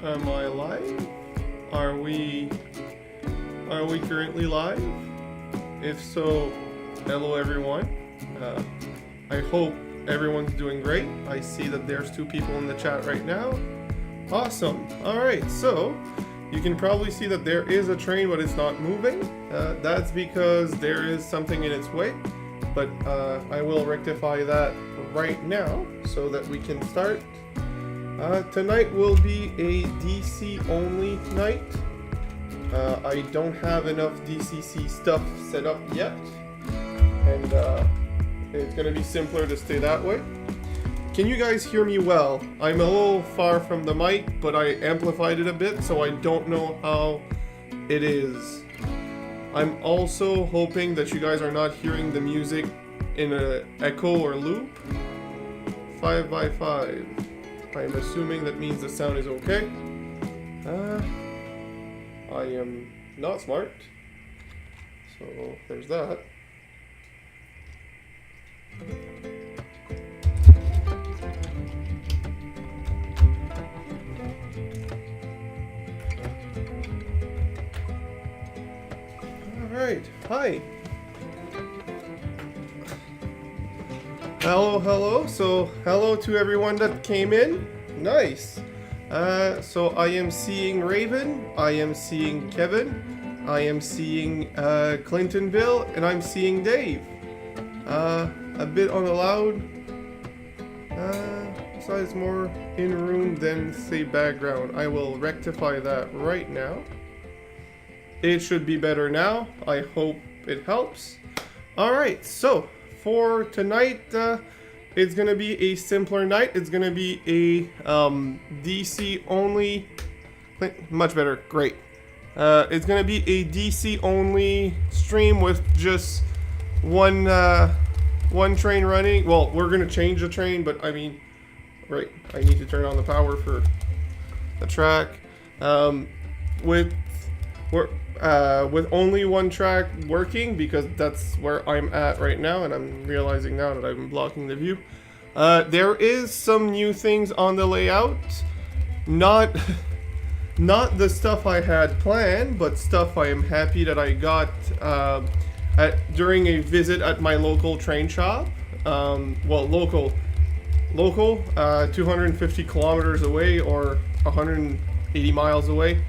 Am I live? Are we currently live? If so, hello everyone. I hope everyone's doing great. I see that there's 2 people in the chat right now. Awesome. Alright, so you can probably see that there is a train but it's not moving. That's because there is something in its way. But I will rectify that right now so that we can start. Tonight will be a DC only night. I don't have enough DCC stuff set up yet, and it's gonna be simpler to stay that way. Can you guys hear me well? I'm a little far from the mic, but I amplified it a bit, so I don't know how it is. I'm also hoping that you guys are not hearing the music in an echo or loop. 5x5. I'm assuming that means the sound is okay. I am not smart, so there's that. Alright, hi. Hello, so hello to everyone that came in. Nice. So I am seeing Raven, I am seeing Kevin, I am seeing Clintonville, and I'm seeing Dave. A bit on the loud. Besides more in room than say background. I will rectify that right now. It should be better now. I hope it helps. Alright, so for tonight, it's gonna be a simpler night. It's gonna be a DC only. Much better, great. It's gonna be a DC only stream with just one train running. Well, we're gonna change the train, but I mean, right? I need to turn on the power for the track. With only one track working, because that's where I'm at right now, and I'm realizing now that I'm blocking the view. There is some new things on the layout. Not the stuff I had planned, but stuff I am happy that I got during a visit at my local train shop. Well, local, 250 kilometers away or 180 miles away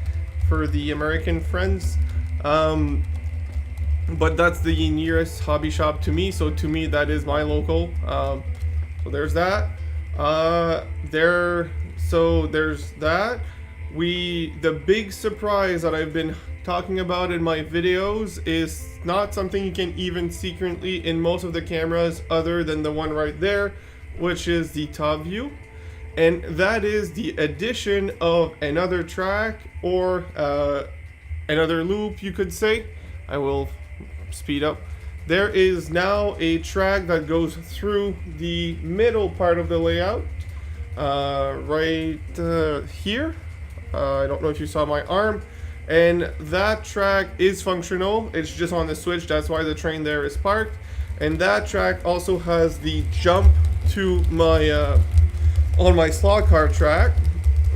for the American friends. But that's the nearest hobby shop to me, so to me that is my local. So there's that. There's that. The big surprise that I've been talking about in my videos is not something you can even see currently in most of the cameras other than the one right there, which is the top view. And that is the addition of another track or another loop, you could say. I will speed up. There is now a track that goes through the middle part of the layout, right here. I don't know if you saw my arm. And that track is functional. It's just on the switch. That's why the train there is parked. And that track also has the jump to my on my slot car track,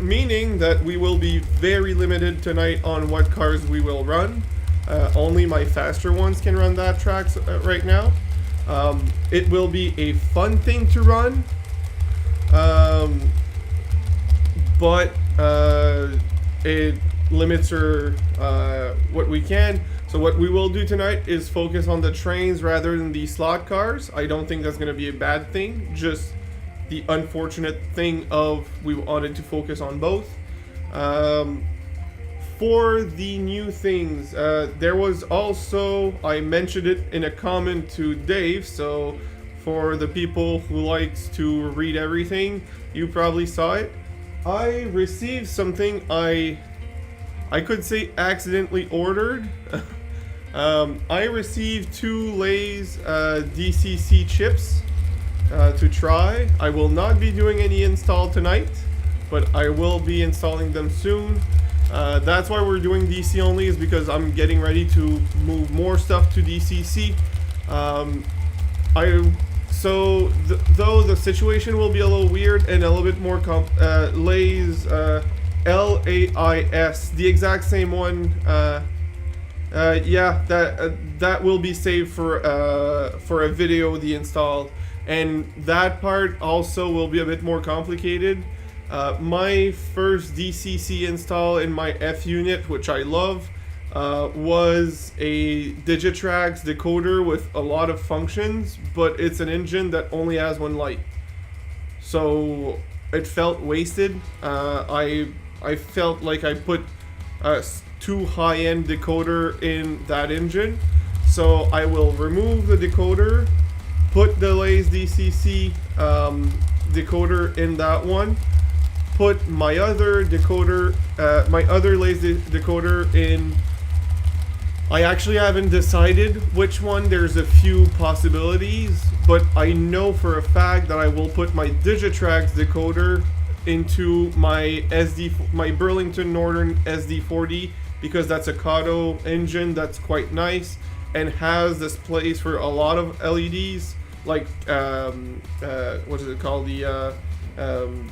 meaning that we will be very limited tonight on what cars we will run. Only my faster ones can run that track right now. It will be a fun thing to run, but it limits what we can. So what we will do tonight is focus on the trains rather than the slot cars. I don't think that's going to be a bad thing, just the unfortunate thing of we wanted to focus on both. For the new things, there was also, I mentioned it in a comment to Dave, so for the people who likes to read everything, you probably saw it. I received something I could say accidentally ordered. I received 2 Lay's DCC chips to try. I will not be doing any install tonight, but I will be installing them soon. That's why we're doing DC only, is because I'm getting ready to move more stuff to DCC. Though the situation will be a little weird and a little bit more Lay's LAIS, the exact same one. Yeah, that will be saved for a video, the install, and that part also will be a bit more complicated. My first DCC install in my F unit, which I love, was a Digitrax decoder with a lot of functions, but it's an engine that only has one light, so it felt wasted. I felt like I put too high-end decoder in that engine, so I will remove the decoder, put the Lays DCC decoder in that one, put my other decoder, my other Lays decoder in. I actually haven't decided which one. There's a few possibilities, but I know for a fact that I will put my Digitrax decoder into my Burlington Northern SD40, because that's a Kato engine that's quite nice and has displays for a lot of LEDs, like what is it called, the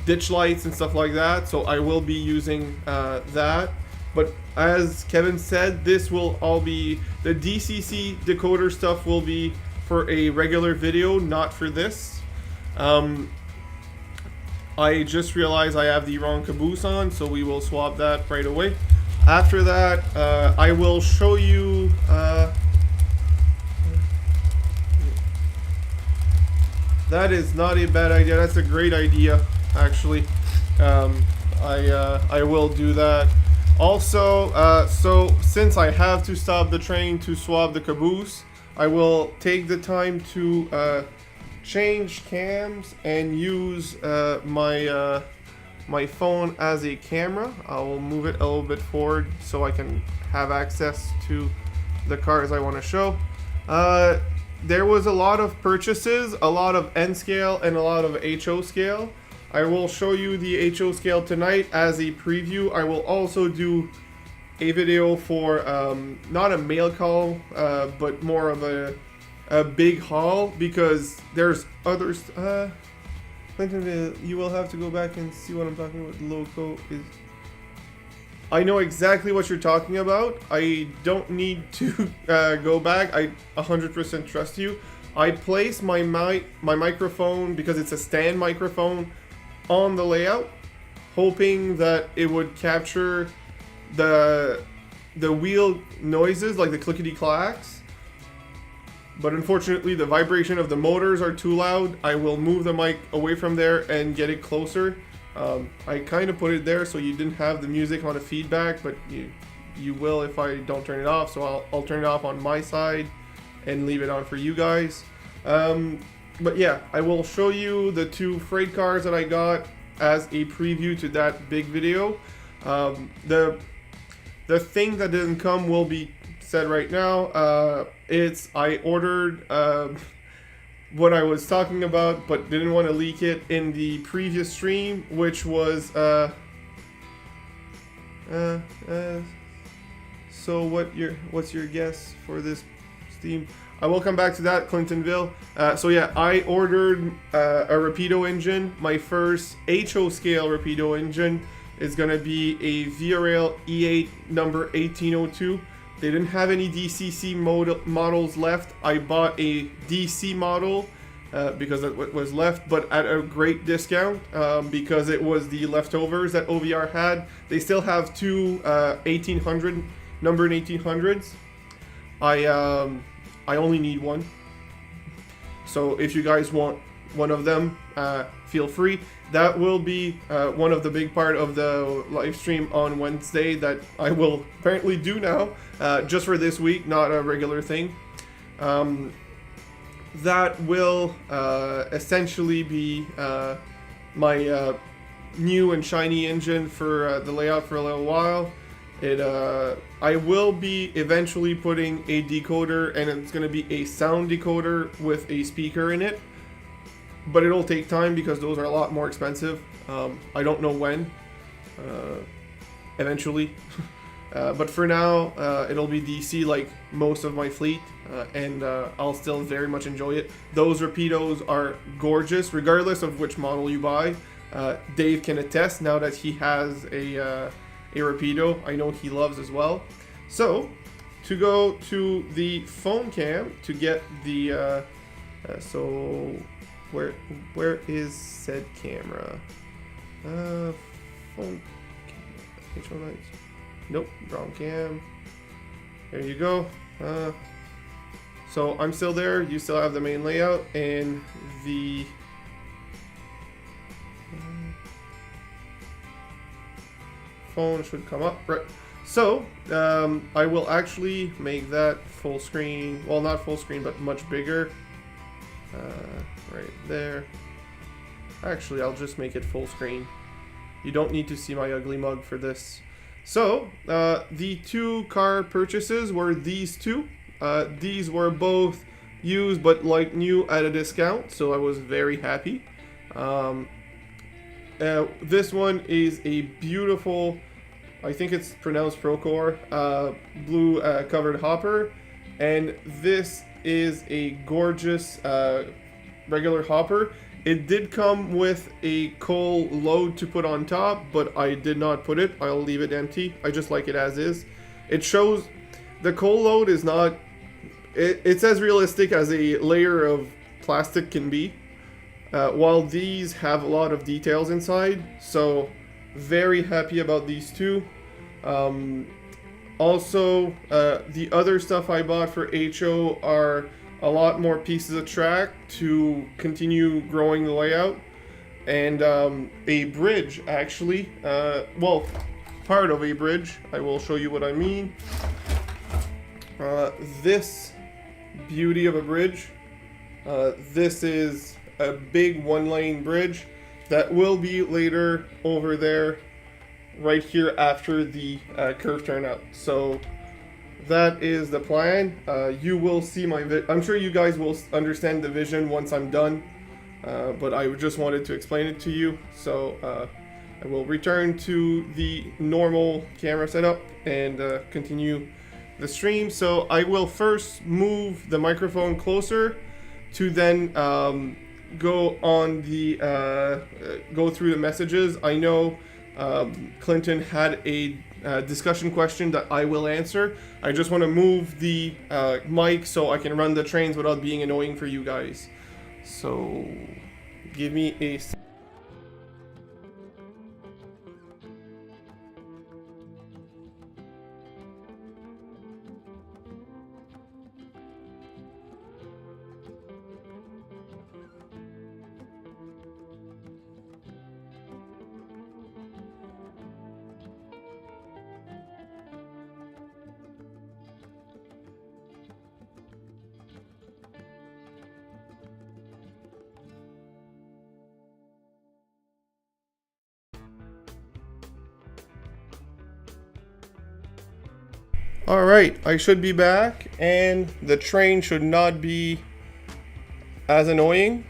ditch lights and stuff like that. So I will be using that. But as Kevin said, this will all be, the DCC decoder stuff will be for a regular video, not for this. I just realized I have the wrong caboose on, so we will swap that right away. After that, I will show you that is not a bad idea. That's a great idea, actually. I will do that. Also, so since I have to stop the train to swap the caboose, I will take the time to change cams and use my phone as a camera. I will move it a little bit forward so I can have access to the cars I want to show. There was a lot of purchases, a lot of N scale and a lot of HO scale. I will show you the HO scale tonight as a preview. I will also do a video for not a mail call, but more of a big haul, because there's others. Clinton, you will have to go back and see what I'm talking about. The logo is. I know exactly what you're talking about. I don't need to go back. I 100% trust you. I place my microphone, because it's a stand microphone, on the layout, hoping that it would capture the wheel noises, like the clickety clacks. But unfortunately, the vibration of the motors are too loud. I will move the mic away from there and get it closer. I kind of put it there so you didn't have the music on a feedback, but you will if I don't turn it off. So I'll turn it off on my side and leave it on for you guys. But yeah, I will show you the two freight cars that I got as a preview to that big video. The thing that didn't come will be said right now. I ordered what I was talking about, but didn't want to leak it in the previous stream, which was so what's your guess for this Steam? I will come back to that, Clintonville. So yeah, I ordered a Rapido engine. My first HO scale Rapido engine is gonna be a VRL E8 number 1802. They didn't have any DCC models left. I bought a DC model because it was left, but at a great discount because it was the leftovers that OVR had. They still have two 1800 numbered 1800s. I only need one, so if you guys want one of them, feel free. That will be one of the big part of the live stream on Wednesday that I will apparently do now, just for this week, not a regular thing. That will essentially be my new and shiny engine for the layout for a little while. I will be eventually putting a decoder, and it's going to be a sound decoder with a speaker in it, but it'll take time because those are a lot more expensive. I don't know when, eventually, but for now it'll be DC like most of my fleet, and I'll still very much enjoy it. Those Rapidos are gorgeous regardless of which model you buy. Dave can attest now that he has a Rapido. I know he loves as well. So to go to the phone cam to get the so where is said camera? Phone cam. H1 lights. Nope, wrong cam. There you go. So I'm still there. You still have the main layout and the phone should come up. Right. So I will actually make that full screen. Well, not full screen, but much bigger. Right there. Actually, I'll just make it full screen. You don't need to see my ugly mug for this. So the two car purchases were these two. These were both used but like new at a discount, so I was very happy. This one is a beautiful, I think it's pronounced Procore, blue covered hopper, and this is a gorgeous regular hopper. It did come with a coal load to put on top, but I did not put it. I'll leave it empty. I just like it as is. It shows the coal load is not, it's as realistic as a layer of plastic can be, while these have a lot of details inside. So very happy about these two. Also, the other stuff I bought for HO are a lot more pieces of track to continue growing the layout, and a bridge actually, well, part of a bridge. I will show you what I mean. This beauty of a bridge, this is a big one-lane bridge that will be later over there right here after the curve turnout. So that is the plan. You will see my I'm sure you guys will understand the vision once I'm done, but I just wanted to explain it to you. So I will return to the normal camera setup and continue the stream. So I will first move the microphone closer to then go on the go through the messages. I know Clinton had a discussion question that I will answer. I just want to move the mic so I can run the trains without being annoying for you guys. So give me a Alright, I should be back, and the train should not be as annoying.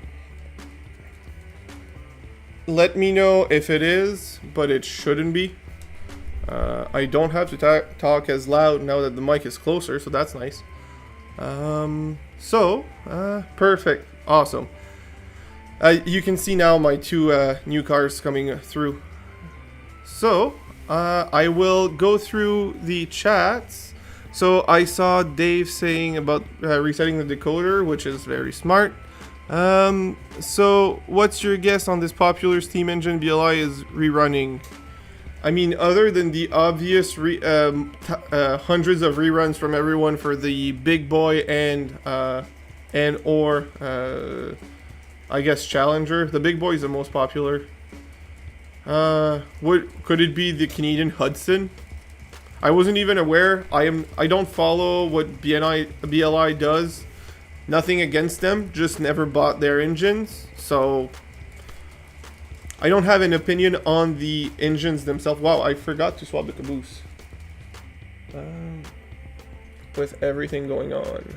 Let me know if it is, but it shouldn't be. I don't have to talk as loud now that the mic is closer, so that's nice. Perfect. Awesome. You can see now my two new cars coming through. So, I will go through the chats. So I saw Dave saying about resetting the decoder, which is very smart. So what's your guess on this popular steam engine BLI is rerunning? I mean, other than the obvious hundreds of reruns from everyone for the big boy and or I guess Challenger. The big boy is the most popular. Could it be the Canadian Hudson? I wasn't even aware. I don't follow what BLI does. Nothing against them, just never bought their engines. So I don't have an opinion on the engines themselves. Wow, I forgot to swap the caboose. With everything going on.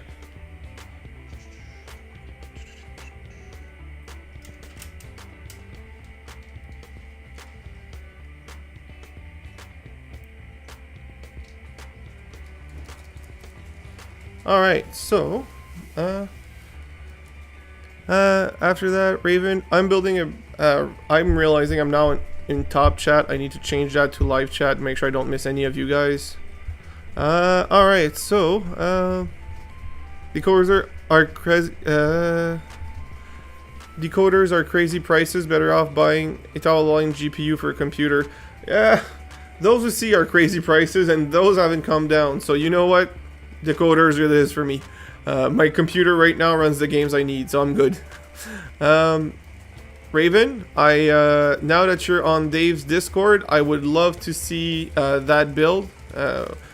Alright, so after that, Raven, I'm building I'm realizing I'm now in top chat. I need to change that to live chat, make sure I don't miss any of you guys. Alright, so, decoders are crazy, decoders are crazy prices, better off buying a top-of-the-line GPU for a computer. Yeah, those we see are crazy prices, and those haven't come down, so you know what? Decoders it is for me. My computer right now runs the games I need, so I'm good. Raven, now that you're on Dave's Discord, I would love to see that build.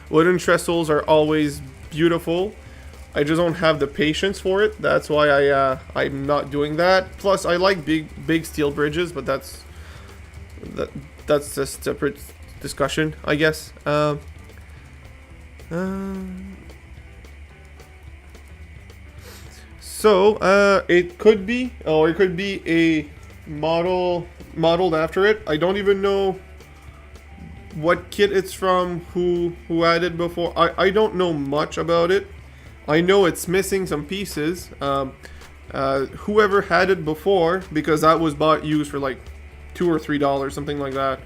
Wooden trestles are always beautiful. I just don't have the patience for it. That's why I'm not doing that. Plus, I like big steel bridges, but that's just a separate discussion, I guess. So it could be, or it could be a modeled after it. I don't even know what kit it's from, who had it before. I don't know much about it. I know it's missing some pieces. Whoever had it before, because that was bought used for like $2 or $3, something like that.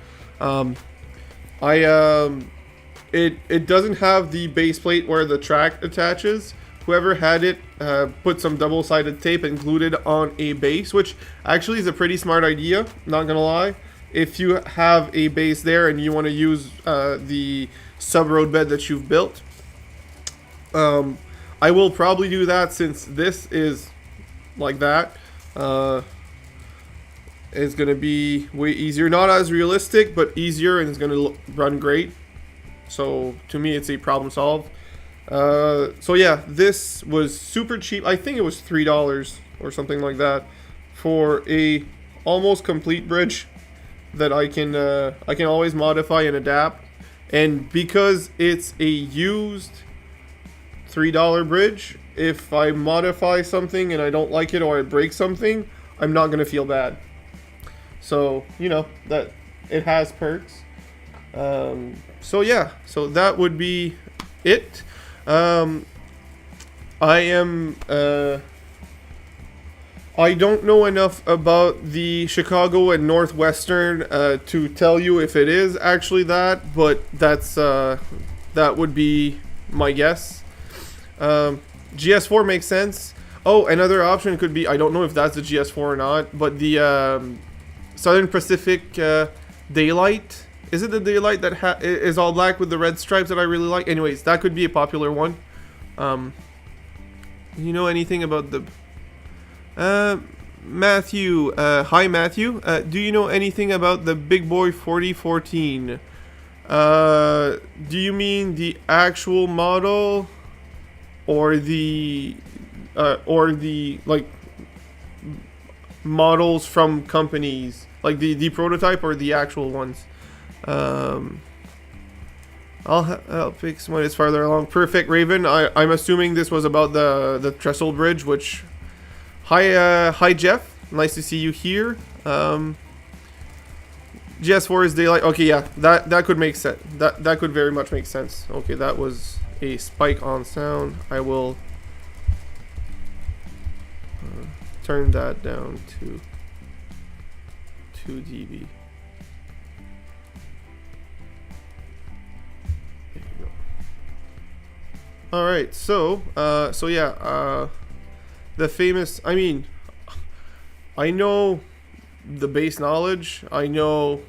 It doesn't have the base plate where the track attaches. Whoever had it put some double-sided tape and glued it on a base, which actually is a pretty smart idea, not gonna lie. If you have a base there and you want to use the sub-road bed that you've built, I will probably do that since this is like that. It's gonna be way easier, not as realistic, but easier, and it's gonna run great. So to me, it's a problem solved. So yeah, this was super cheap. I think it was $3 or something like that for a almost complete bridge that I can always modify and adapt. And because it's a used $3 bridge, if I modify something and I don't like it or I break something, I'm not gonna feel bad. So you know that it has perks. So yeah, so that would be it. I don't know enough about the Chicago and Northwestern to tell you if it is actually that, but that would be my guess. GS4 makes sense. Oh, another option could be, I don't know if that's the GS4 or not, but the Southern Pacific Daylight. Is it the Daylight that is all black with the red stripes that I really like? Anyways, that could be a popular one. You know anything about the... Matthew, hi Matthew. Do you know anything about the Big Boy 4014? Do you mean the actual model, or the like models from companies, like the prototype, or the actual ones? I'll fix when it's farther along. Perfect, Raven. I'm assuming this was about the trestle bridge, which... Hi Jeff. Nice to see you here. GS4 is Daylight. Okay, yeah, that could make sense. That could very much make sense. Okay, that was a spike on sound. I will turn that down to 2 dB. Alright, so yeah, the famous, I mean, I know the base knowledge, I know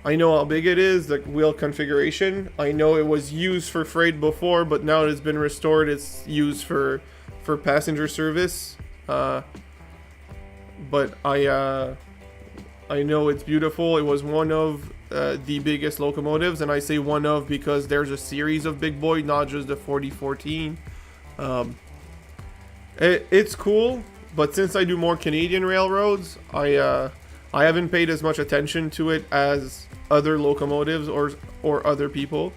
how big it is, the wheel configuration, I know it was used for freight before, but now it's been restored, it's used for passenger service, but I know it's beautiful. It was one of the biggest locomotives, and I say one of because there's a series of Big Boy, not just the 4014. It's cool, but since I do more Canadian railroads, I haven't paid as much attention to it as other locomotives or other people.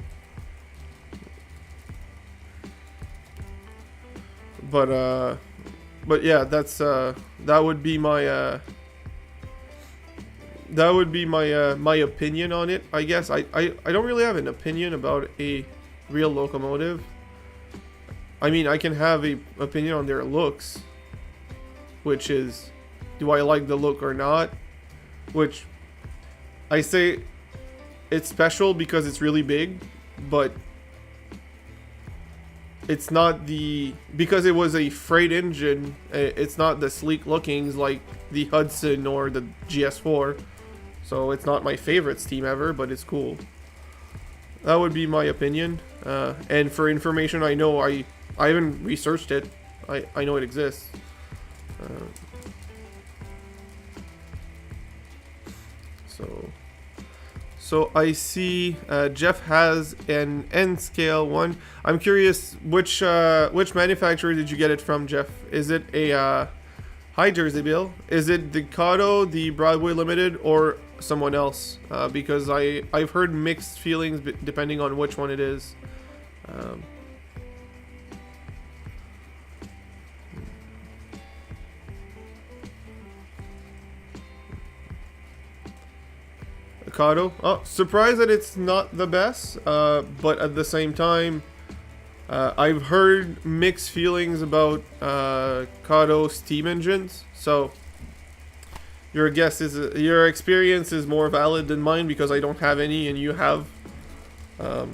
But yeah, that's that would be my my opinion on it, I guess. I don't really have an opinion about a real locomotive. I mean, I can have a opinion on their looks, which is, do I like the look or not? Which I say it's special because it's really big, but it's not because it was a freight engine, it's not the sleek lookings like the Hudson or the GS4. So it's not my favorite steam ever, but it's cool. That would be my opinion. And for information, I know I haven't researched it. I know it exists. So I see Jeff has an N scale one. I'm curious which manufacturer did you get it from, Jeff? Is it a hi Jersey Bill? Is it the Kato, the Broadway Limited, or someone else? Because I've heard mixed feelings depending on which one it is. Kato. Oh, surprised that it's not the best, but at the same time, I've heard mixed feelings about Kato steam engines. So your experience is more valid than mine because I don't have any and you have. I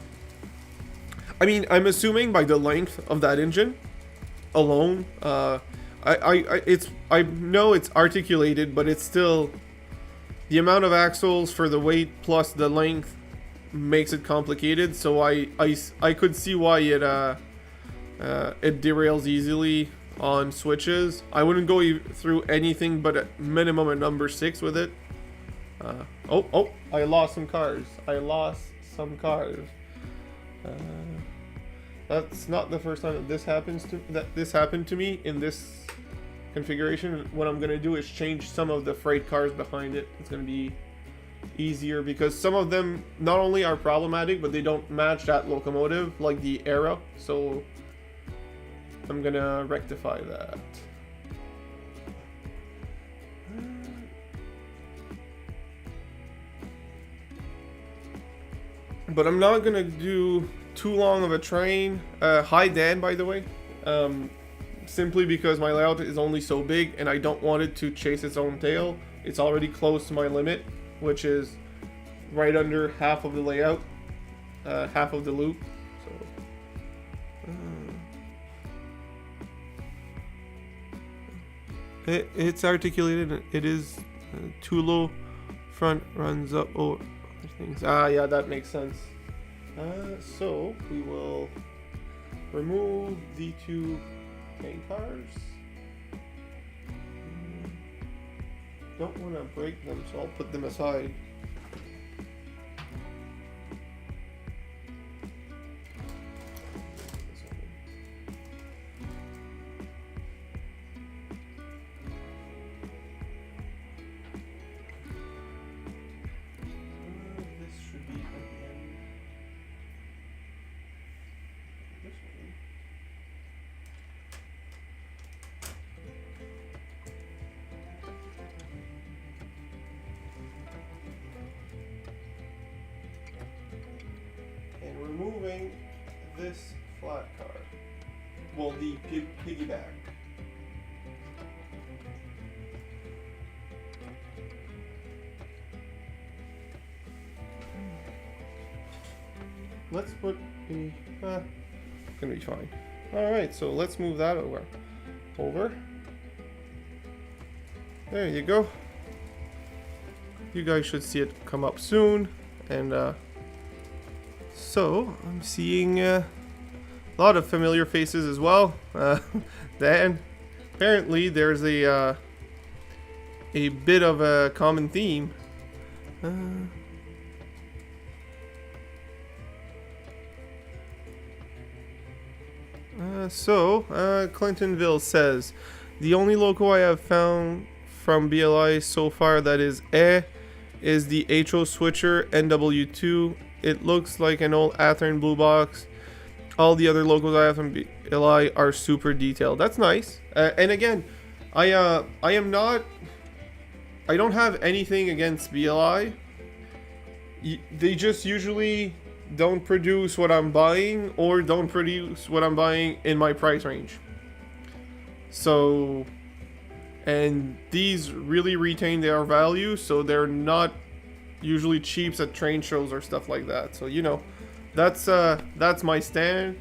mean, I'm assuming by the length of that engine alone, I know it's articulated, but it's still. The amount of axles for the weight plus the length makes it complicated, so I could see why it derails easily on switches. I wouldn't go through anything but at minimum a number 6 with it. Oh, I lost some cars. That's not the first time that this happened to me in this configuration. What I'm gonna do is change some of the freight cars behind it. It's gonna be easier because some of them not only are problematic, but they don't match that locomotive, like the Era. So I'm gonna rectify that. But I'm not gonna do too long of a train. Hi Dan, by the way. Simply because my layout is only so big and I don't want it to chase its own tail. It's already close to my limit, which is right under half of the layout, half of the loop. So it's articulated. It is too low. Front runs up over things. Yeah, that makes sense. So we will remove the two tank cars. Don't want to break them, so I'll put them aside. This should be at the end. This one. Removing this flat car. Well, the piggyback. Let's put a. Gonna be fine. All right, so let's move that over. There you go. You guys should see it come up soon, and so I'm seeing a lot of familiar faces as well. Then apparently there's a bit of a common theme. Clintonville says, the only logo I have found from BLI so far that is the HO switcher NW2. It looks like an old Athearn blue box. All the other logos I have from BLI are super detailed. That's nice. And again, I don't have anything against BLI. They just usually don't produce what I'm buying, or don't produce what I'm buying in my price range. So and these really retain their value, so they're not usually cheaps at train shows or stuff like that. So you know, that's my stand.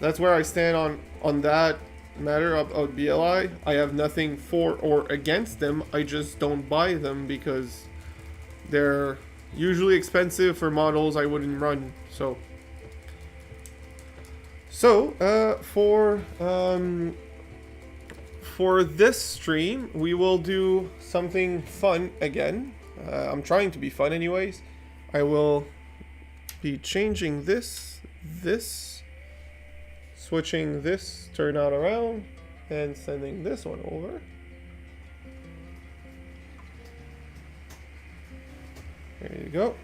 That's where I stand on that matter of BLI. I have nothing for or against them. I just don't buy them because they're usually expensive for models I wouldn't run. So for this stream, we will do something fun again. I'm trying to be fun anyways. I will be changing this, switching this turnout around, and sending this one over. There you go.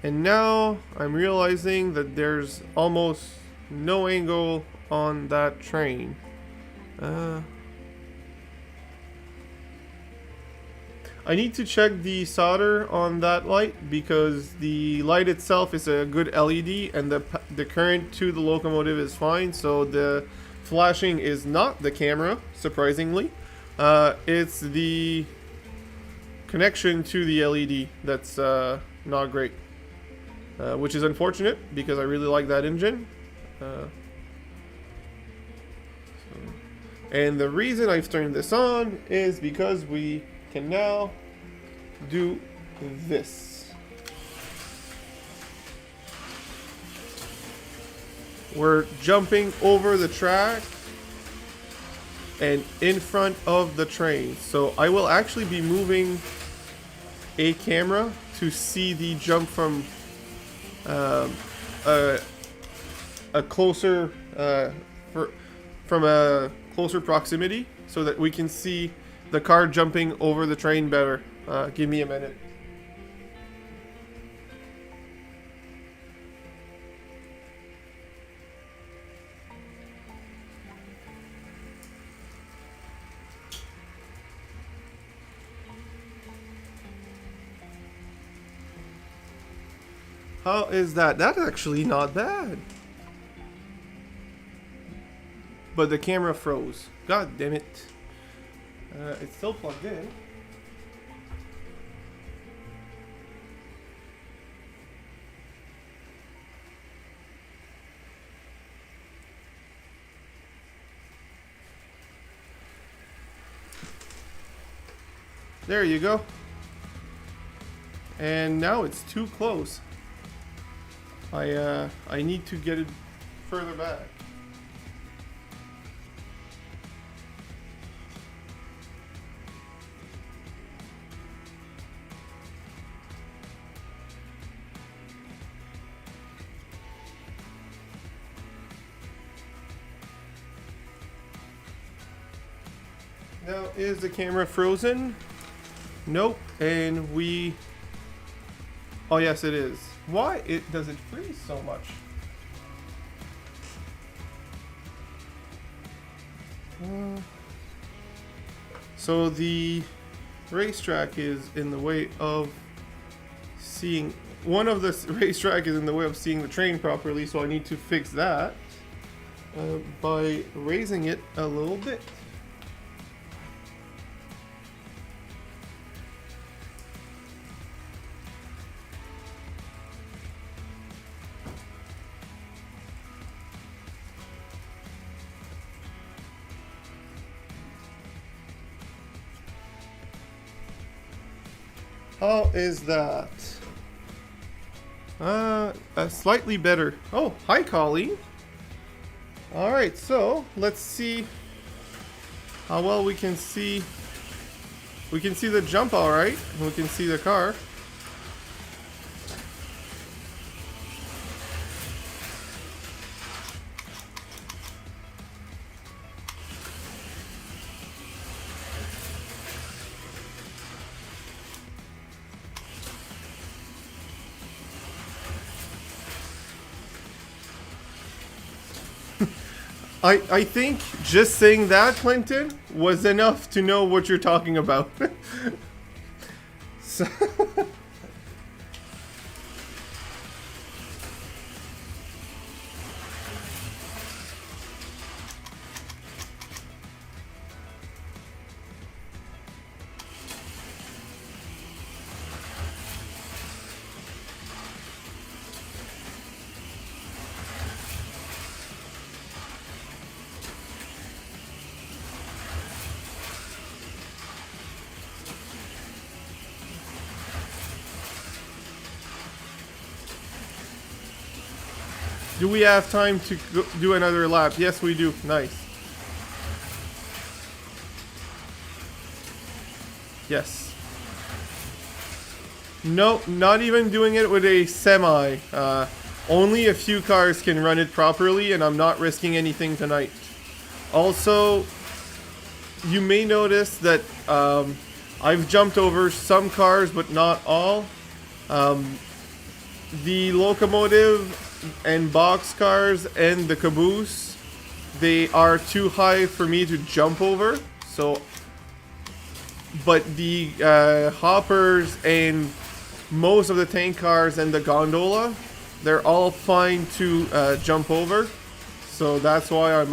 And now I'm realizing that there's almost no angle on that train. I need to check the solder on that light because the light itself is a good LED and the current to the locomotive is fine, so the flashing is not the camera, surprisingly. It's the connection to the LED that's not great, which is unfortunate because I really like that engine. And the reason I've turned this on is because we can now do this. We're jumping over the track and in front of the train. So I will actually be moving a camera to see the jump from a closer from a closer proximity so that we can see the car jumping over the train better. Give me a minute. How is that? That's actually not bad. But the camera froze. God damn it. It's still plugged in. There you go. And now it's too close. I need to get it further back. Now, is the camera frozen? Nope. And we... Oh, yes, it is. Why does it freeze so much? So the racetrack is in the way of seeing... One of the racetrack is in the way of seeing the train properly, so I need to fix that by raising it a little bit. How is that? Slightly better. Oh, hi, Colleen. All right, so let's see how well we can see. We can see the jump all right. We can see the car. I think just saying that, Clinton, was enough to know what you're talking about. So Do we have time to do another lap? Yes, we do. Nice. Yes. No, not even doing it with a semi. Only a few cars can run it properly, and I'm not risking anything tonight. Also, you may notice that I've jumped over some cars, but not all. The locomotive and box cars and the caboose, they are too high for me to jump over. So, but the hoppers and most of the tank cars and the gondola, they're all fine to jump over. So that's why I'm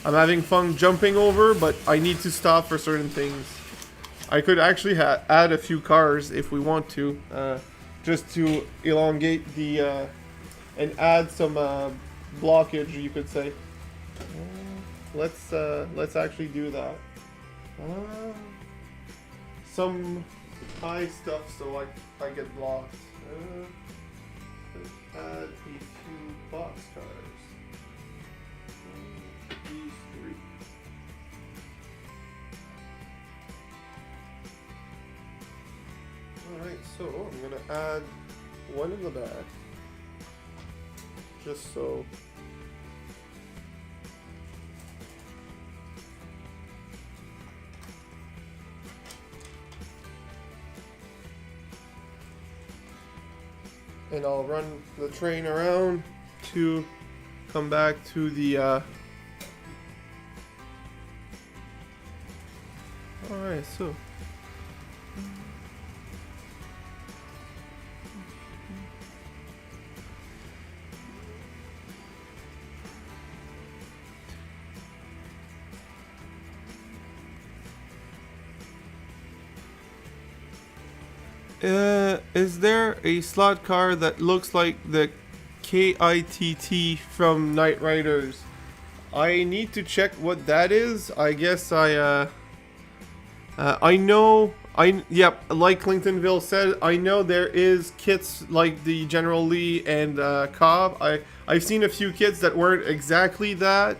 having fun jumping over, but I need to stop for certain things. I could actually add a few cars if we want to, just to elongate the and add some blockage, you could say. Let's actually do that. Some high stuff so I get blocked. Add a few box cars. These three. Alright, so I'm gonna add one in the back. Just so. And I'll run the train around to come back to the alright, so is there a slot car that looks like the KITT from Knight Riders? I need to check what that is. I guess I know, yep, like Clintonville said, I know there is kits like the General Lee and Cobb. I've seen a few kits that weren't exactly that,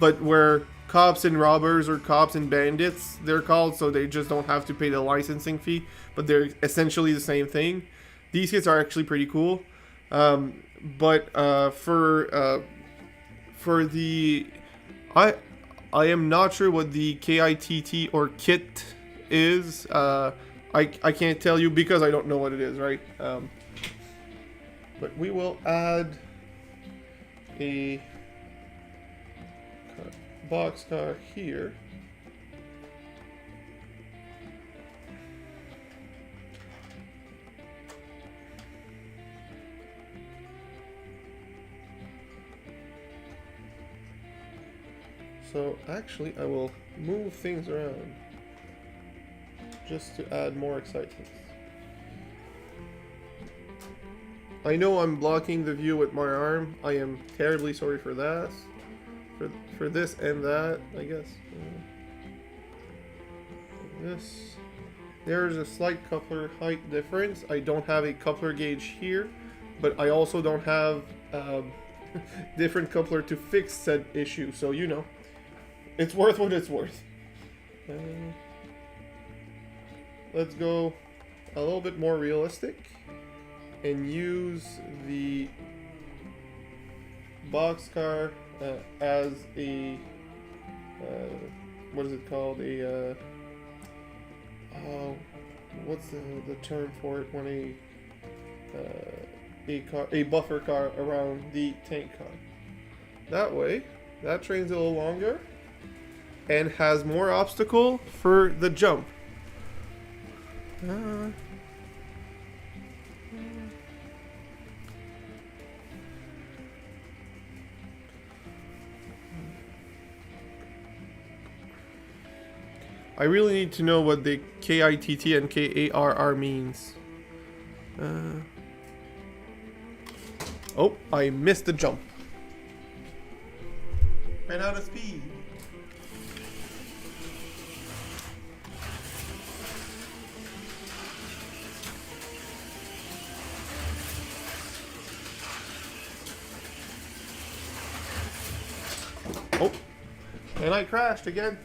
but were cops and robbers or cops and bandits, they're called, so they just don't have to pay the licensing fee, but they're essentially the same thing. These kits are actually pretty cool, but for the I am not sure what the KITT or kit is. I can't tell you because I don't know what it is, right? But we will add a boxcar here. So actually I will move things around just to add more excitement. I know I'm blocking the view with my arm. I am terribly sorry for that. For this and that, I guess. This. There's a slight coupler height difference. I don't have a coupler gauge here, but I also don't have different coupler to fix said issue. So you know, it's worth what it's worth. Let's go a little bit more realistic and use the boxcar as a what is it called? What's the term for it when a buffer car around the tank car? That way, that train's a little longer and has more obstacle for the jump. I really need to know what the KITT and KARR means. Oh, I missed the jump. Ran out of speed. Oh, and I crashed again.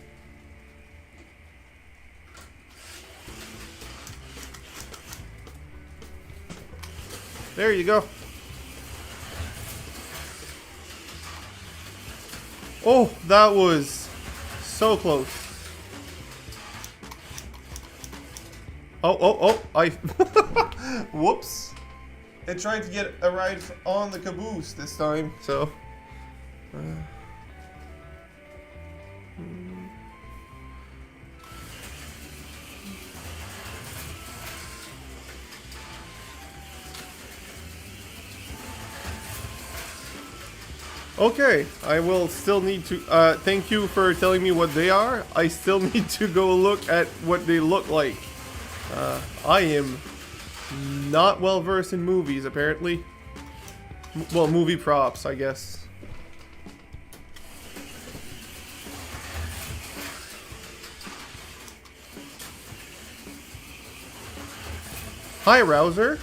There you go. Oh, that was so close. Oh, I... Whoops. I tried to get a ride on the caboose this time, so... Okay, I will still need to, thank you for telling me what they are. I still need to go look at what they look like. I am not well versed in movies, apparently. Well, movie props, I guess. Hi, Rouser.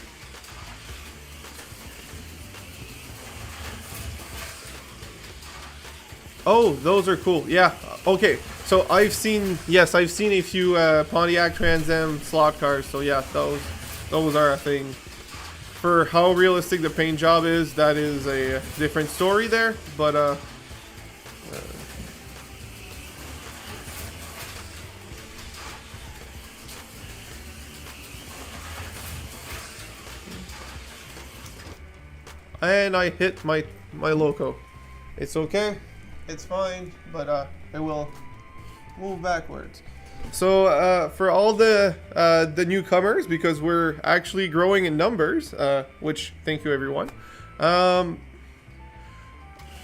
Oh, those are cool. Yeah. Okay. So I've seen, yes, I've seen a few Pontiac Trans Am slot cars. So yeah, those are a thing. For how realistic the paint job is, that is a different story there. But and I hit my loco. It's okay. It's fine, but I will move backwards. So for all the newcomers, because we're actually growing in numbers, which thank you everyone.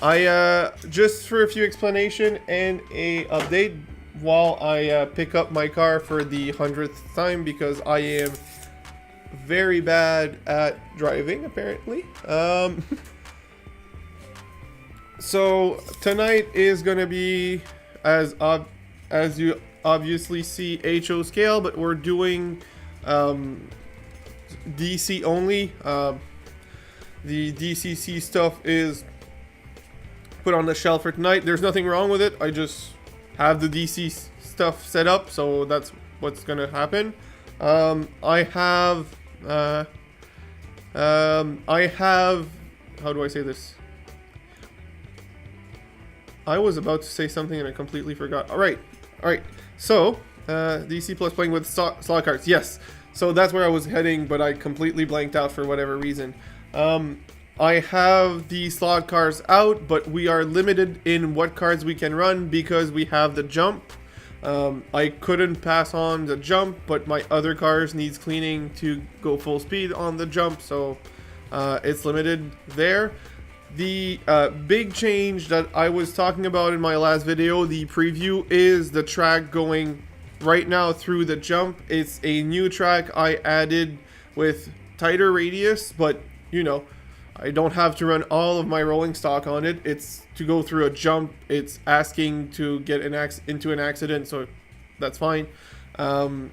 I just for a few explanation and a update while I pick up my car for the 100th time, because I am very bad at driving apparently. So tonight is gonna be, as you obviously see, HO scale, but we're doing DC only. The DCC stuff is put on the shelf for tonight. There's nothing wrong with it. I just have the DC stuff set up, so that's what's gonna happen. I have, how do I say this? I was about to say something and I completely forgot. All right. So, DC Plus playing with slot cards. Yes. So that's where I was heading, but I completely blanked out for whatever reason. I have the slot cards out, but we are limited in what cards we can run because we have the jump. I couldn't pass on the jump, but my other cars needs cleaning to go full speed on the jump, so it's limited there. The big change that I was talking about in my last video, the preview, is the track going right now through the jump. It's a new track I added with tighter radius, but you know, I don't have to run all of my rolling stock on it. It's to go through a jump. It's asking to get into an accident, so that's fine. The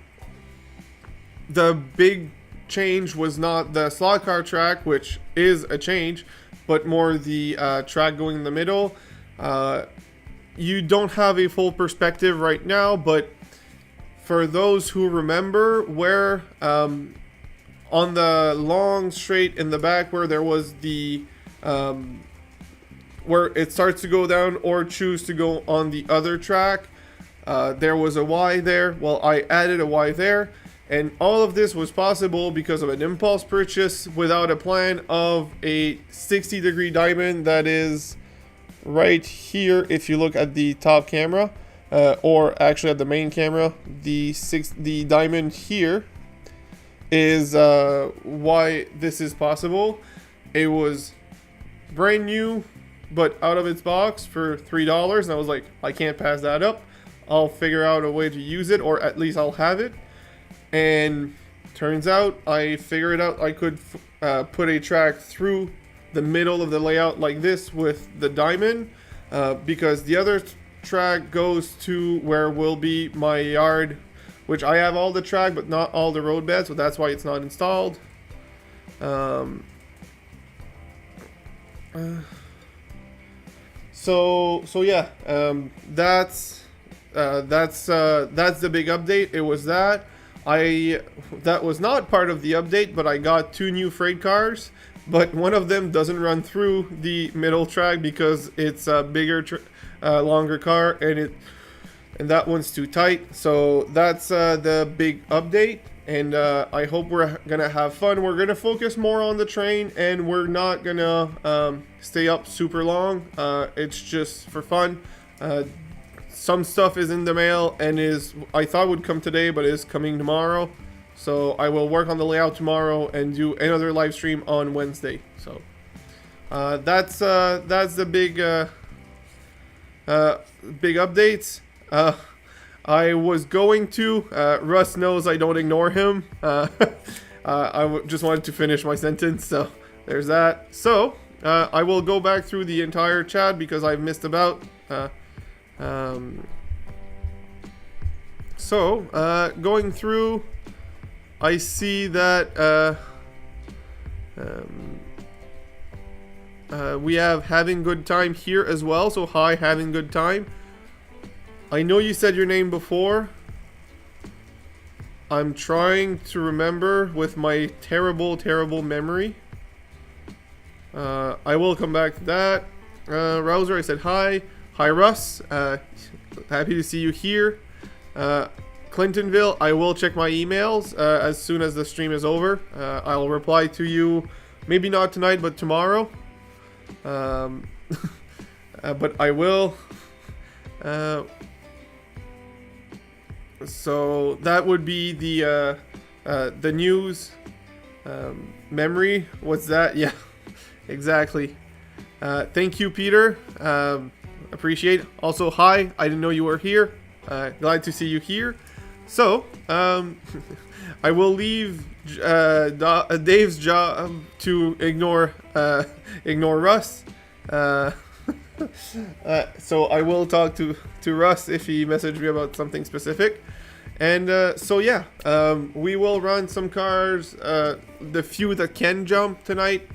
big change was not the slot car track, which is a change, but more the track going in the middle. You don't have a full perspective right now, but for those who remember where on the long straight in the back where there was the where it starts to go down or choose to go on the other track, there was a Y there. Well, I added a Y there. And all of this was possible because of an impulse purchase without a plan of a 60-degree diamond that is right here. If you look at the top camera, or actually at the main camera, the diamond here is why this is possible. It was brand new, but out of its box for $3, and I was like, I can't pass that up. I'll figure out a way to use it, or at least I'll have it. And turns out I figured out I could put a track through the middle of the layout like this with the diamond, because the other track goes to where will be my yard, which I have all the track but not all the road beds, so that's why it's not installed. so yeah, that's the big update. It was that. That was not part of the update, but I got 2 new freight cars, but one of them doesn't run through the middle track because it's a bigger longer car, and that one's too tight. So that's the big update, and I hope we're gonna have fun. We're gonna focus more on the train, and we're not gonna stay up super long. It's just for fun. Some stuff is in the mail and I thought would come today, but is coming tomorrow. So I will work on the layout tomorrow and do another live stream on Wednesday. So that's the big big updates. I was going to. Russ knows I don't ignore him. Just wanted to finish my sentence. So there's that. So I will go back through the entire chat because I've missed about. Going through, I see that we have having good time here as well. So hi, having good time. I know you said your name before. I'm trying to remember with my terrible memory. I will come back to that. Rouser, I said hi. Hi Russ, happy to see you here. Clintonville, I will check my emails as soon as the stream is over. I'll reply to you, maybe not tonight, but tomorrow. But I will. So that would be the news. Memory, what's that? Yeah, exactly. Thank you, Peter. Appreciate. Also, hi. I didn't know you were here. Glad to see you here. So, I will leave Dave's job to ignore Russ. So I will talk to Russ if he messaged me about something specific. And so yeah, we will run some cars, the few that can jump tonight,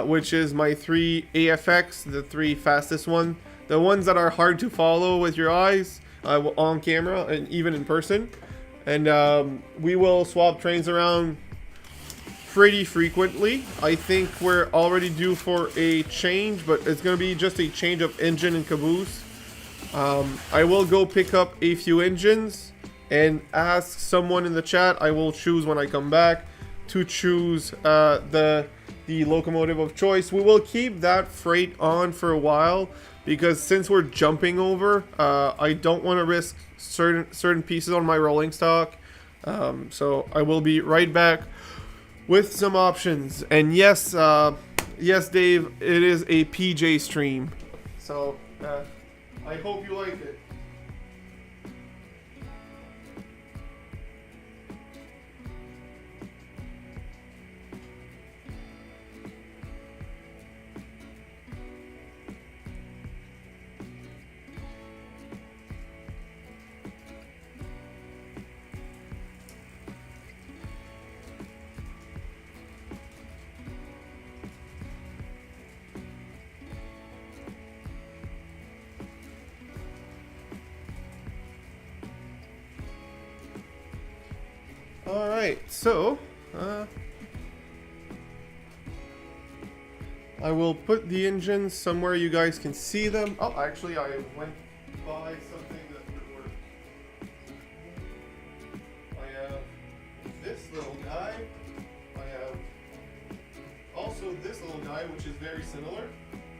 which is my 3 AFX, the 3 fastest one. The ones that are hard to follow with your eyes on camera and even in person. And we will swap trains around pretty frequently. I think we're already due for a change, but it's going to be just a change of engine and caboose. I will go pick up a few engines and ask someone in the chat. I will choose when I come back to choose the locomotive of choice. We will keep that freight on for a while, because since we're jumping over, I don't want to risk certain pieces on my rolling stock. So I will be right back with some options. And yes, yes, Dave, it is a PJ stream. So I hope you like it. Alright, so I will put the engines somewhere you guys can see them. Oh, actually I went by something that would work. I have this little guy. I have also this little guy, which is very similar.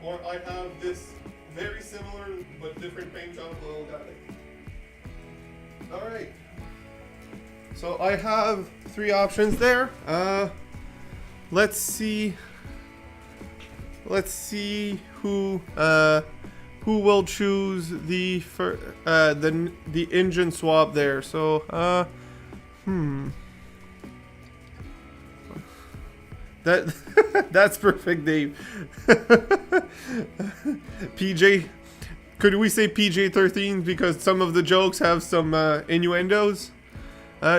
Or I have this very similar but different paint job little guy. Alright. So I have 3 options there. Let's see who will choose the engine swap there. So that's perfect, Dave. PJ, could we say PJ-13 because some of the jokes have some innuendos?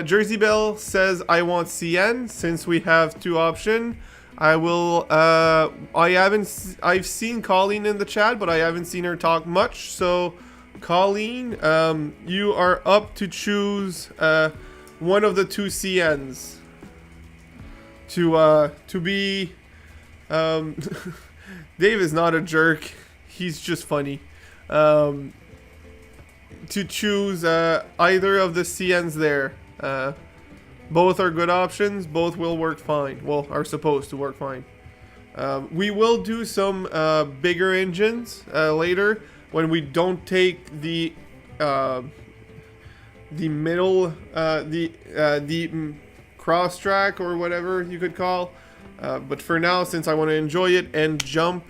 Jersey Bell says, I want CN since we have 2 options. I will, I've seen Colleen in the chat, but I haven't seen her talk much. So, Colleen, you are up to choose one of the two CNs to be. Dave is not a jerk; he's just funny. To choose either of the CNs there. Both are good options. Both will work fine. Well, are supposed to work fine. We will do some bigger engines later when we don't take the middle, the cross track or whatever you could call. But for now, since I want to enjoy it and jump,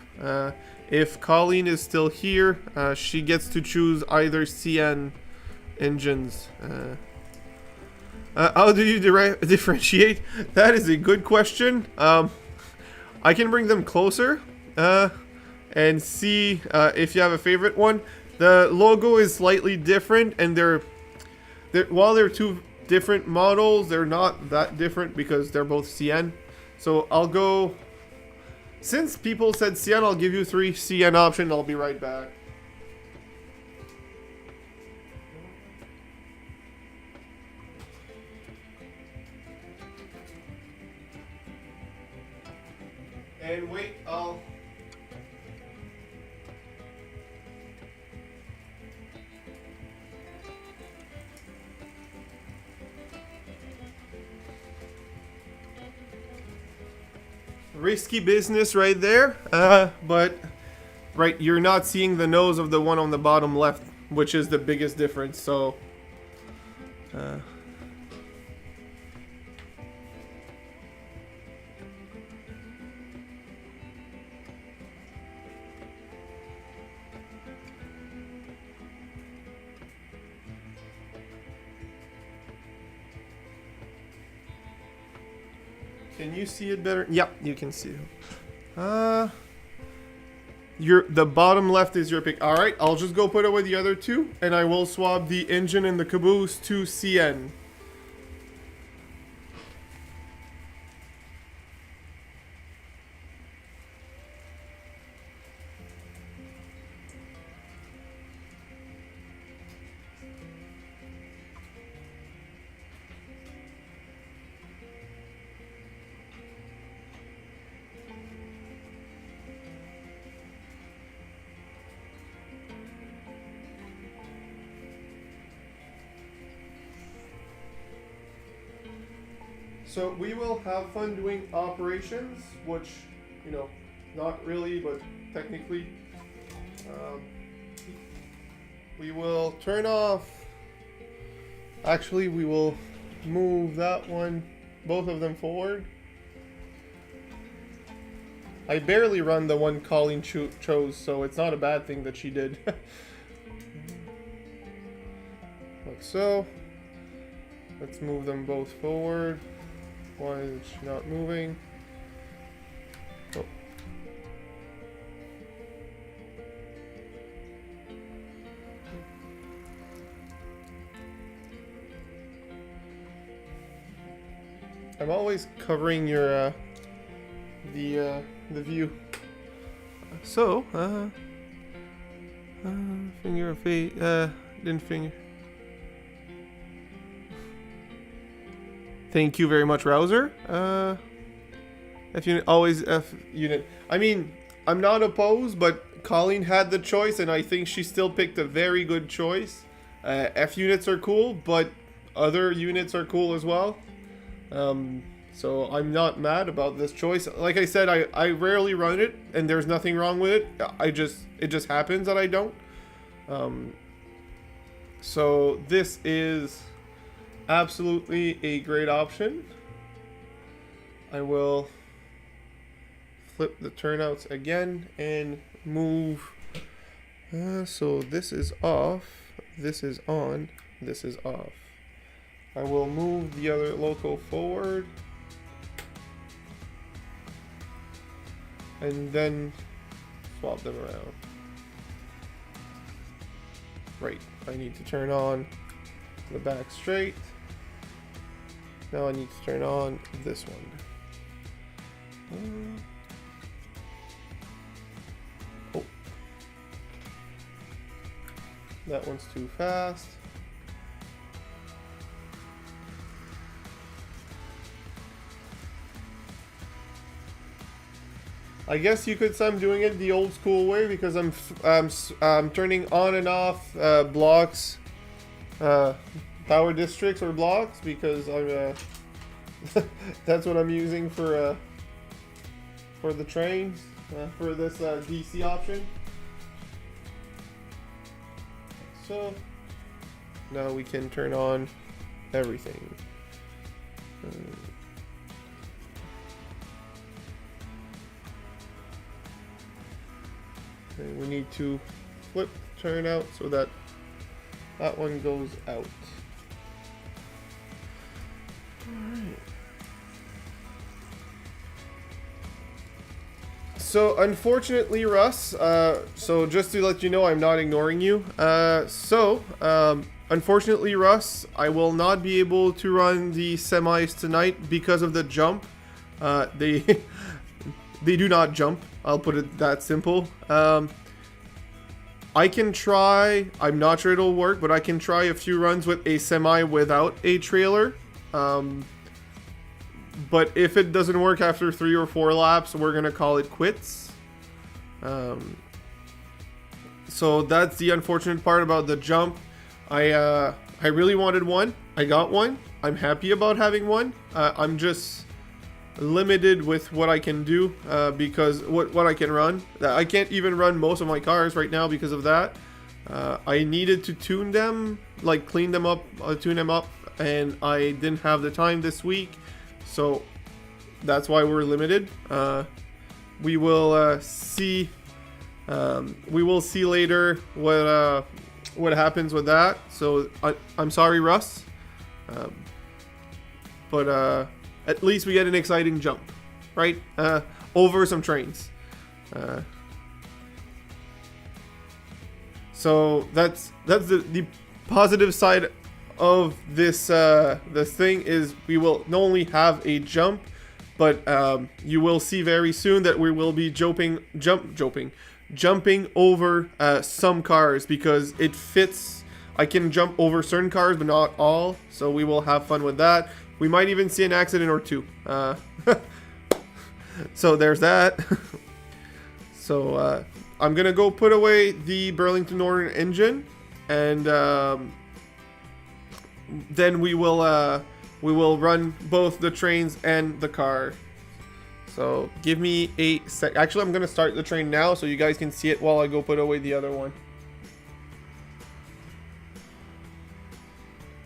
if Colleen is still here, she gets to choose either CN engines. How do you differentiate? That is a good question. I can bring them closer and see if you have a favorite one. The logo is slightly different, and while they're two different models, they're not that different because they're both CN. So I'll go. Since people said CN, I'll give you 3 CN options. I'll be right back. And wait, I'll... Risky business right there, but right, you're not seeing the nose of the one on the bottom left, which is the biggest difference, so... Can you see it better? Yep, you can see it. The bottom left is your pick. Alright, I'll just go put away the other two, and I will swap the engine and the caboose to CN. So we will have fun doing operations, which, you know, not really, but technically. We will turn off. Actually, we will move that one, both of them forward. I barely run the one Colleen chose, so it's not a bad thing that she did. Like so. Let's move them both forward. Why is she not moving? Oh. I'm always covering your the view. So finger of fate, didn't finger. Thank you very much, Rouser. F unit, always F unit. I mean, I'm not opposed, but Colleen had the choice, and I think she still picked a very good choice. F units are cool, but other units are cool as well. So I'm not mad about this choice. Like I said, I rarely run it, and there's nothing wrong with it. It just happens that I don't. So this is absolutely a great option. I will flip the turnouts again and move. So this is off, this is on, this is off. I will move the other loco forward and then swap them around. Right, I need to turn on the back straight. Now I need to turn on this one. Oh. That one's too fast. I guess you could say I'm doing it the old school way because I'm turning on and off blocks, power districts or blocks because I'm that's what I'm using for the trains for this DC option. So now we can turn on everything. And we need to flip turn out so that that one goes out. Alright. So unfortunately, Russ, so just to let you know, I'm not ignoring you. Unfortunately, Russ, I will not be able to run the semis tonight because of the jump. They do not jump. I'll put it that simple. I can try, I'm not sure it'll work, but I can try a few runs with a semi without a trailer. But if it doesn't work after 3 or 4 laps, we're going to call it quits. So that's the unfortunate part about the jump. I really wanted one. I got one. I'm happy about having one. I'm just limited with what I can do because what I can run. I can't even run most of my cars right now because of that. I needed to tune them, like clean them up, tune them up, and I didn't have the time this week, so that's why we're limited. We will see. We will see later what happens with that. So I'm sorry, Russ, but at least we get an exciting jump, right? Over some trains. So that's the positive side of this this thing is we will not only have a jump, but you will see very soon that we will be jumping over some cars because it fits. I can jump over certain cars, but not all. So we will have fun with that. We might even see an accident or two. So there's that. So I'm gonna go put away the Burlington Northern engine, and then we will run both the trains and the car. So give me a sec. Actually, I'm gonna start the train now so you guys can see it while I go put away the other one.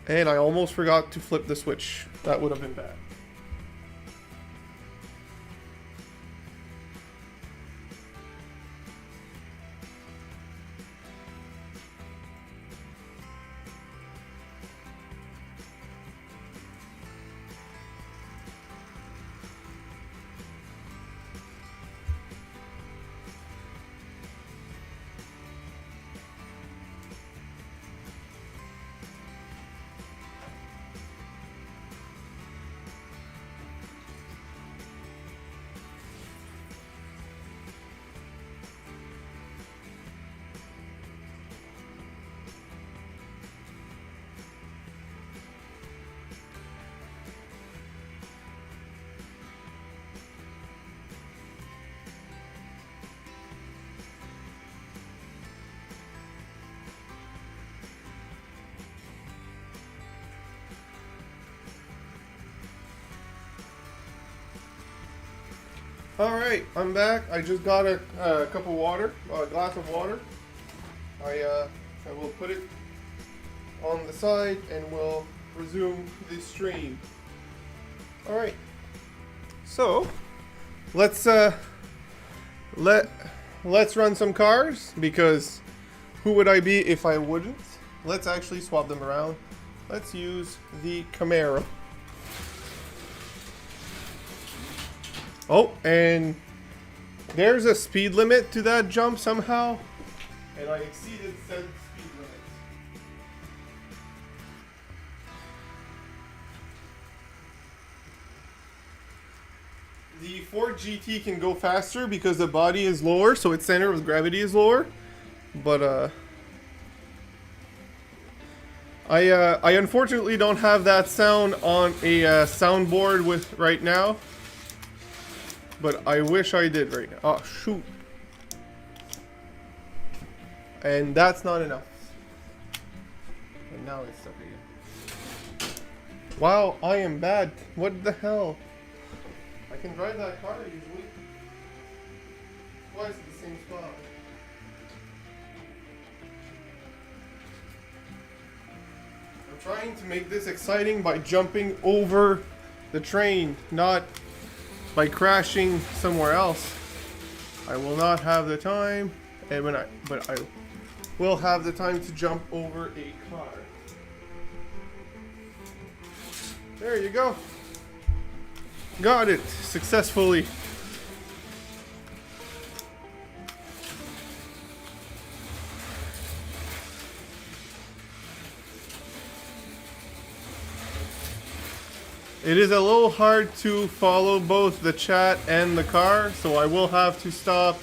And I almost forgot to flip the switch. That would have been bad. Alright, I'm back. I just got a cup of water, a glass of water. I will put it on the side and we'll resume the stream. Alright, so let's run some cars, because who would I be if I wouldn't? Let's actually swap them around. Let's use the Camaro. Oh, and there's a speed limit to that jump somehow, and I exceeded said speed limit. the Ford GT can go faster because the body is lower, so its center of gravity is lower. But I unfortunately don't have that sound on a soundboard with right now. But I wish I did right now. Oh shoot! And that's not enough. And now it's stuck again. Wow, I am bad. What the hell? I can drive that car usually. Why is it the same spot? I'm trying to make this exciting by jumping over the train, not by crashing somewhere else. I will not have the time, and but I will have the time to jump over a car. There you go. Got it successfully. It is a little hard to follow both the chat and the car, so I will have to stop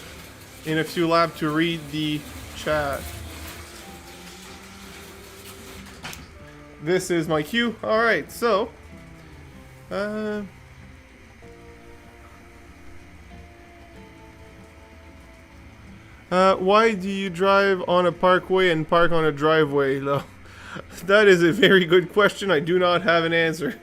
in a few laps to read the chat. This is my cue. Alright, so why do you drive on a parkway and park on a driveway? No. That is a very good question. I do not have an answer.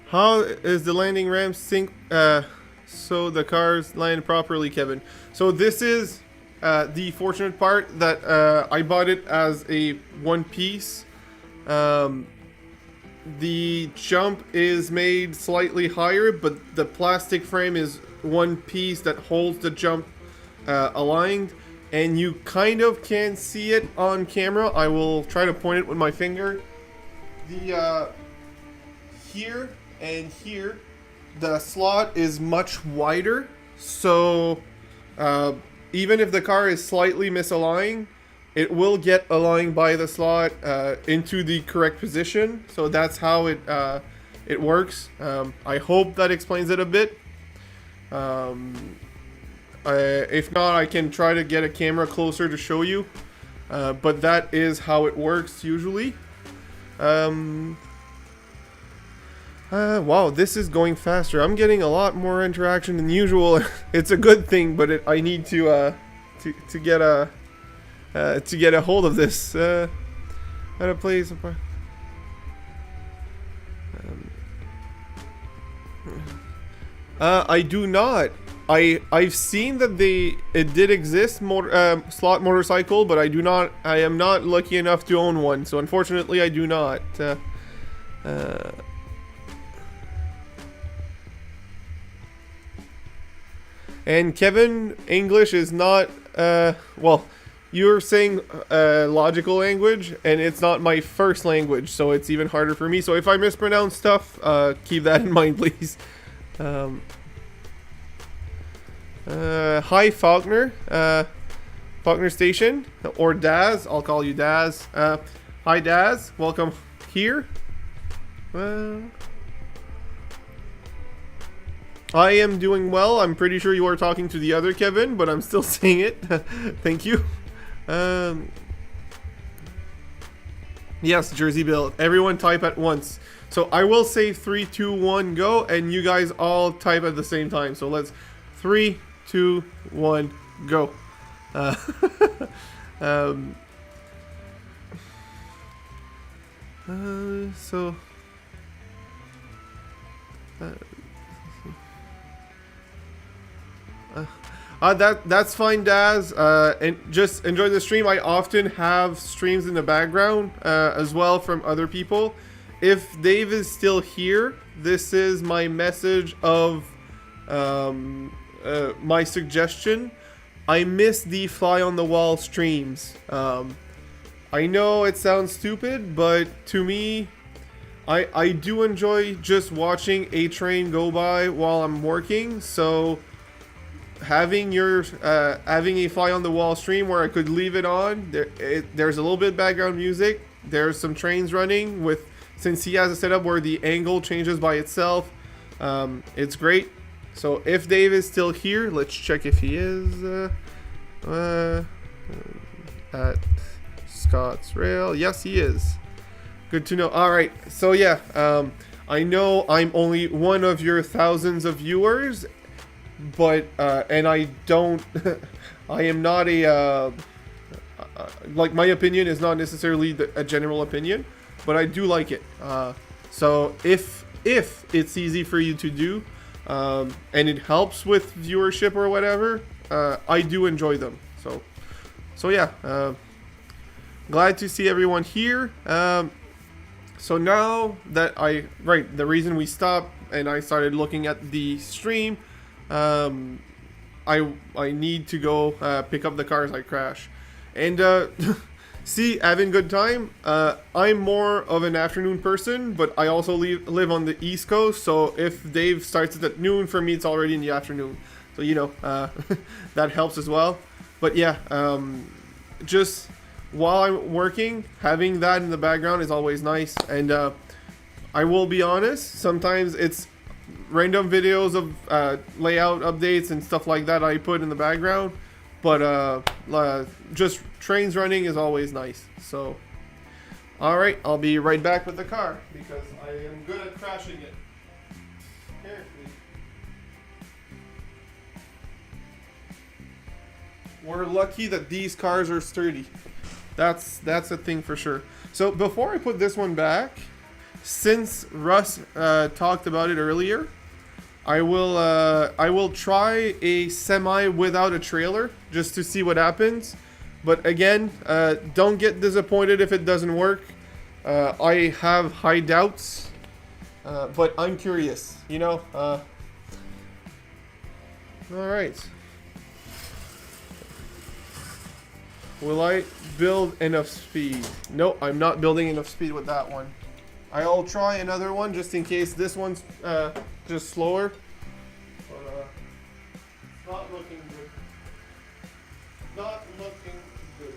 How is the landing ramp sync so the cars land properly, Kevin? So this is the fortunate part that I bought it as a one piece. The jump is made slightly higher, but the plastic frame is one piece that holds the jump aligned. And you kind of can see it on camera. I will try to point it with my finger. The here and here, the slot is much wider. So even if the car is slightly misaligned, it will get aligned by the slot into the correct position. So that's how it works. I hope that explains it a bit. If not, I can try to get a camera closer to show you. But that is how it works usually. Wow, this is going faster. I'm getting a lot more interaction than usual. It's a good thing, but I need to get a hold of this. How to play some. I do not. I've seen that it did exist, slot motorcycle, but I am not lucky enough to own one, so unfortunately I do not. And Kevin, English is not, well, you're saying logical language, and it's not my first language, so it's even harder for me. So if I mispronounce stuff, keep that in mind, please. Hi Faulkner, Faulkner Station, or Daz, I'll call you Daz. Hi Daz, welcome here. I am doing well. I'm pretty sure you are talking to the other Kevin, but I'm still saying it. Thank you. Yes, Jersey Bill, everyone type at once. So I will say 3, 2, 1, go, and you guys all type at the same time. So let's 3, 2, 1, go. That's fine, Daz. And just enjoy the stream. I often have streams in the background as well from other people. If Dave is still here, this is my message of my suggestion. I miss the fly on the wall streams. I know it sounds stupid, but to me, I do enjoy just watching a train go by while I'm working. So having having a fly on the wall stream where I could leave it on, there's a little bit of background music. There's some trains running with since he has a setup where the angle changes by itself, it's great. So if Dave is still here, let's check if he is at Scott's Rail. Yes, he is. Good to know. All right. So yeah, I know I'm only one of your thousands of viewers, but and I don't, I am not a like, my opinion is not necessarily a general opinion, but I do like it. So if it's easy for you to do, and it helps with viewership or whatever, I do enjoy them. So yeah, glad to see everyone here. So now that the reason we stopped and I started looking at the stream, I need to go pick up the cars I crash, and see, having good time. I'm more of an afternoon person, but I also live on the East Coast, so if Dave starts at noon, for me it's already in the afternoon. So, you know, that helps as well. But yeah, just while I'm working, having that in the background is always nice. And I will be honest, sometimes it's random videos of layout updates and stuff like that I put in the background. But just trains running is always nice. So, all right, I'll be right back with the car because I am good at crashing it. Here, please. We're lucky that these cars are sturdy. That's a thing for sure. So before I put this one back, since Russ talked about it earlier, I will try a semi without a trailer just to see what happens. But again, don't get disappointed if it doesn't work. I have high doubts, but I'm curious, you know. All right. Will I build enough speed? No, I'm not building enough speed with that one. I'll try another one just in case this one's just slower. But it's not looking good. Not looking good.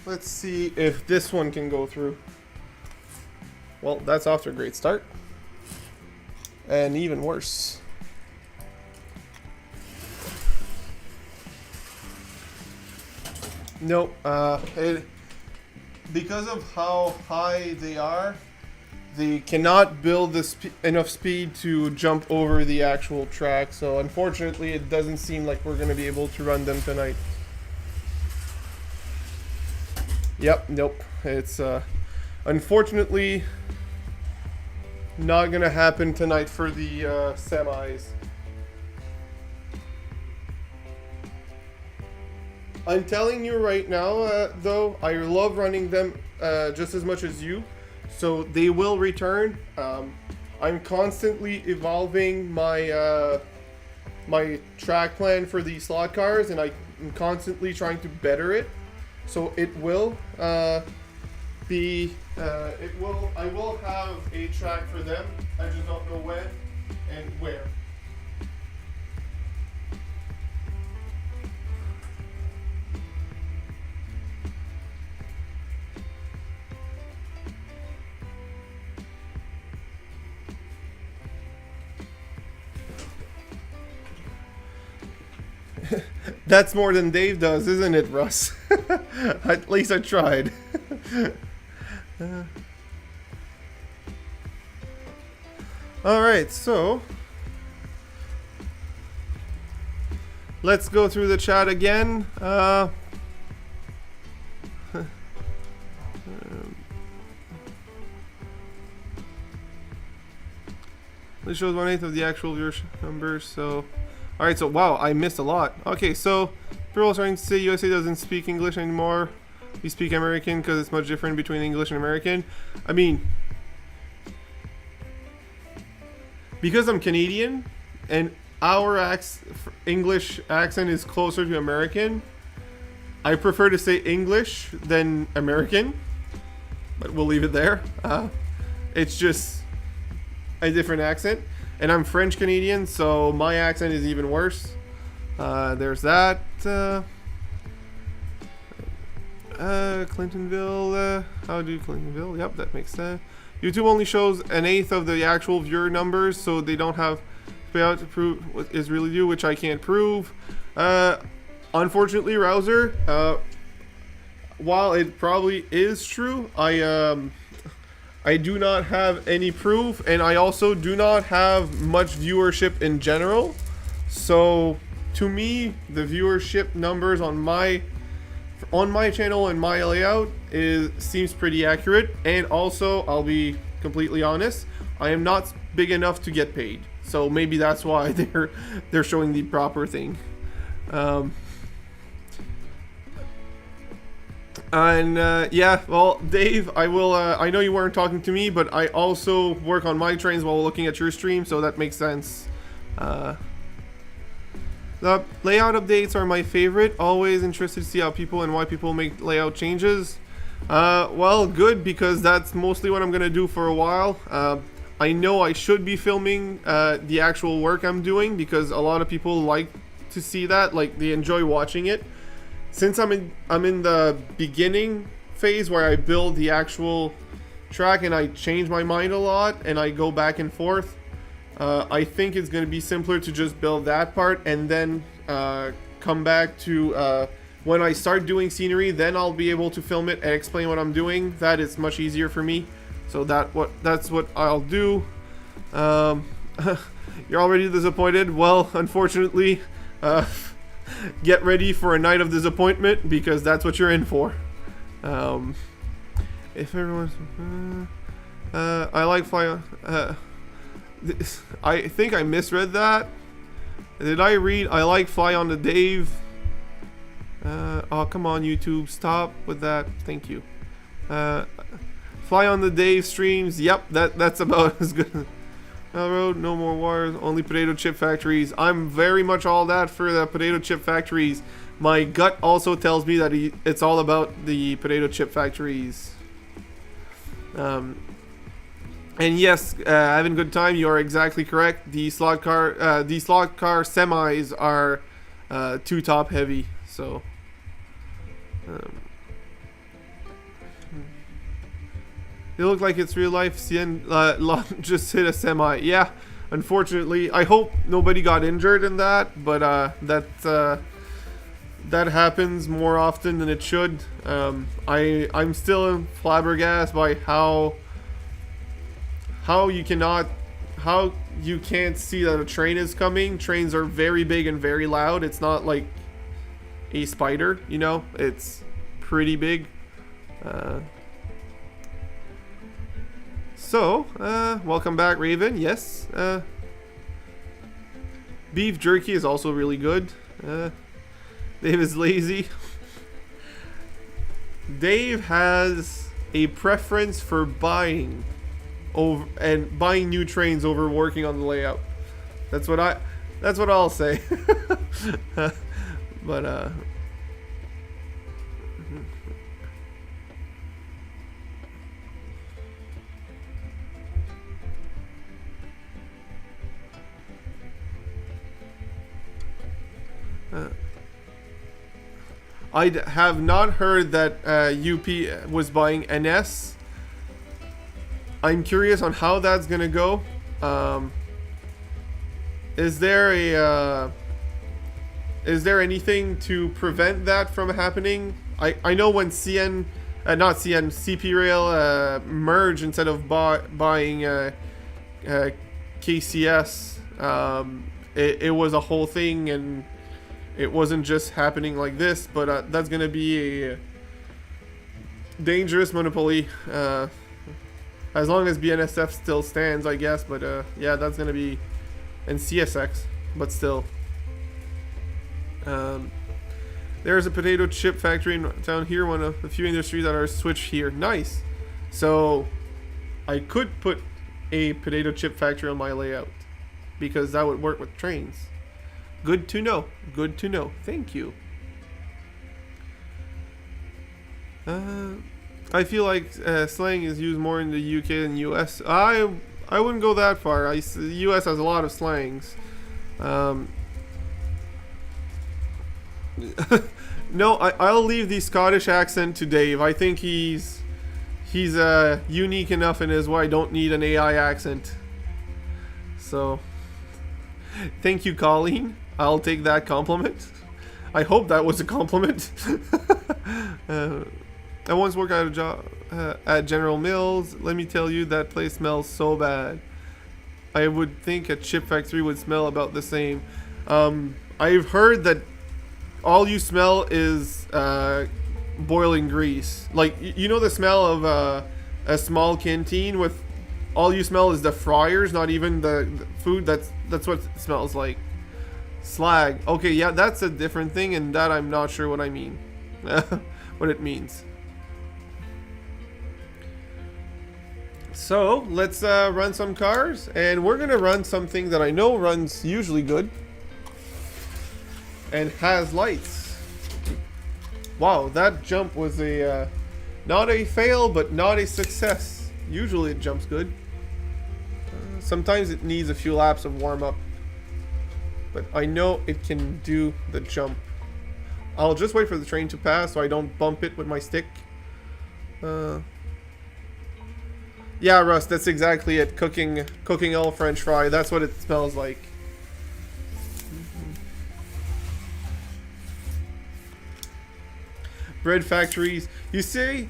Let's see if this one can go through. Well, that's off to a great start. And even worse. Nope. Because of how high they are, they cannot build enough speed to jump over the actual track. So unfortunately, it doesn't seem like we're going to be able to run them tonight. Yep, nope. It's unfortunately not gonna happen tonight for the semis. I'm telling you right now, though, I love running them just as much as you, so they will return. I'm constantly evolving my my track plan for the slot cars, and I'm constantly trying to better it. So it will be, I will have a track for them. I just don't know when and where. That's more than Dave does, isn't it, Russ? At least I tried. Alright, so let's go through the chat again. This shows 1/8 of the actual viewership numbers, so... Alright, so wow, I missed a lot. Okay, so people are starting to say USA doesn't speak English anymore. We speak American because it's much different between English and American. I mean, because I'm Canadian and our English accent is closer to American, I prefer to say English than American, but we'll leave it there. It's just a different accent. and I'm French Canadian, so my accent is even worse. There's that. Clintonville. How do Clintonville? Yep, that makes sense. YouTube only shows an eighth of the actual viewer numbers, so they don't have payout to prove what is really due, which I can't prove. Unfortunately, Rouser, while it probably is true, I do not have any proof, and I also do not have much viewership in general. So to me, the viewership numbers on my channel and my layout seems pretty accurate. And also, I'll be completely honest, I am not big enough to get paid, so maybe that's why they're showing the proper thing. Yeah, well, Dave, I will. I know you weren't talking to me, but I also work on my trains while looking at your stream, so that makes sense. The layout updates are my favorite. Always interested to see how people and why people make layout changes. Well, good, because that's mostly what I'm gonna do for a while. I know I should be filming the actual work I'm doing, because a lot of people like to see that, like they enjoy watching it. Since I'm in the beginning phase where I build the actual track and I change my mind a lot and I go back and forth, I think it's going to be simpler to just build that part and then come back to when I start doing scenery. Then I'll be able to film it and explain what I'm doing. That is much easier for me, so that's what I'll do. You're already disappointed? Well, unfortunately, get ready for a night of disappointment, because that's what you're in for. If everyone's I like fly. I think I misread that. Did I read I like fly on the Dave? Oh, come on, YouTube, stop with that. Thank you. Fly on the Dave streams. Yep, that's about as good. Railroad, no more wires, only potato chip factories. I'm very much all that for the potato chip factories. My gut also tells me that it's all about the potato chip factories. And yes, having a good time. You are exactly correct. The slot car semis are too top heavy. So. It looked like it's real life. Cien just hit a semi. Yeah, unfortunately. I hope nobody got injured in that, but that happens more often than it should. I'm still flabbergasted by how you can't see that a train is coming. Trains are very big and very loud. It's not like a spider, you know. It's pretty big. So, welcome back, Raven. Yes. Beef jerky is also really good. Dave is lazy. Dave has a preference for buying new trains over working on the layout. That's what I'll say. But I have not heard that UP was buying NS. I'm curious on how that's gonna go. Is there anything to prevent that from happening? I know when CP Rail merged, instead of buying KCS, it was a whole thing, and it wasn't just happening like this. But that's gonna be a dangerous monopoly, as long as BNSF still stands, I guess. But yeah, that's gonna be, and CSX, but still. There's a potato chip factory in town here, one of the few industries that are switched here. Nice. So I could put a potato chip factory on my layout, because that would work with trains. Good to know. Good to know. Thank you. I feel like slang is used more in the UK than US. I wouldn't go that far. The U.S. has a lot of slangs. No, I'll leave the Scottish accent to Dave. I think he's unique enough in his way. I don't need an AI accent. So, thank you, Colleen. I'll take that compliment. I hope that was a compliment. I once worked at a job at General Mills. Let me tell you, that place smells so bad. I would think a chip factory would smell about the same. I've heard that all you smell is boiling grease. Like, you know the smell of a small canteen with all you smell is the fryers, not even the food. That's what it smells like. Slag. Okay, yeah, that's a different thing, and that I'm not sure what I mean. What it means. So, let's run some cars, and we're gonna run something that I know runs usually good and has lights. Wow, that jump was a not a fail, but not a success. Usually it jumps good. Sometimes it needs a few laps of warm-up, but I know it can do the jump. I'll just wait for the train to pass so I don't bump it with my stick. Yeah, Russ, that's exactly it. Cooking all French fry. That's what it smells like. Bread factories. You say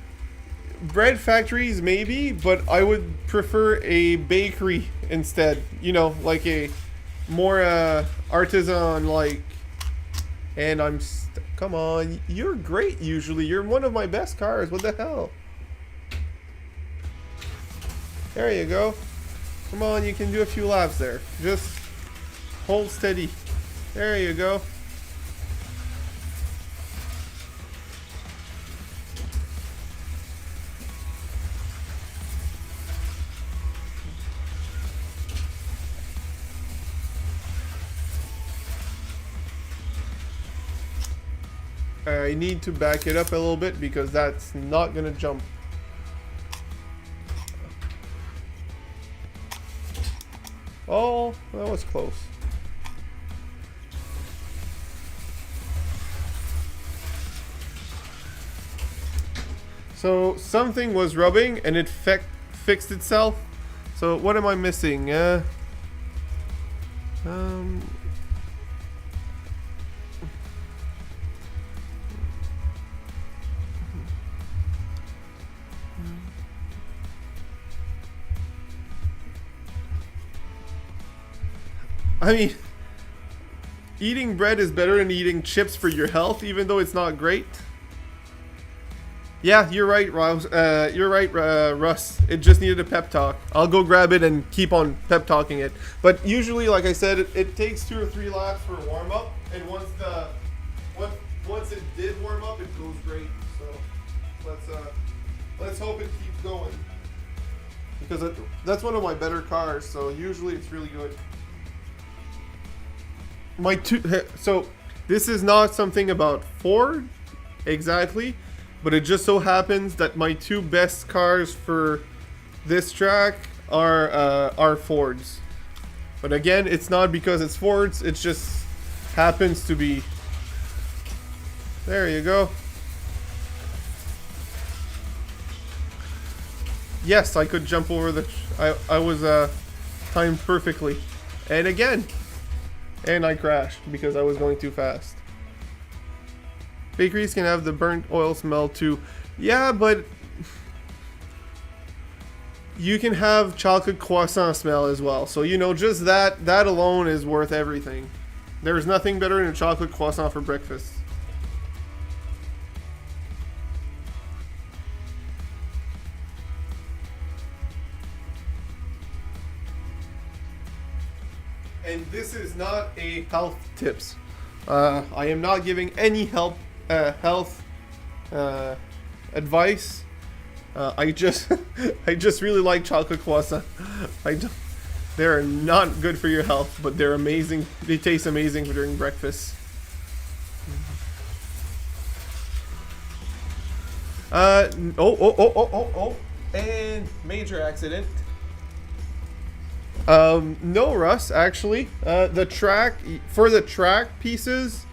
bread factories maybe, but I would prefer a bakery instead. You know, like a more artisan like. And come on, you're great usually. You're one of my best cars. What the hell? There you go. Come on, you can do a few laps there. Just hold steady. There you go. I need to back it up a little bit because that's not gonna jump. Oh, that was close. So something was rubbing and it fixed itself. So what am I missing? I mean, eating bread is better than eating chips for your health, even though it's not great. Yeah, you're right, Ross. Russ. It just needed a pep talk. I'll go grab it and keep on pep talking it. But usually, like I said, it takes 2 or 3 laps for a warm up, and once it did warm up, it goes great. So let's hope it keeps going, because that's one of my better cars. So usually it's really good. So this is not something about Ford exactly, but it just so happens that my 2 best cars for this track are Fords. But again, it's not because it's Fords, it just happens to be. There you go. Yes, I could jump over I was timed perfectly. And again, and I crashed because I was going too fast. Bakeries can have the burnt oil smell too. Yeah, but you can have chocolate croissant smell as well. So, you know, just that alone is worth everything. There's nothing better than a chocolate croissant for breakfast. And this is not a health tips. I am not giving any health advice. I just really like chocolate croissant. They're not good for your health, but they're amazing. They taste amazing during breakfast. Oh, and major accident. No, Russ, actually. The track, for the track pieces,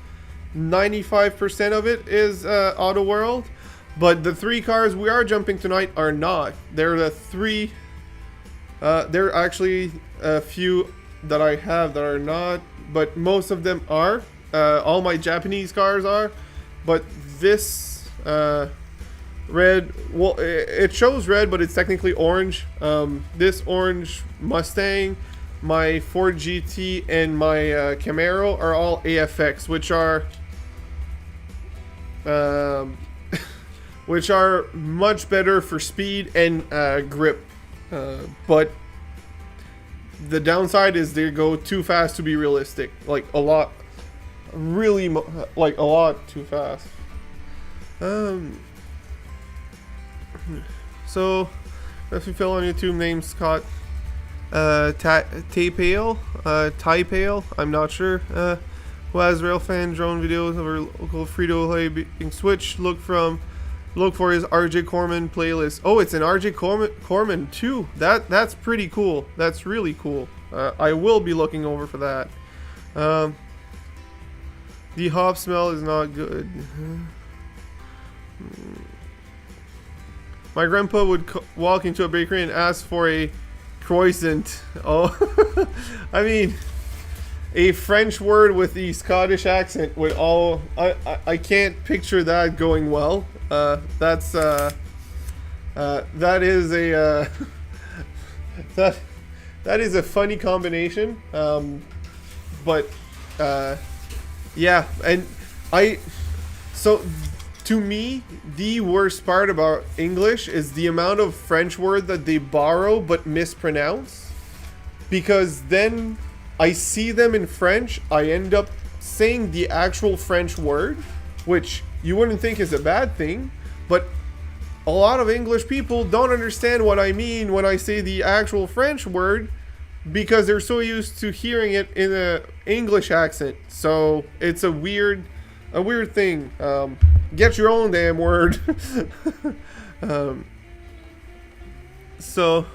95% of it is Auto World. But the 3 cars we are jumping tonight are not. They're the 3. There are actually a few that I have that are not, but most of them are. All my Japanese cars are. But this red, well, it shows red, but it's technically orange. This orange Mustang, my Ford GT, and my Camaro are all AFX, which are which are much better for speed and grip. But the downside is they go too fast to be realistic. Like a lot, really, like a lot too fast. So, if you fill on YouTube, name Scott Taipale, I'm not sure. Who has Railfan drone videos of our local Frito-Lay being switched. Look for his RJ Corman playlist. Oh, it's an RJ Corman too. That's pretty cool. That's really cool. I will be looking over for that. The hop smell is not good. My grandpa would walk into a bakery and ask for a croissant. Oh, I mean, a French word with the Scottish accent would all. I can't picture that going well. That is a that is a funny combination. But yeah, and so to me, the worst part about English is the amount of French word that they borrow but mispronounce, because then I see them in French, I end up saying the actual French word, which you wouldn't think is a bad thing, but a lot of English people don't understand what I mean when I say the actual French word, because they're so used to hearing it in an English accent. So it's a weird thing. Get your own damn word. So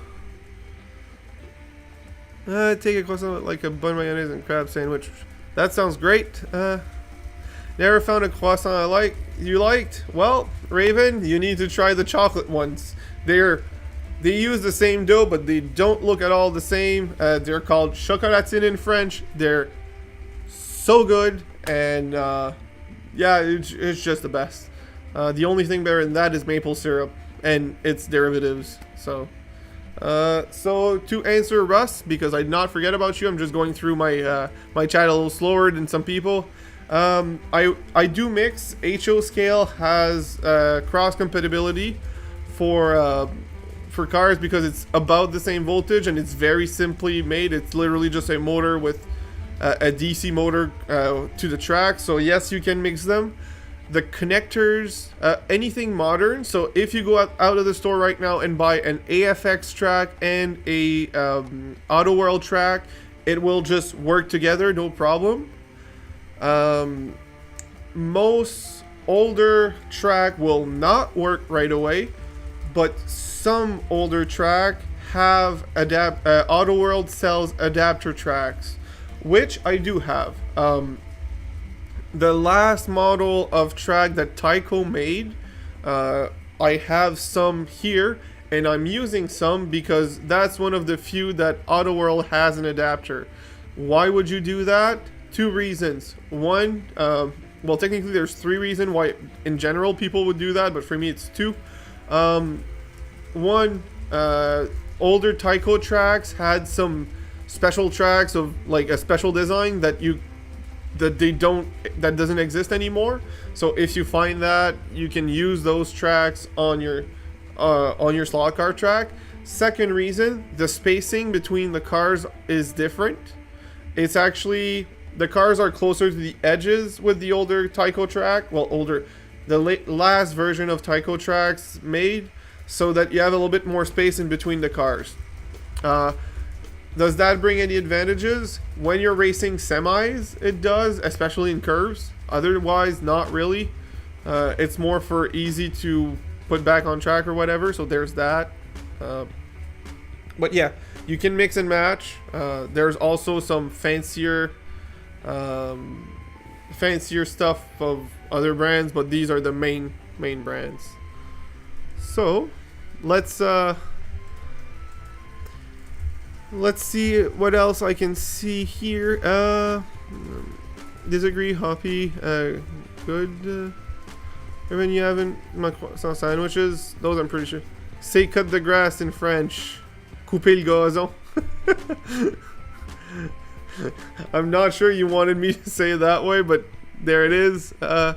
take a croissant like a bun mayonnaise and crab sandwich. That sounds great. Never found a croissant you liked? Well, Raven, you need to try the chocolate ones. They use the same dough, but they don't look at all the same. They're called chocolatine in French. They're so good, and yeah, it's just the best. The only thing better than that is maple syrup and its derivatives. So to answer Russ, because I did not forget about you, I'm just going through my my chat a little slower than some people. I do mix. HO scale has cross compatibility for cars because it's about the same voltage and it's very simply made. It's literally just a motor with a DC motor to the track. So yes, you can mix them. The connectors, anything modern. So if you go out of the store right now and buy an AFX track and a Auto World track, it will just work together, no problem. Most older track will not work right away, but some older track have Auto World sells adapter tracks, which I do have. The last model of track that Tyco made, I have some here, and I'm using some because that's one of the few that Auto World has an adapter. Why would you do that? 2 reasons. One, well, technically there's 3 reasons why in general people would do that, but for me it's 2. One, older Tyco tracks had some special tracks of like a special design that doesn't exist anymore. So if you find that, you can use those tracks on your slot car track. Second reason, the spacing between the cars is different. It's actually, the cars are closer to the edges with the older Tyco track. Well, the last version of Tyco tracks made, so that you have a little bit more space in between the cars. Does that bring any advantages? When you're racing semis, it does, especially in curves. Otherwise, not really. It's more for easy to put back on track or whatever, so there's that. But yeah, You can mix and match. There's also some fancier stuff of other brands, but these are the main brands. So let's see what else I can see here. Disagree, Hoppy. Good. Even you haven't some sandwiches. Those I'm pretty sure. Say cut the grass in French. Couper le gazon. I'm not sure you wanted me to say it that way, but there it is. I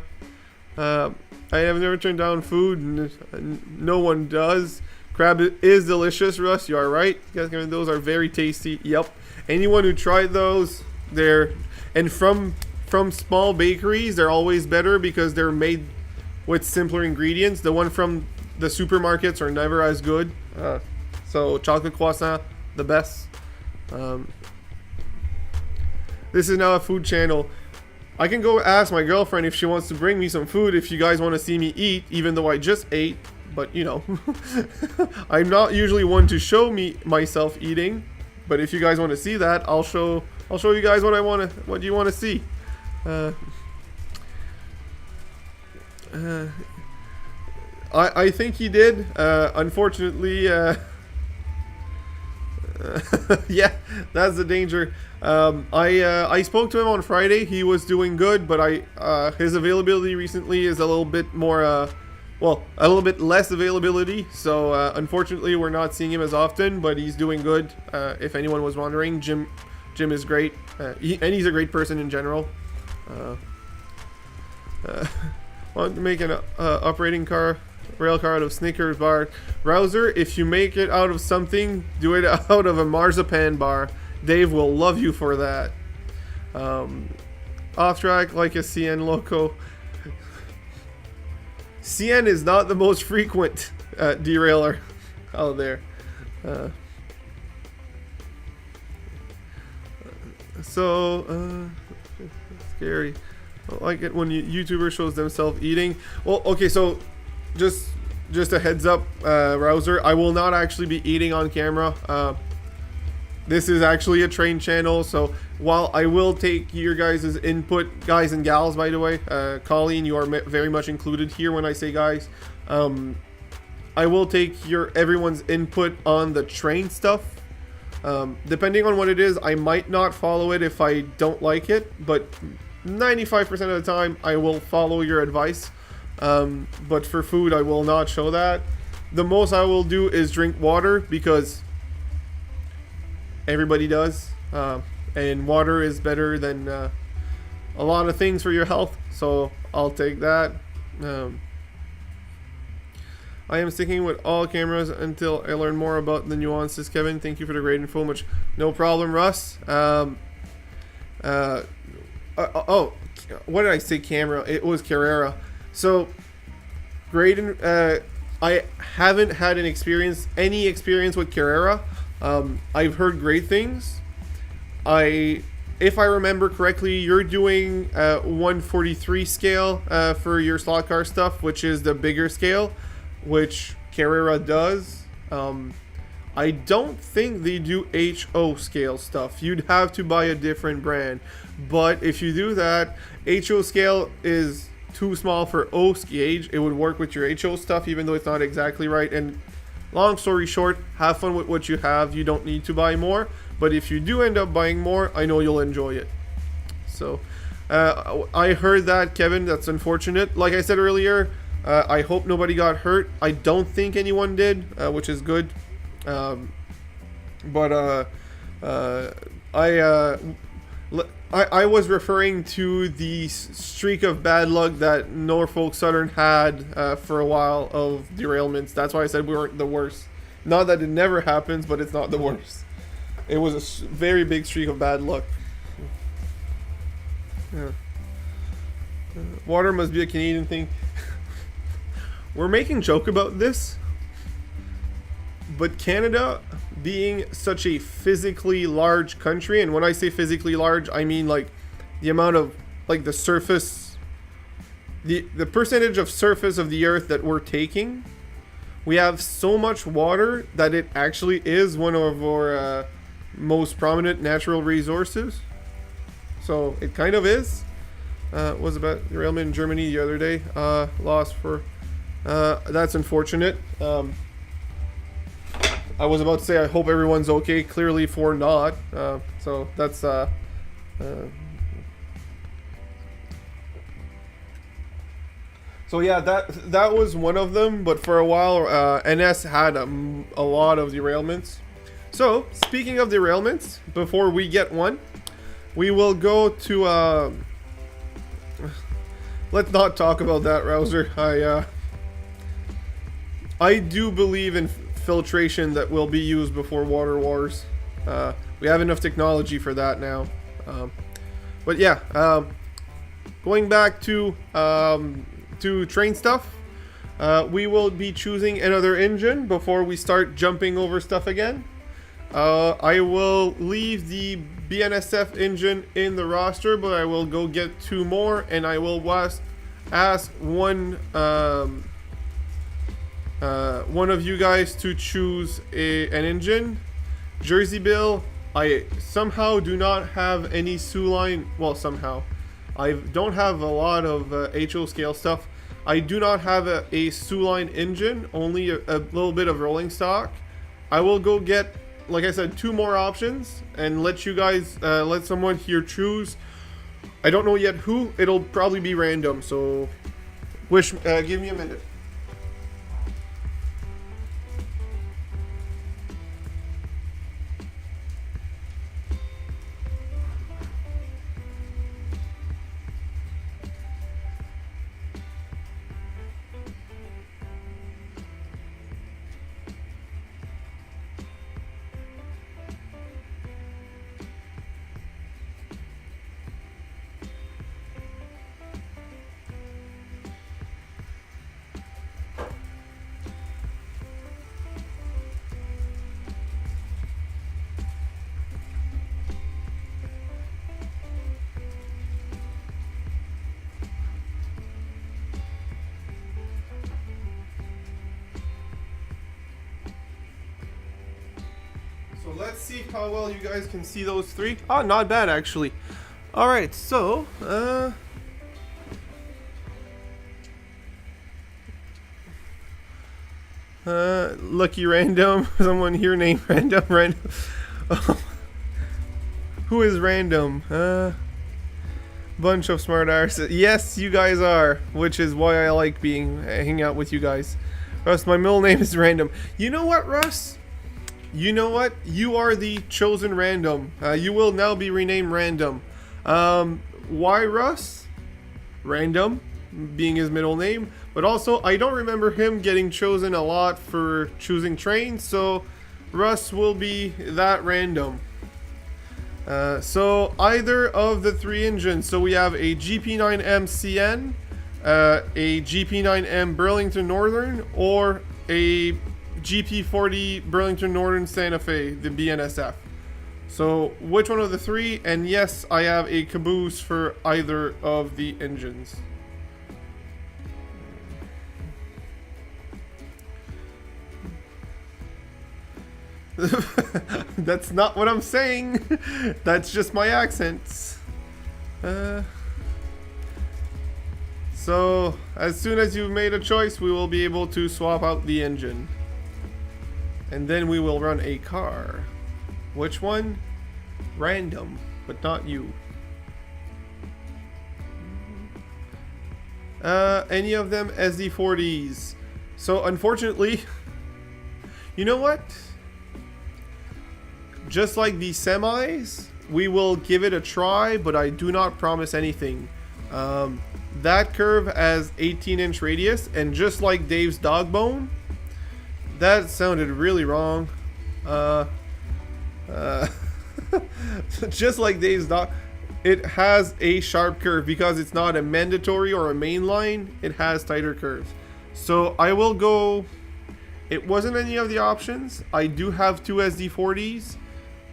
have never turned down food. No one does. Crab is delicious, Russ. You are right. Those are very tasty. Yep. Anyone who tried those, and from small bakeries, they're always better because they're made with simpler ingredients. The one from the supermarkets are never as good. So chocolate croissant, the best. This is now a food channel. I can go ask my girlfriend if she wants to bring me some food if you guys want to see me eat, even though I just ate. But you know, I'm not usually one to show myself eating. But if you guys want to see that, I'll show you guys what you want to see. I think he did. Unfortunately, yeah, that's the danger. I spoke to him on Friday. He was doing good, but his availability recently is a little bit more, a little bit less availability. So unfortunately, we're not seeing him as often, but he's doing good. If anyone was wondering, Jim is great, and he's a great person in general. Want to make an operating rail car out of Snickers bar. Rouser, if you make it out of something, do it out of a marzipan bar. Dave will love you for that. Off track like a CN loco. CN is not the most frequent derailer out there. Scary. I like it when YouTuber shows themselves eating. Well, okay, so just a heads up, Rouser, I will not actually be eating on camera. This is actually a train channel, so while I will take your guys' input, guys and gals, by the way, Colleen, you are very much included here when I say guys. I will take everyone's input on the train stuff. Depending on what it is, I might not follow it if I don't like it, but 95% of the time I will follow your advice. But for food, I will not show that. The most I will do is drink water because everybody does, and water is better than a lot of things for your health, so I'll take that. I am sticking with all cameras until I learn more about the nuances. Kevin, thank you for the great info. Much no problem, Russ. Oh, what did I say? Camera. It was Carrera. So great. I haven't had any experience with Carrera. I've heard great things. If I remember correctly, you're doing 143 scale for your slot car stuff, which is the bigger scale, which Carrera does. I don't think they do HO scale stuff. You'd have to buy a different brand. But if you do that, HO scale is too small for O gauge. It would work with your HO stuff, even though it's not exactly right. And long story short, have fun with what you have. You don't need to buy more. But if you do end up buying more, I know you'll enjoy it. So I heard that, Kevin. That's unfortunate. Like I said earlier, I hope nobody got hurt. I don't think anyone did, which is good. I was referring to the streak of bad luck that Norfolk Southern had for a while of derailments. That's why I said we weren't the worst. Not that it never happens, but it's not the worst. It was a very big streak of bad luck. Yeah. Water must be a Canadian thing. We're making joke about this, but Canada being such a physically large country, and when I say physically large, I mean like the amount of like the surface, the percentage of surface of the earth that we're taking, We have so much water that it actually is one of our most prominent natural resources. So it kind of is. Was about derailment in Germany the other day. Lost for. That's unfortunate. I was about to say I hope everyone's okay. Clearly for not. So that's so yeah, that was one of them. But for a while, NS had a lot of derailments. So speaking of derailments, before we get one, we will go to. Let's not talk about that, Rouser. I do believe in filtration that will be used before water wars. We have enough technology for that now. But yeah, going back to train stuff, we will be choosing another engine before we start jumping over stuff again. I will leave the BNSF engine in the roster, but I will go get 2 more, and I will ask one of you guys to choose an engine. Jersey Bill, I somehow do not have any Sioux line. Well, somehow. I don't have a lot of HO scale stuff. I do not have a Sioux line engine, only a little bit of rolling stock. I will go get, like I said, 2 more options and let you guys, let someone here choose. I don't know yet who. It'll probably be random, so give me a minute. So let's see how well you guys can see those 3. Oh, not bad actually. Alright, so lucky random. Someone here named random. Who is random? Bunch of smart arses. Yes, you guys are, which is why I like hanging out with you guys. Russ, my middle name is random. You know what, Russ? You know what? You are the chosen random. You will now be renamed Random. Why Russ? Random, being his middle name. But also, I don't remember him getting chosen a lot for choosing trains, so Russ will be that random. So either of the 3 engines. So we have a GP9M CN, a GP9M Burlington Northern, or a GP40 Burlington Northern Santa Fe, the BNSF. So which one of the 3? And yes, I have a caboose for either of the engines. That's not what I'm saying. That's just my accents. So as soon as you've made a choice, we will be able to swap out the engine. And then we will run a car. Which one? Random, but not you. Any of them SD40s. So unfortunately, you know what? Just like the semis, we will give it a try, but I do not promise anything. That curve has 18-inch radius, and just like Dave's dog bone, that sounded really wrong. Just like Dave's dog, it has a sharp curve because it's not a mandatory or a main line. It has tighter curves. So I will go. It wasn't any of the options. I do have 2 SD40s.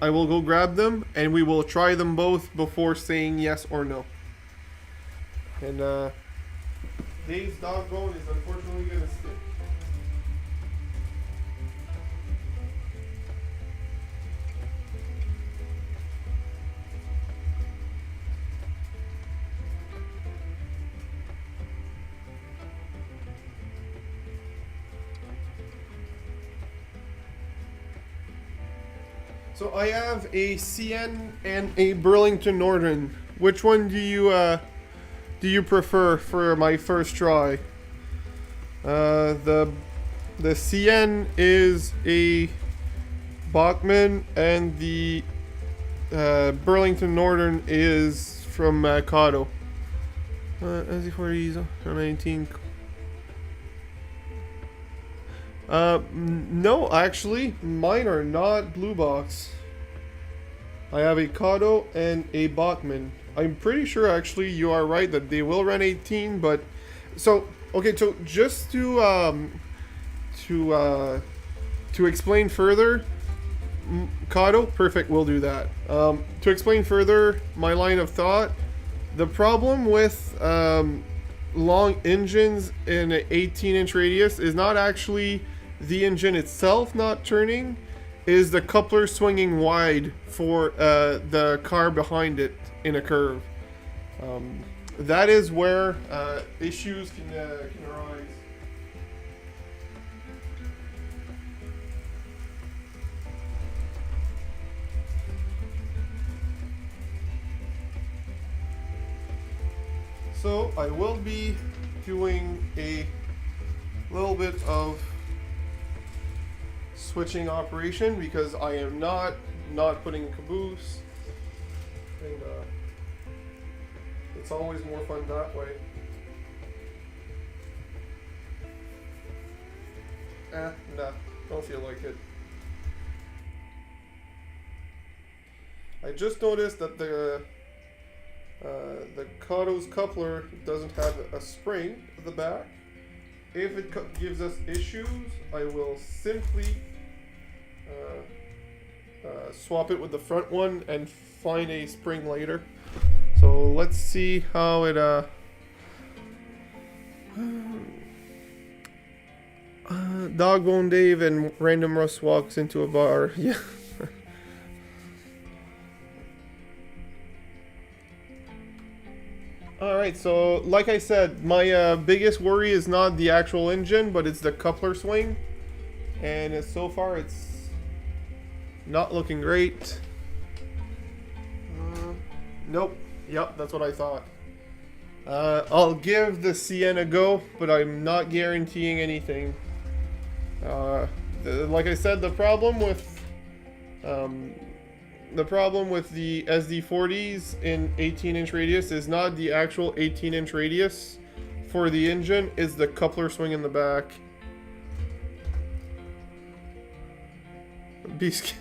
I will go grab them and we will try them both before saying yes or no. And Dave's dog bone is unfortunately gonna stick. So I have a CN and a Burlington Northern. Which one do you prefer for my first try? The CN is a Bachmann, and the Burlington Northern is from Kato. SZ40s 19. No, actually, mine are not blue box. I have a Kato and a Bachmann. I'm pretty sure, actually, you are right that they will run 18, but so okay. So just to explain further, Kato, perfect. We'll do that. To explain further my line of thought, the problem with long engines in an 18-inch radius is not actually the engine itself not turning, is the coupler swinging wide for the car behind it in a curve. That is where issues can arise. So I will be doing a little bit of switching operation because I am not putting caboose, and it's always more fun that way. Nah, don't feel like it. I just noticed that the Kato's coupler doesn't have a spring at the back. If it gives us issues, I will simply swap it with the front one and find a spring later. So let's see how it Dogbone Dave and Random Russ walks into a bar. Yeah. Alright, so like I said, my biggest worry is not the actual engine, but it's the coupler swing. And so far it's not looking great. Nope. Yep, that's what I thought. I'll give the CN a go, but I'm not guaranteeing anything. Like I said, the problem with the SD40s in 18-inch radius is not the actual 18-inch radius for the engine, is the coupler swing in the back. Beast.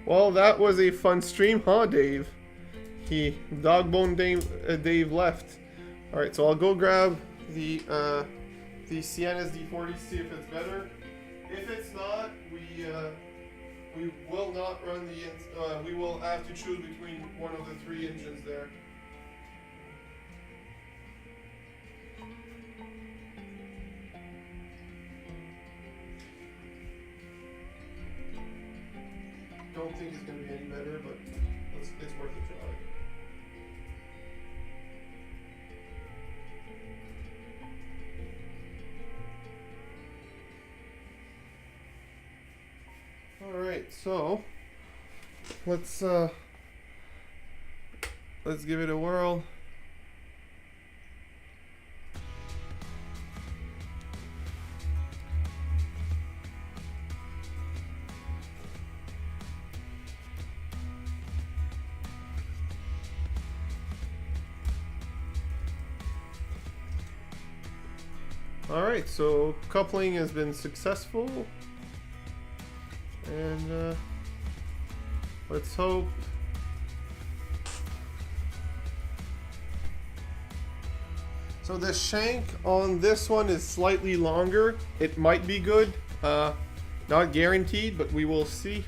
Well, that was a fun stream, huh, Dave? Dogbone Dave left. Alright, so I'll go grab the CN SD40, see if it's better. If it's not, we will not run we will have to choose between one of the three engines there. Don't think it's going to be any better, but it's worth a try. Alright, so let's give it a whirl. Alright, so coupling has been successful. And let's hope. So the shank on this one is slightly longer. It might be good. Not guaranteed, but we will see.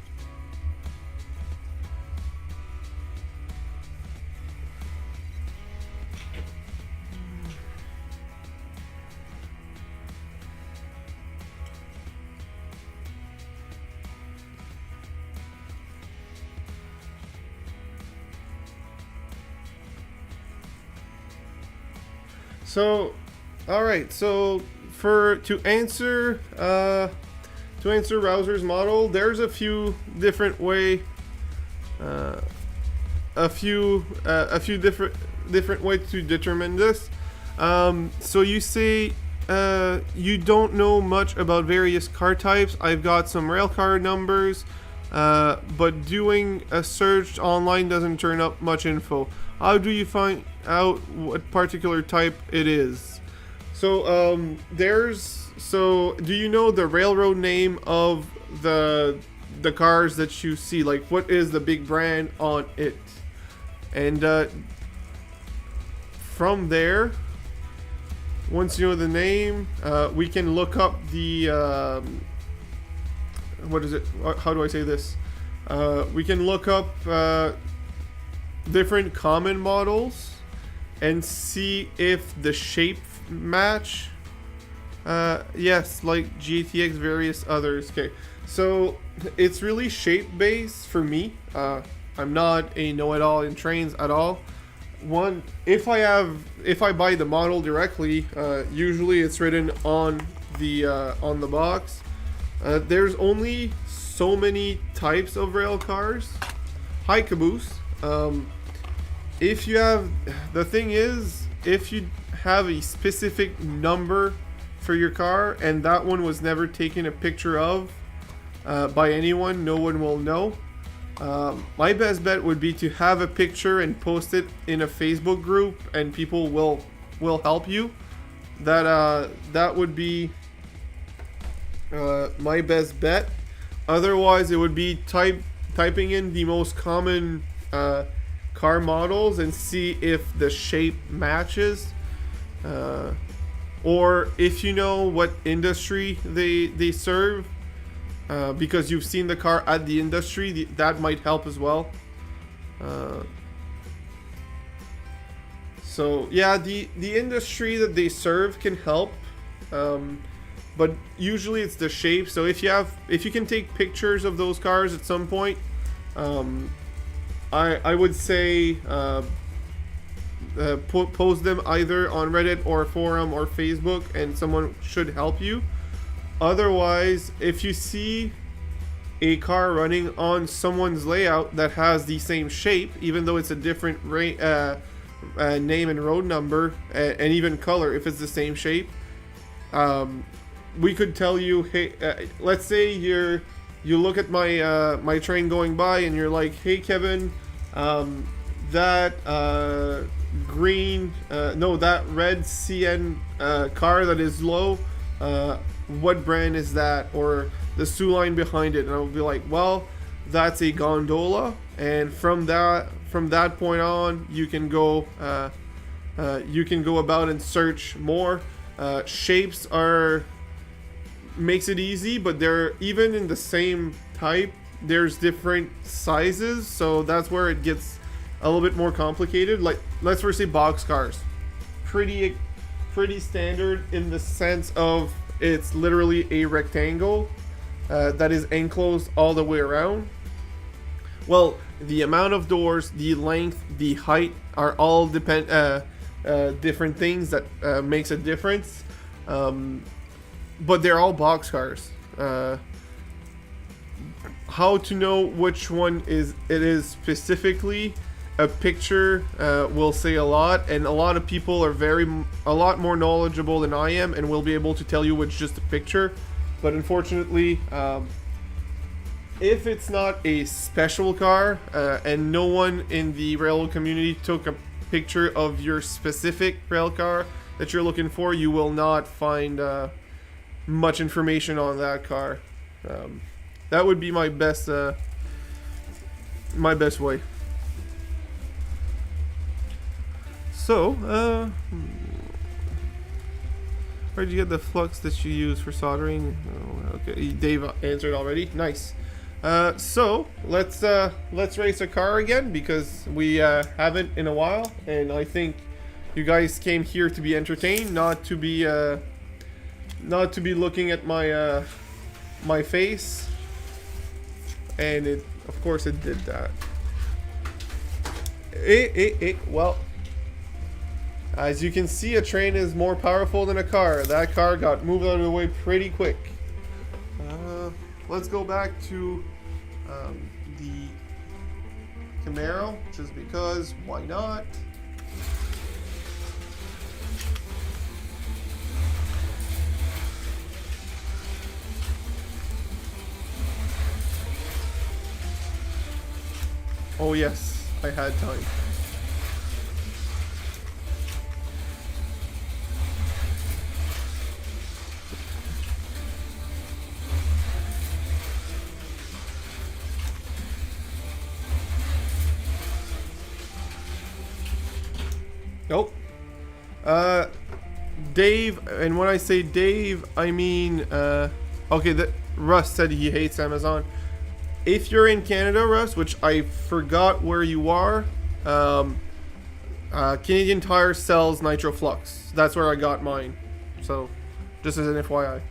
So, alright, so to answer Rouser's model, there's a few different different ways to determine this. So you say you don't know much about various car types. I've got some rail car numbers, but doing a search online doesn't turn up much info. How do you find out what particular type it is? So do you know the railroad name of the cars that you see? Like, what is the big brand on it? And from there, once you know the name, we can look up the what is it? How do I say this? We can look up different common models and see if the shape match. Yes, like GTX, various others. Okay, so it's really shape based for me. I'm not a know-it-all in trains at all. If I buy the model directly, usually it's written on the box. There's only so many types of rail cars. Hi Caboose. If you have a specific number for your car and that one was never taken a picture of by anyone, no one will know. My best bet would be to have a picture and post it in a Facebook group, and people will help you. That would be my best bet. Otherwise, it would be typing in the most common car models and see if the shape matches, or if you know what industry they serve. Because you've seen the car at the industry, that might help as well. So yeah, the industry that they serve can help, but usually it's the shape. So if you can take pictures of those cars at some point, I would say post them either on Reddit or forum or Facebook, and someone should help you. Otherwise, if you see a car running on someone's layout that has the same shape, even though it's a different name and road number, and even color, if it's the same shape, we could tell you, hey, let's say you look at my train going by and you're like, hey Kevin, that red CN car that is low, what brand is that, or the SU line behind it, and I'll be like, well, that's a gondola, and from that point on, you can go about and search more. Shapes makes it easy, but they're even in the same type, there's different sizes, so that's where it gets a little bit more complicated. Like, let's first say box cars, pretty standard in the sense of it's literally a rectangle that is enclosed all the way around. Well, the amount of doors, the length, the height are all different things that makes a difference. But they're all box cars. How to know which one it is specifically? A picture will say a lot, and a lot of people are a lot more knowledgeable than I am and will be able to tell you with just a picture. But unfortunately, if it's not a special car and no one in the railroad community took a picture of your specific rail car that you're looking for, you will not find much information on that car. That would be my best way. So, where did you get the flux that you use for soldering? Oh, okay, Dave answered already. Nice. So let's race a car again, because we haven't in a while, and I think you guys came here to be entertained, not to be looking at my my face, and of course it did that. Well. As you can see, a train is more powerful than a car. That car got moved out of the way pretty quick. Let's go back to the Camaro, just because, why not? Oh yes, I had time. Nope. Dave, and when I say Dave, I mean, okay, Russ said he hates Amazon. If you're in Canada, Russ, which I forgot where you are, Canadian Tire sells Nitro Flux. That's where I got mine. So, just as an FYI.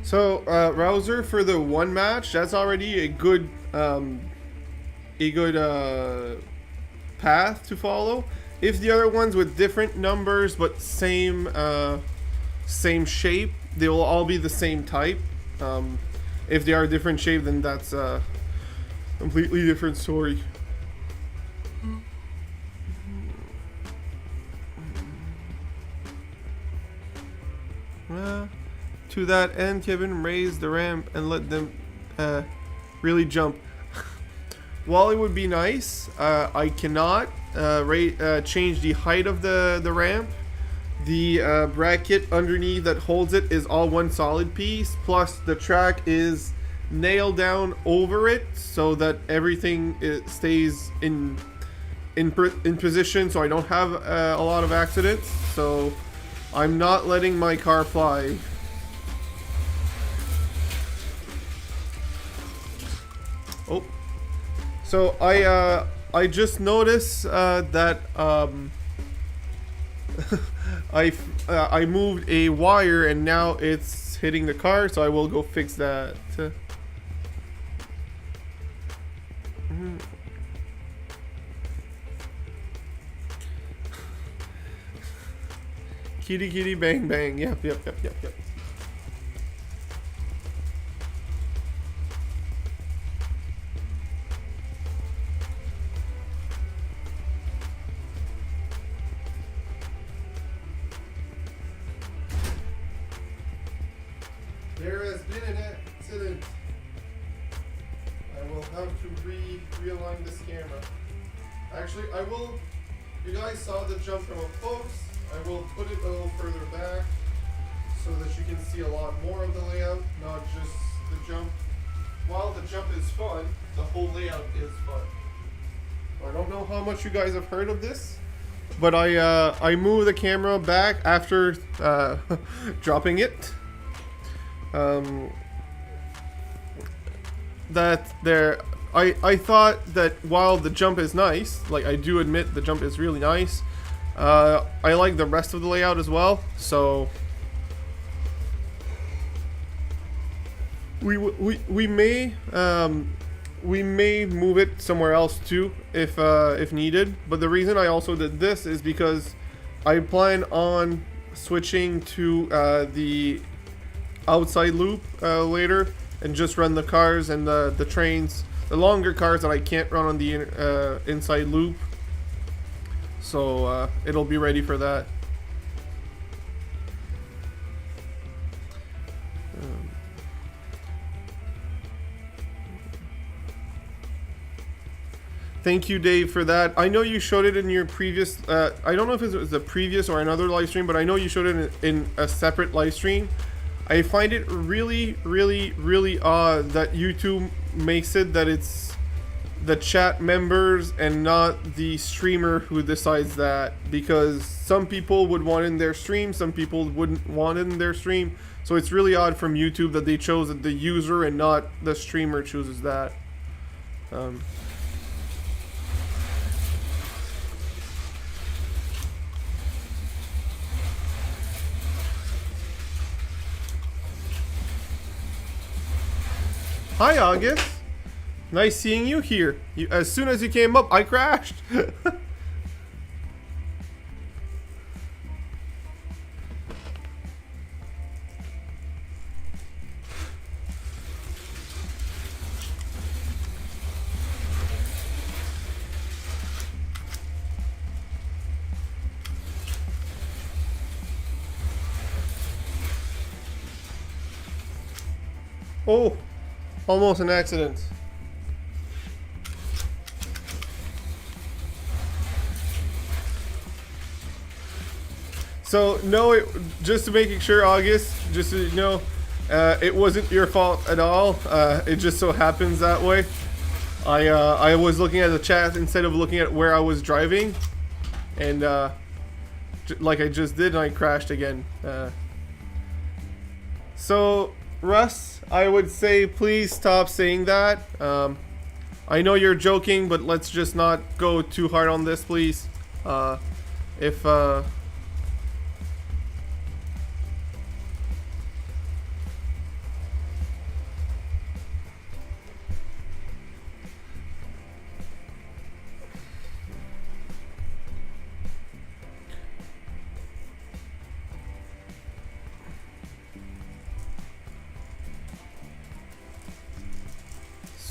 So, Rouser, for the one match, that's already a good path to follow. If the other ones with different numbers but same shape, they will all be the same type. If they are different shape, then that's a completely different story. To that end, Kevin, raise the ramp and let them really jump. While it would be nice, I cannot change the height of the ramp. The bracket underneath that holds it is all one solid piece, plus the track is nailed down over it so that everything stays in position, so I don't have a lot of accidents. So I'm not letting my car fly. Oh, so I just noticed that I moved a wire and now it's hitting the car, so I will go fix that. Kitty kitty bang bang. Yep. There has been an accident. I will have to realign this camera. Actually, I will. You guys saw the jump from up close. I will put it a little further back so that you can see a lot more of the layout, not just the jump. While the jump is fun, the whole layout is fun. I don't know how much you guys have heard of this, but I moved the camera back after dropping it. I thought that while the jump is nice, like I do admit the jump is really nice, I like the rest of the layout as well, so we may move it somewhere else too if needed. But the reason I also did this is because I plan on switching to the outside loop later and just run the cars and the trains, the longer cars that I can't run on the inside loop. So it'll be ready for that. Thank you, Dave, for that. I know you showed it in your previous, I don't know if it was the previous or another live stream, but I know you showed it in a separate live stream. I find it really, really, really odd that YouTube makes it that it's the chat members and not the streamer who decides that, because some people would want it in their stream, some people wouldn't want it in their stream. So it's really odd from YouTube that they chose that the user and not the streamer chooses that. Hi, August. Nice seeing you here. As soon as you came up, I crashed. Oh, almost an accident. So no, just to make sure, August, just so you know, it wasn't your fault at all. It just so happens that way. I was looking at the chat instead of looking at where I was driving, and like I just did, and I crashed again. So Russ, I would say please stop saying that. I know you're joking, but let's just not go too hard on this, please.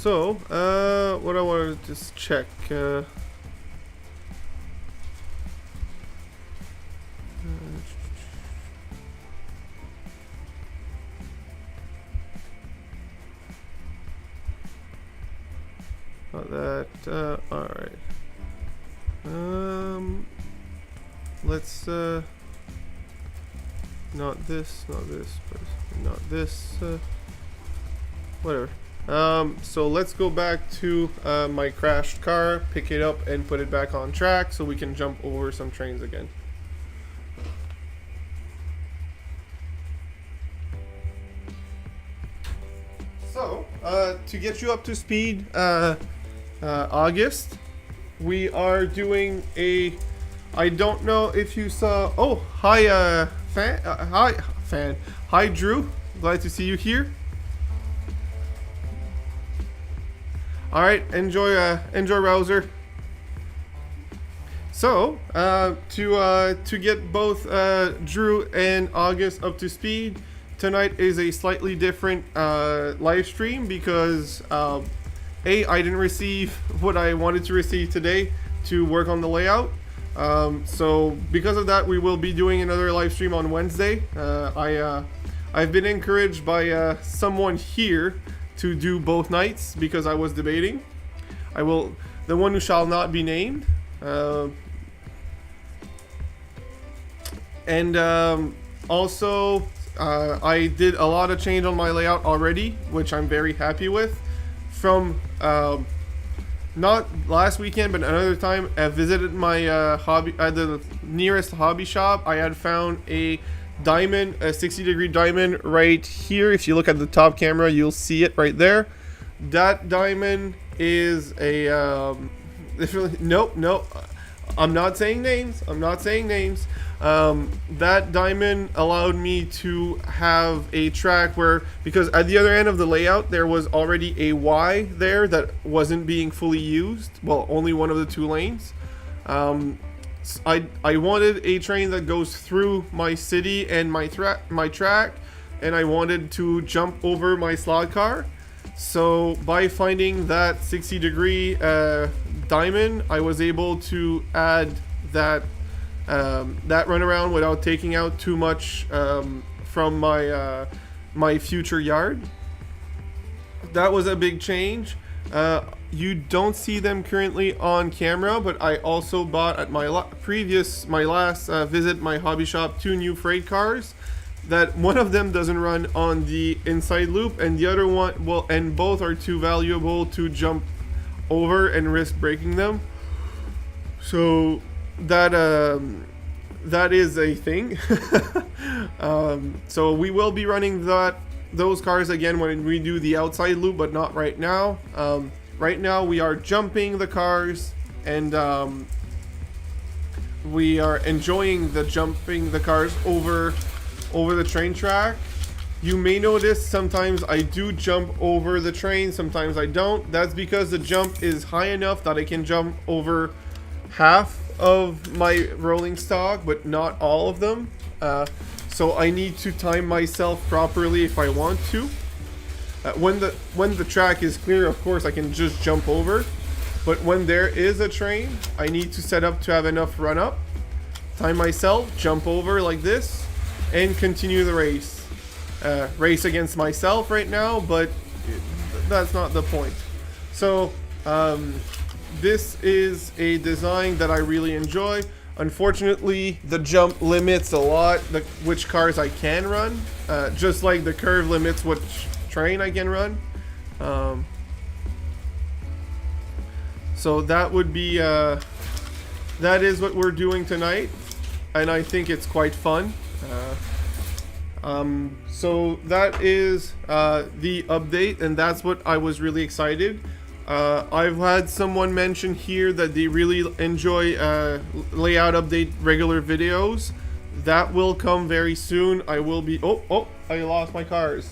So, what I want to just check. Not that. All right. Let's. Not this. Not this. Not this. Whatever. So let's go back to my crashed car, pick it up and put it back on track so we can jump over some trains again. So, to get you up to speed, August, we are doing a, I don't know if you saw, oh, hi, hi, Drew, glad to see you here. All right, enjoy Rouser. So, to get both Drew and August up to speed, tonight is a slightly different live stream because I didn't receive what I wanted to receive today to work on the layout. So because of that, we will be doing another live stream on Wednesday. I've been encouraged by someone here to do both nights because I was debating. The one who shall not be named. Also, I did a lot of change on my layout already, which I'm very happy with. From not last weekend, but another time, I visited my hobby at the nearest hobby shop. I had found a diamond, a 60-degree diamond right here. If you look at the top camera, you'll see it right there. That diamond is a nope. I'm not saying names. That diamond allowed me to have a track where, because at the other end of the layout there was already a Y there that wasn't being fully used. Well, only one of the two lanes. I wanted a train that goes through my city and my track, and I wanted to jump over my slot car. So by finding that 60-degree diamond, I was able to add that runaround without taking out too much from my future yard. That was a big change. You don't see them currently on camera, but I also bought at my last visit my hobby shop 2 new freight cars. That one of them doesn't run on the inside loop, and the other one, well, and both are too valuable to jump over and risk breaking them. So that that is a thing. So we will be running those cars again when we do the outside loop, but not right now. Right now we are jumping the cars, and we are enjoying the jumping the cars over the train track. You may notice sometimes I do jump over the train, sometimes I don't. That's because the jump is high enough that I can jump over half of my rolling stock, but not all of them. So I need to time myself properly if I want to. When the track is clear, of course, I can just jump over. But when there is a train, I need to set up to have enough run up, time myself, jump over like this, and continue the race. Race against myself right now, but that's not the point. So this is a design that I really enjoy. Unfortunately, the jump limits a lot which cars I can run, just like the curve limits which train I can run. So that would be that is what we're doing tonight, and I think it's quite fun. So that is the update, and that's what I was really excited. I've had someone mention here that they really enjoy layout update regular videos. That will come very soon. I will be I lost my cars.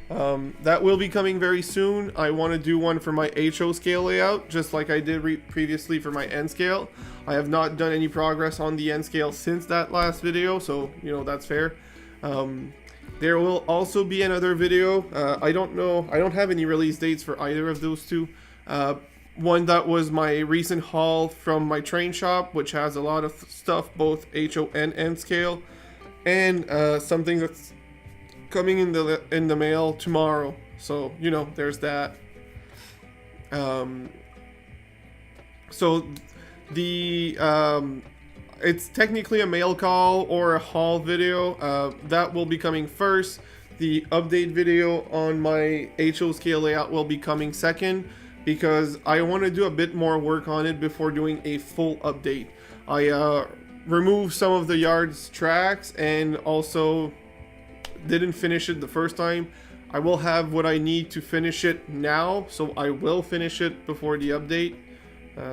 That will be coming very soon. I want to do one for my HO scale layout, just like I did previously for my N scale. I have not done any progress on the N scale since that last video, so you know, that's fair. There will also be another video. I don't know, I don't have any release dates for either of those two. One that was my recent haul from my train shop, which has a lot of stuff, both HO and N scale, and something that's coming in the mail tomorrow. So you know, there's that. So the it's technically a mail call or a haul video. That will be coming first. The update video on my HO scale layout will be coming second, because I want to do a bit more work on it before doing a full update. I removed some of the yard's tracks and also didn't finish it the first time. I will have what I need to finish it now, so I will finish it before the update.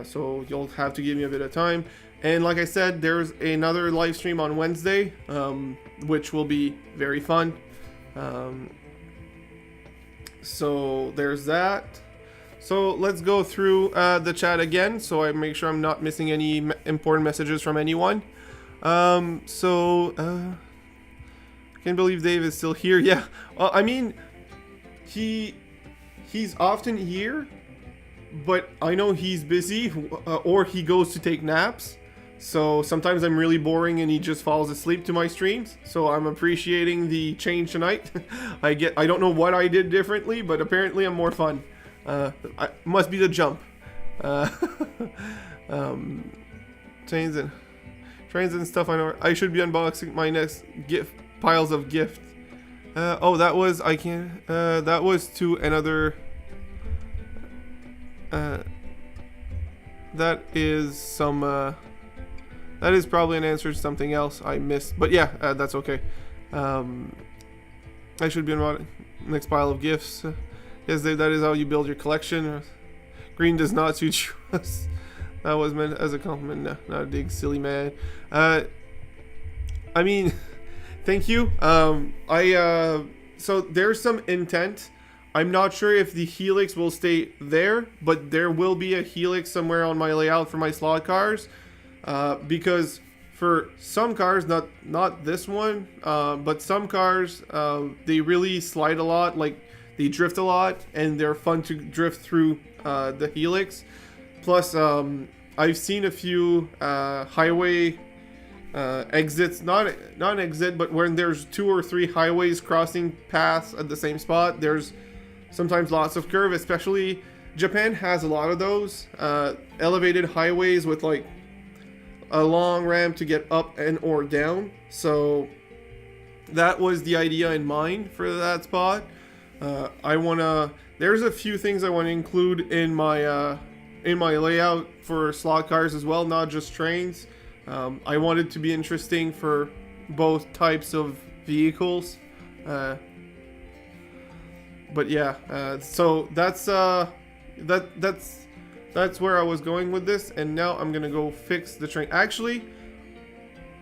So you'll have to give me a bit of time. And like I said, there's another live stream on Wednesday, which will be very fun. So there's that. So let's go through the chat again, so I make sure I'm not missing any important messages from anyone. I can't believe Dave is still here. Yeah, I mean, he's often here, but I know he's busy, or he goes to take naps. So sometimes I'm really boring and he just falls asleep to my streams. So I'm appreciating the change tonight. I don't know what I did differently, but apparently I'm more fun. Must be the jump. Trains and stuff. I know I should be unboxing my next piles of gift. Oh, that was that was to another. That is some. That is probably an answer to something else I missed, but yeah, that's okay. I should be on next pile of gifts. Yes, Dave, that is how you build your collection. Green does not suit you. That was meant as a compliment. No, not a dig, silly man. I mean, thank you. So there's some intent. I'm not sure if the helix will stay there, but there will be a helix somewhere on my layout for my slot cars. Because for some cars, not this one, but some cars, they really slide a lot, like they drift a lot, and they're fun to drift through the helix. Plus, I've seen a few highway exits, not an exit, but when there's 2 or 3 highways crossing paths at the same spot, there's sometimes lots of curve. Especially Japan has a lot of those elevated highways with like a long ramp to get up and or down. So that was the idea in mind for that spot. There's a few things I want to include in my in my layout for slot cars as well, not just trains. I want it to be interesting for both types of vehicles. But yeah, so that's where I was going with this, and now I'm gonna go fix the train. Actually,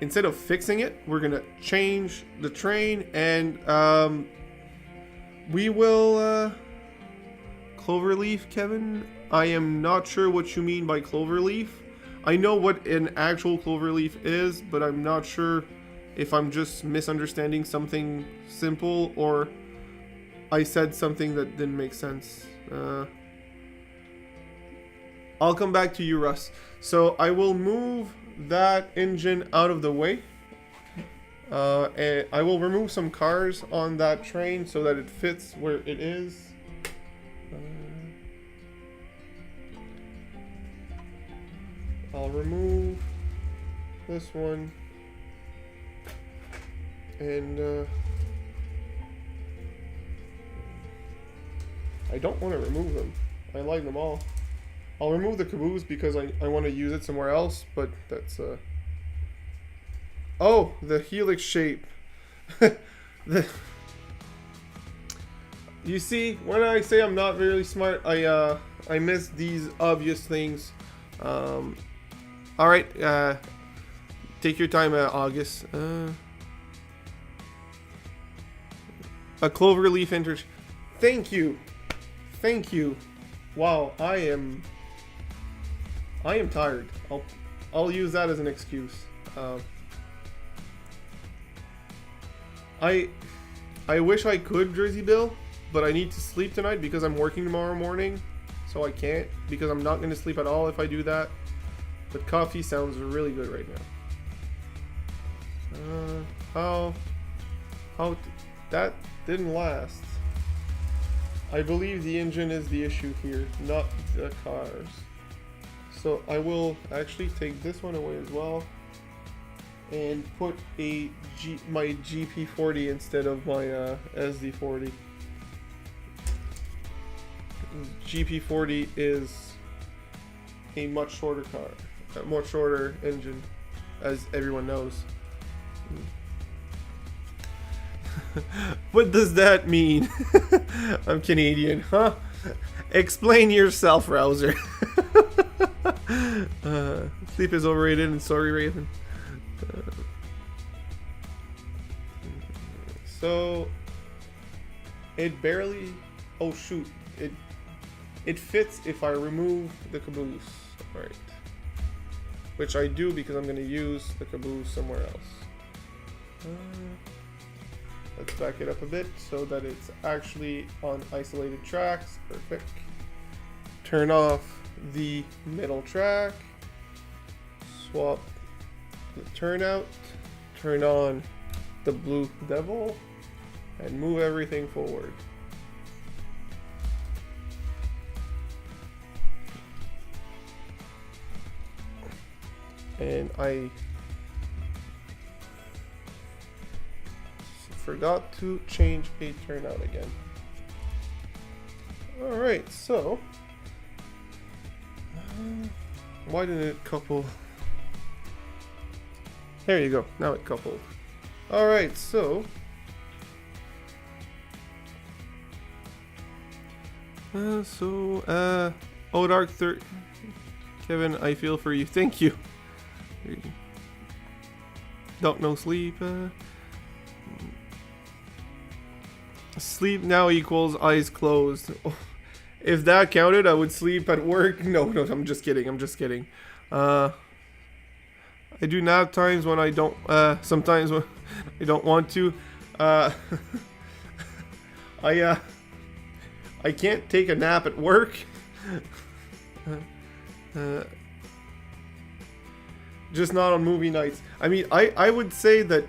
instead of fixing it, we're gonna change the train, and we will cloverleaf, Kevin. I am not sure what you mean by cloverleaf. I know what an actual cloverleaf is, but I'm not sure if I'm just misunderstanding something simple or I said something that didn't make sense. I'll come back to you, Russ. So I will move that engine out of the way. And I will remove some cars on that train so that it fits where it is. I'll remove this one. And I don't want to remove them. I like them all. I'll remove the caboose because I want to use it somewhere else, but that's oh, the helix shape. You see, when I say I'm not very smart, I miss these obvious things. All right, take your time, August. A cloverleaf interchange. Thank you. Thank you. Wow, I am tired. I'll use that as an excuse. I wish I could Jersey Bill, but I need to sleep tonight because I'm working tomorrow morning, so I can't, because I'm not going to sleep at all if I do that. But coffee sounds really good right now. How that didn't last. I believe the engine is the issue here, not the cars. So I will actually take this one away as well and put my GP40 instead of my SD40. GP40 is a much shorter car, a much shorter engine, as everyone knows. What does that mean? I'm Canadian, huh? Explain yourself, Rouser. Sleep is overrated, and sorry, Raven. So it barely. Oh shoot! It fits if I remove the caboose, right? Which I do because I'm going to use the caboose somewhere else. Let's back it up a bit so that it's actually on isolated tracks. Perfect. Turn off the middle track. Swap the turnout. Turn on the Blue Devil. And move everything forward. And I forgot to change a turnout again. Alright, so why didn't it couple? There you go, now it coupled. Alright, so Odark 3, Kevin, I feel for you. Thank you. Don't know sleep. Sleep now equals eyes closed. If that counted, I would sleep at work. No, I'm just kidding. I do nap times when I don't. Sometimes when I don't want to. I can't take a nap at work. Just not on movie nights. I mean, I would say that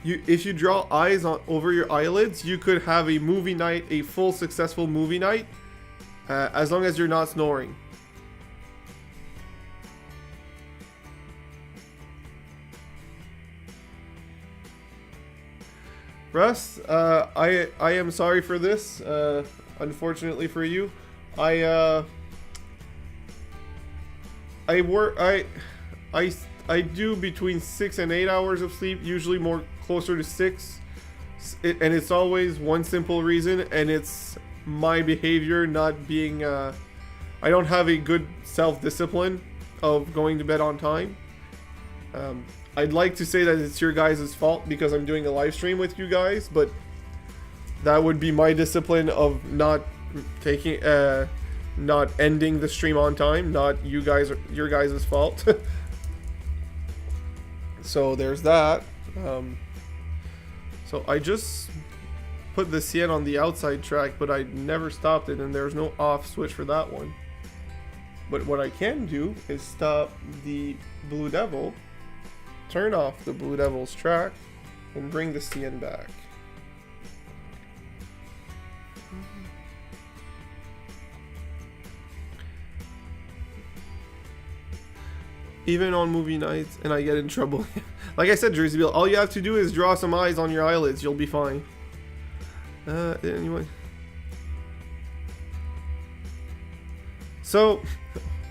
if you draw eyes over your eyelids, you could have a movie night, a full successful movie night, as long as you're not snoring. Russ, I am sorry for this. Unfortunately for you, I work. I do between 6 and 8 hours of sleep. Usually more closer to 6. And it's always one simple reason, and it's my behavior not being. I don't have a good self-discipline of going to bed on time. I'd like to say that it's your guys' fault because I'm doing a live stream with you guys, but that would be my discipline of not taking, not ending the stream on time, not you guys, your guys' fault. So there's that. So I just put the CN on the outside track, but I never stopped it, and there's no off switch for that one. But what I can do is stop the Blue Devil, turn off the Blue Devil's track, and bring the CN back. Even on movie nights, and I get in trouble. Like I said, Jersey Bill, all you have to do is draw some eyes on your eyelids. You'll be fine. Anyway. So,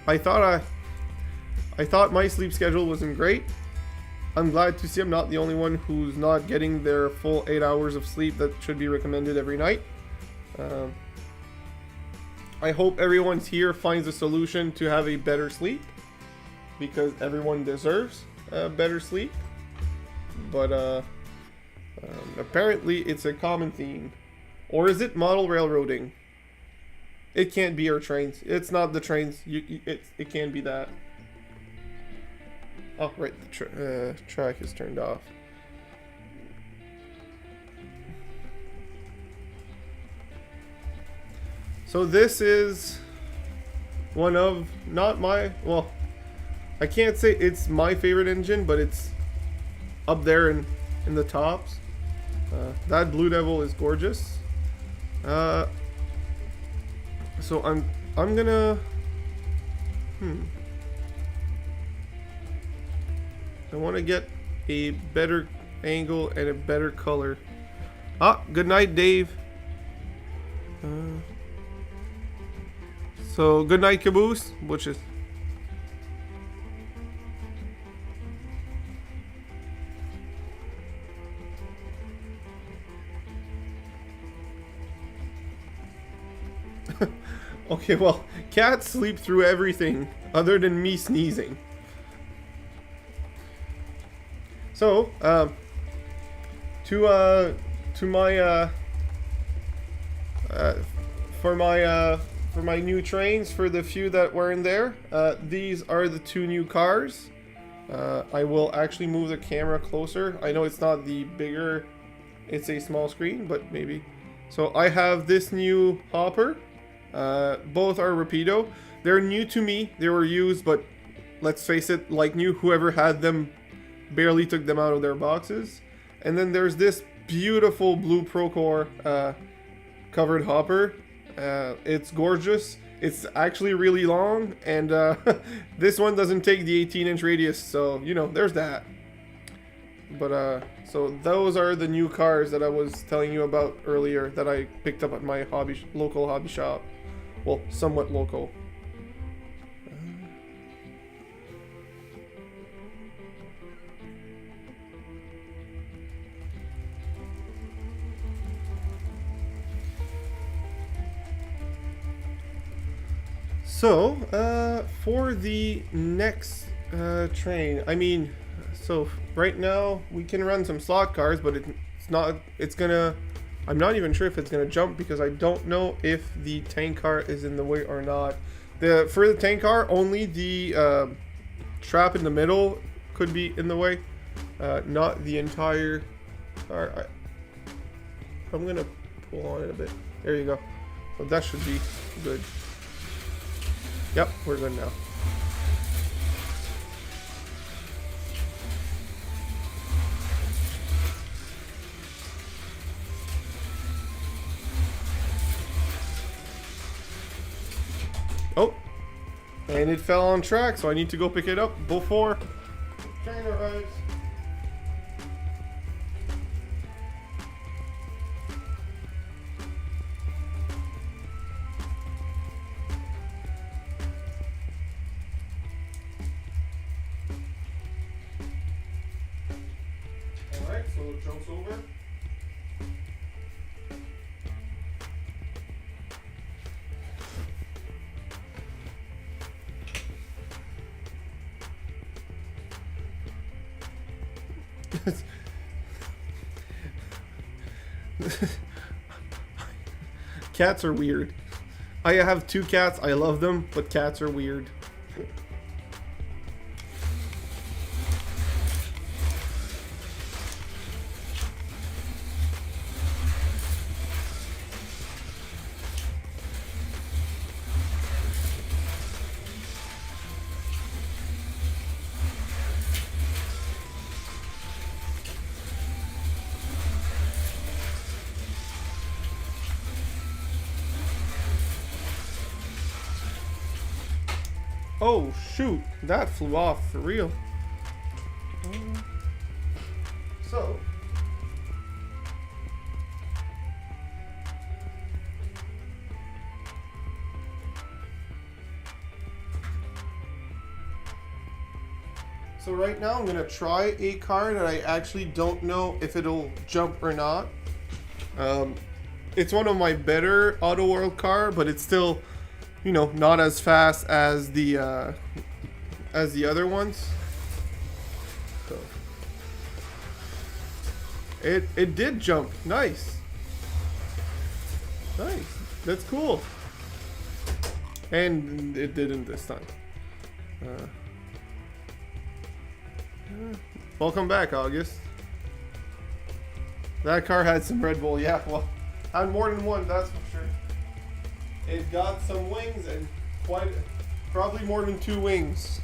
I thought my sleep schedule wasn't great. I'm glad to see I'm not the only one who's not getting their full 8 hours of sleep that should be recommended every night. I hope everyone's here finds a solution to have a better sleep, because everyone deserves better sleep. But apparently it's a common theme. Or is it model railroading? It can't be our trains. It's not the trains. It can be that. Oh, right. The track is turned off. So this is one of, not my, well, I can't say it's my favorite engine, but it's up there in the tops. That Blue Devil is gorgeous. So I'm gonna I want to get a better angle and a better color. Ah, good night, Dave. So good night, Caboose, which is okay, well, cats sleep through everything other than me sneezing. So, for my new trains, for the few that were in there, these are the 2 new cars. I will actually move the camera closer. I know it's not the bigger, it's a small screen, but maybe. So I have this new hopper. Both are Rapido. They're new to me. They were used, but let's face it, like new, whoever had them barely took them out of their boxes. And then there's this beautiful blue Procore covered hopper. It's gorgeous. It's actually really long, and this one doesn't take the 18-inch radius, so you know, there's that. But so those are the new cars that I was telling you about earlier that I picked up at my local hobby shop. Well, somewhat local. So, for the next train, I mean, so right now we can run some slot cars, but I'm not even sure if it's gonna jump, because I don't know if the tank car is in the way or not. For the tank car, only the trap in the middle could be in the way, not the entire car. I'm gonna pull on it a bit. There you go. So that should be good. Yep, we're good now. Oh, and it fell on track, so I need to go pick it up before train arrives. so it jumps over. Cats are weird. I have 2 cats. I love them, but cats are weird. Oh shoot, that flew off for real. So right now I'm gonna try a car that I actually don't know if it'll jump or not. It's one of my better Auto World car, but it's still, you know, not as fast as the other ones. So it did jump. Nice. That's cool. And it didn't this time. Welcome back, August. That car had some Red Bull. Yeah, well, had more than one, that's for sure. It got some wings and probably more than 2 wings.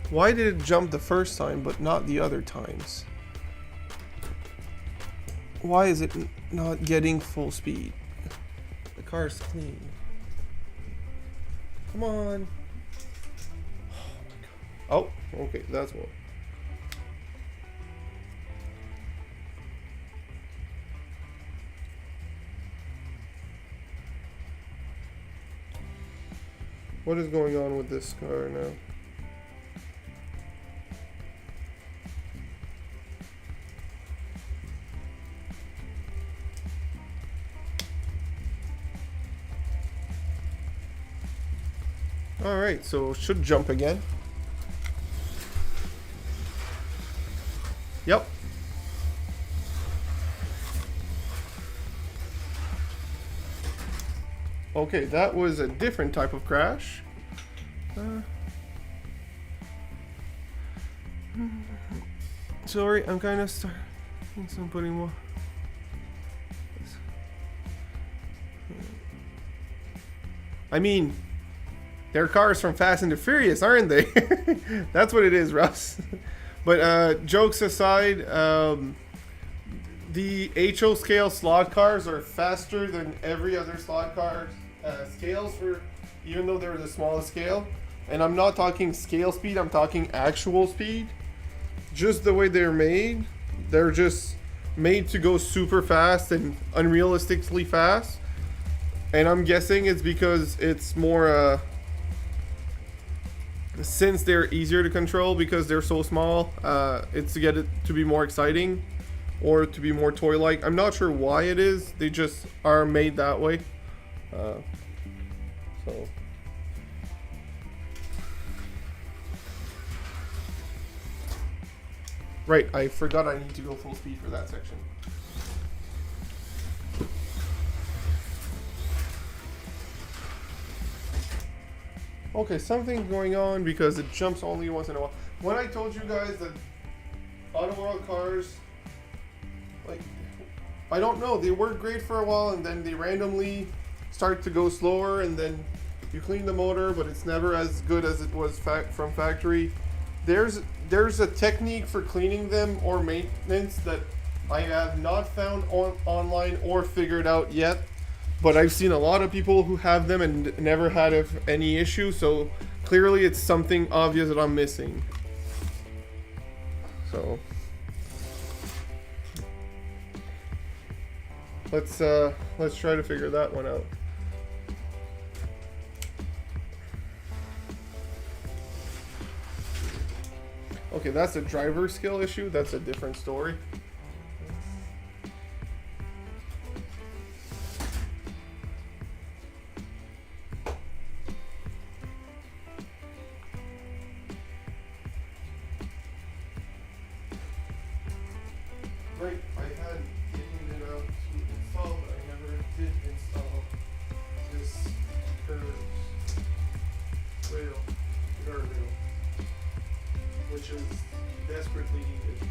Why did it jump the first time but not the other times? Why is it not getting full speed? The car's clean. Come on. Oh, okay, that's one. What is going on with this car now? All right, so it should jump again. Yep. Okay, that was a different type of crash. Sorry, I'm kind of starting. So I'm putting more. I mean, they're cars from Fast and the Furious, aren't they? That's what it is, Russ. But jokes aside, the HO scale slot cars are faster than every other slot car scales, for even though they're the smallest scale. And I'm not talking scale speed, I'm talking actual speed. Just the way they're made, they're just made to go super fast and unrealistically fast. And I'm guessing it's because it's more since they're easier to control because they're so small, it's to get it to be more exciting or to be more toy-like. I'm not sure why it is. They just are made that way. So right, I forgot I need to go full speed for that section. Okay, something's going on because it jumps only once in a while. When I told you guys that Auto World cars, like, I don't know, they work great for a while and then they randomly start to go slower, and then you clean the motor, but it's never as good as it was from factory. There's a technique for cleaning them or maintenance that I have not found online or figured out yet. But I've seen a lot of people who have them and never had any issue, so clearly it's something obvious that I'm missing. So let's try to figure that one out. Okay, that's a driver skill issue. That's a different story. Right, I had taken it out to install, but I never did install this guardrail, which is desperately needed here.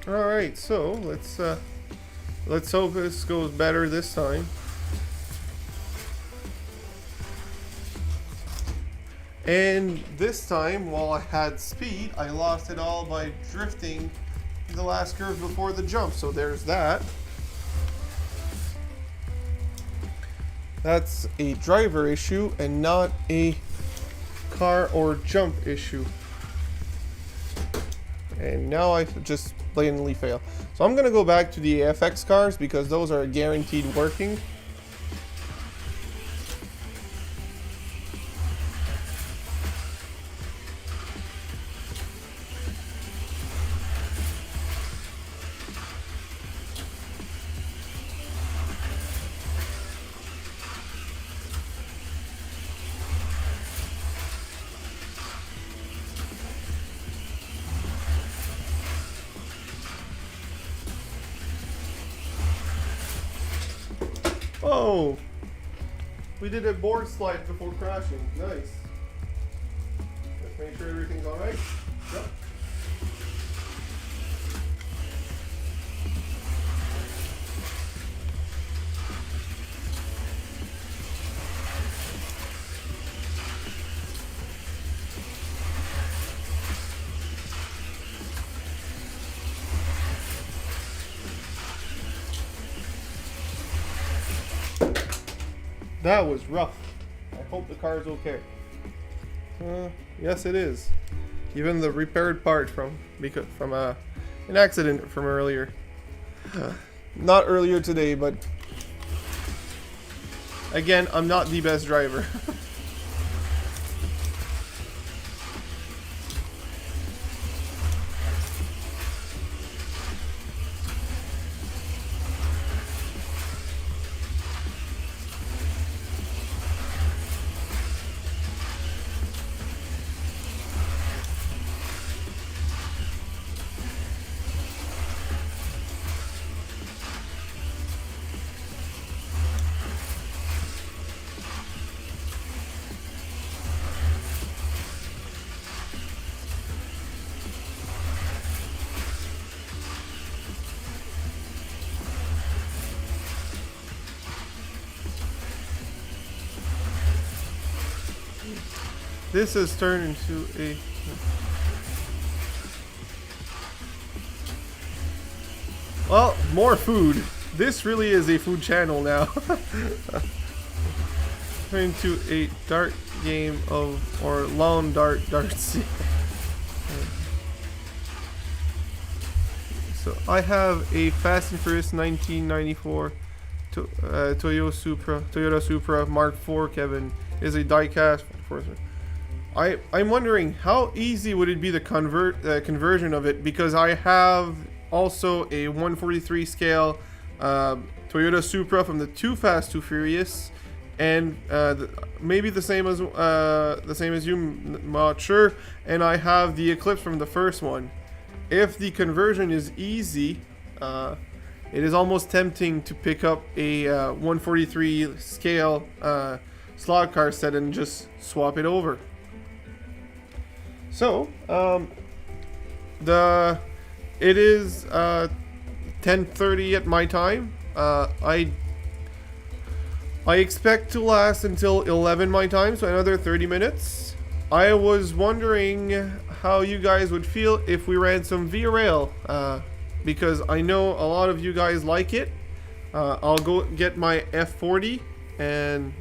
All right, so let's hope this goes better this time. And this time, while I had speed, I lost it all by drifting the last curve before the jump. So there's that. That's a driver issue and not a car or jump issue. And now I just blatantly fail. So I'm gonna go back to the FX cars because those are guaranteed working. Oh, we did a board slide before crashing. Nice. Let's make sure everything's all right. Yep. That was rough. I hope the car is okay. Yes, it is. Even the repaired part from an accident from earlier. Not earlier today, but again, I'm not the best driver. This has turned into a... Well, more food. This really is a food channel now. Turned into a dart game of, or lawn darts. So I have a Fast and Furious 1994 Toyota Supra Mark IV, Kevin, is a die-cast enforcement. I'm wondering how easy would it be the conversion of it, because I have also a 143 scale Toyota Supra from the Too Fast Too Furious, and maybe the same as you, I'm not sure. And I have the Eclipse from the first one. If the conversion is easy, it is almost tempting to pick up a 143 scale slot car set and just swap it over. So, it is 10:30 at my time. I expect to last until 11 my time, so another 30 minutes. I was wondering how you guys would feel if we ran some VRail because I know a lot of you guys like it. I'll go get my F40, and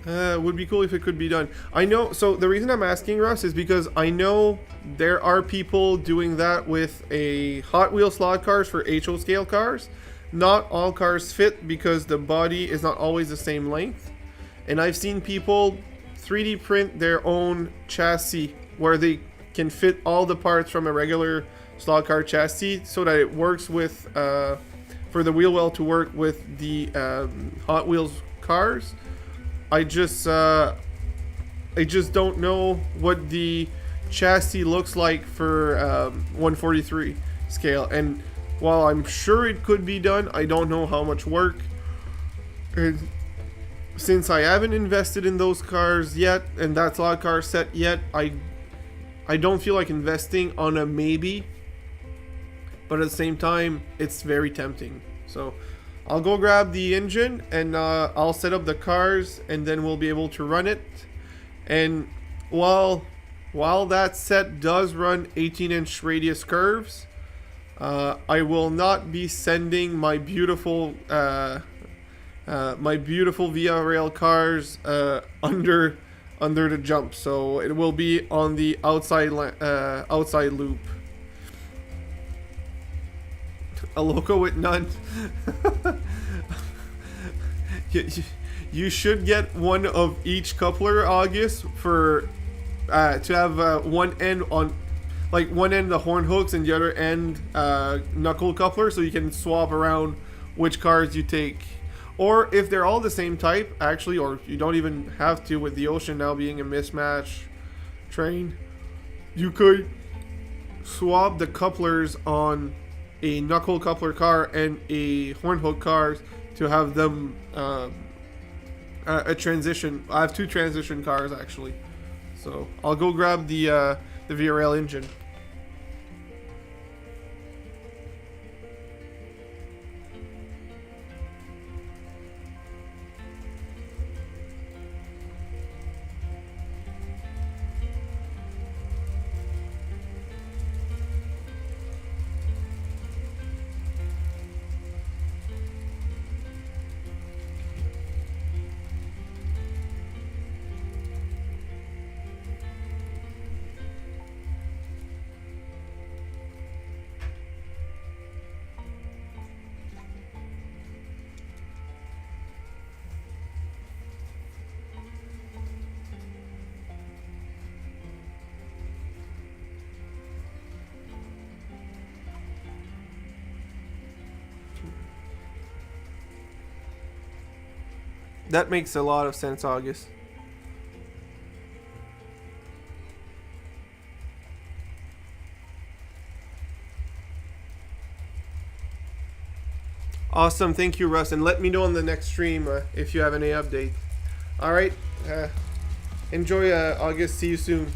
it would be cool if it could be done. I know, so the reason I'm asking, Russ, is because I know there are people doing that with a Hot Wheels slot cars for HO scale cars. Not all cars fit because the body is not always the same length. And I've seen people 3D print their own chassis where they can fit all the parts from a regular slot car chassis so that it works with, for the wheel well to work with the Hot Wheels cars. I just don't know what the chassis looks like for 143 scale, and while I'm sure it could be done, I don't know how much work. And since I haven't invested in those cars yet, and that slot car set yet, I don't feel like investing on a maybe, but at the same time, it's very tempting. So I'll go grab the engine, and I'll set up the cars, and then we'll be able to run it. And while that set does run 18-inch radius curves, I will not be sending my beautiful Via Rail cars under the jump. So it will be on the outside loop. A loco with none. You should get one of each coupler, August, for to have one end on, like one end the horn hooks and the other end knuckle coupler, so you can swap around which cars you take. Or if they're all the same type, actually, or you don't even have to, with the Ocean now being a mismatch train, you could swap the couplers on a knuckle coupler car and a horn hook car to have them a transition. I have two transition cars actually, so I'll go grab the Via Rail engine. That makes a lot of sense, August. Awesome, thank you, Russ, and let me know on the next stream if you have any update. All right, enjoy August. See you soon.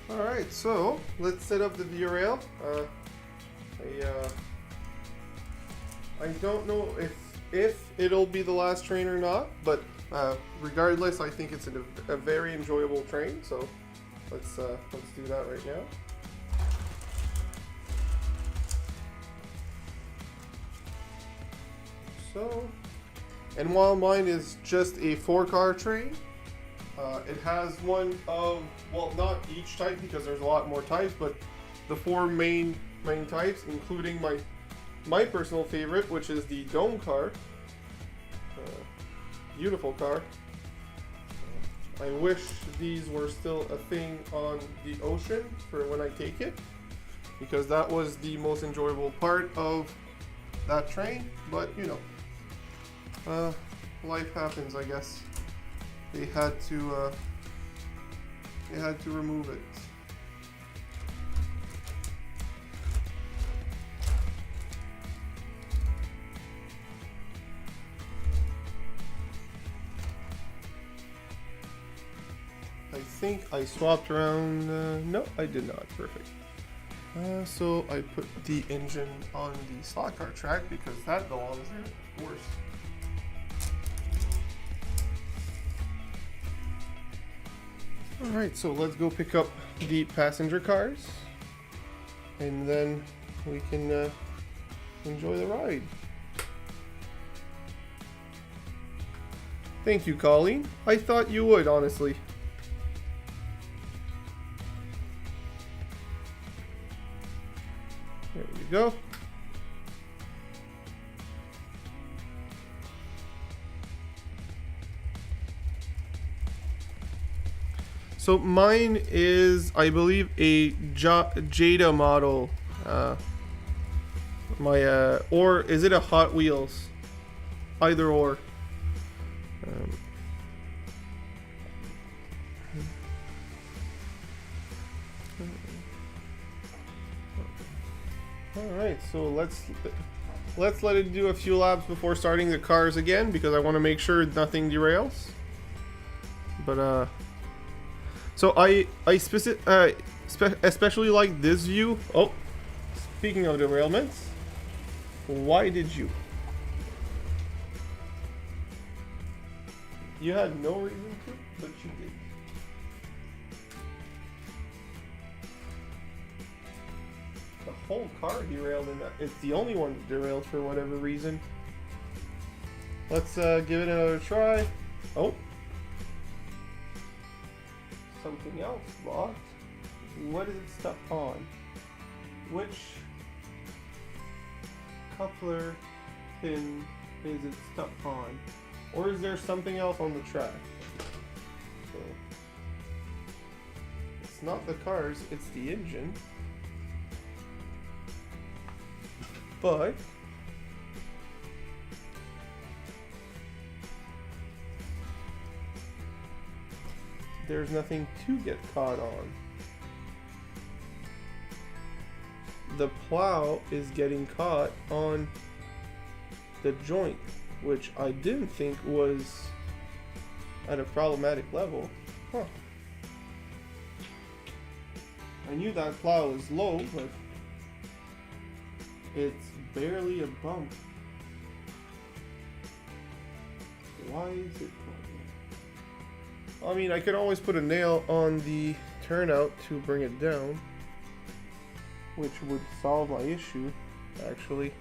Alright, so let's set up the Via Rail. I don't know if it'll be the last train or not, but regardless, I think it's a very enjoyable train. So let's do that right now. So, and while mine is just a 4-car train, it has one of, well, not each type because there's a lot more types, but the 4 main types, including my personal favorite, which is the dome car. Beautiful car. I wish these were still a thing on the ocean for when I take it, because that was the most enjoyable part of that train. But you know, life happens, I guess. They had to remove it. I think I swapped around, no, I did not, perfect. So I put the engine on the slot car track because that belongs there, of course. Alright, so let's go pick up the passenger cars, and then we can enjoy the ride. Thank you, Colleen. I thought you would, honestly. There we go. So mine is, I believe, a Jada model. Or is it a Hot Wheels? Either or. Alright, so let's let it do a few laps before starting the cars again, because I want to make sure nothing derails. But so I especially like this view. Oh, speaking of derailments, why did you? You had no reason to, but you did. The whole car derailed, and it's the only one that derailed for whatever reason. Let's give it another try. Oh. Something else locked. What is it stuck on? Which coupler pin is it stuck on? Or is there something else on the track? So, it's not the cars, it's the engine. But there's nothing to get caught on. The plow is getting caught on the joint, which I didn't think was at a problematic level. Huh. I knew that plow was low, but it's barely a bump. Why is it? I mean, I could always put a nail on the turnout to bring it down, which would solve my issue, actually.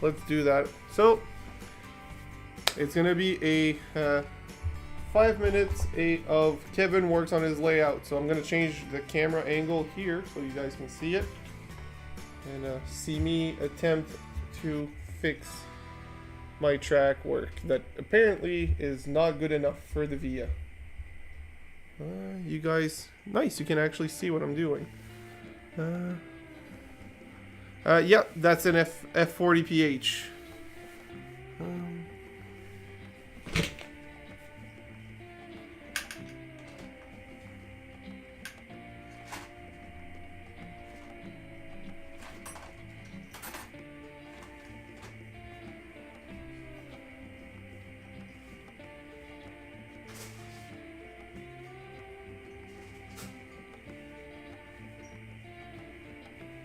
Let's do that. So, it's gonna be a 5 minutes of Kevin works on his layout. So I'm gonna change the camera angle here so you guys can see it, and see me attempt to fix my track work that apparently is not good enough for the VIA. You guys, nice, you can actually see what I'm doing. Yep, that's an F40PH.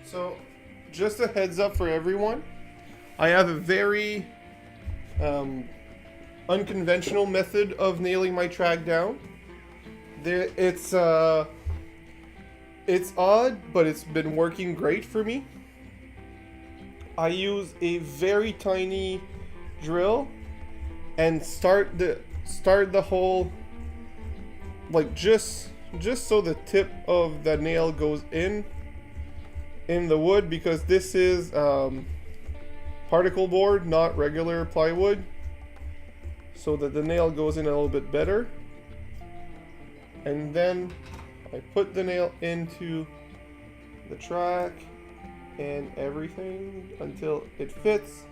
So, just a heads up for everyone, I have a very unconventional method of nailing my track down. It's odd, but it's been working great for me. I use a very tiny drill and start the hole like just so the tip of the nail goes in the wood, because this is particle board, not regular plywood, so that the nail goes in a little bit better. and then I put the nail into the track and everything until it fits,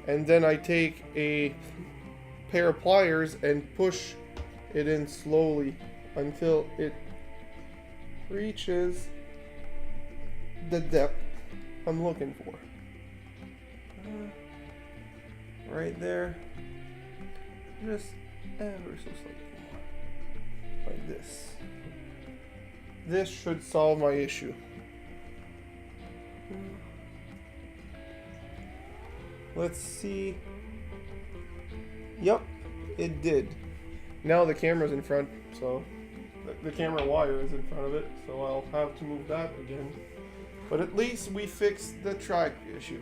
and then I take a pair of pliers and push it in slowly until it reaches the depth I'm looking for. Right there, just ever so slightly more, like this. This should solve my issue. Let's see. Yep, it did. Now the camera's in front, so the camera wire is in front of it, so I'll have to move that again. But at least we fixed the track issue.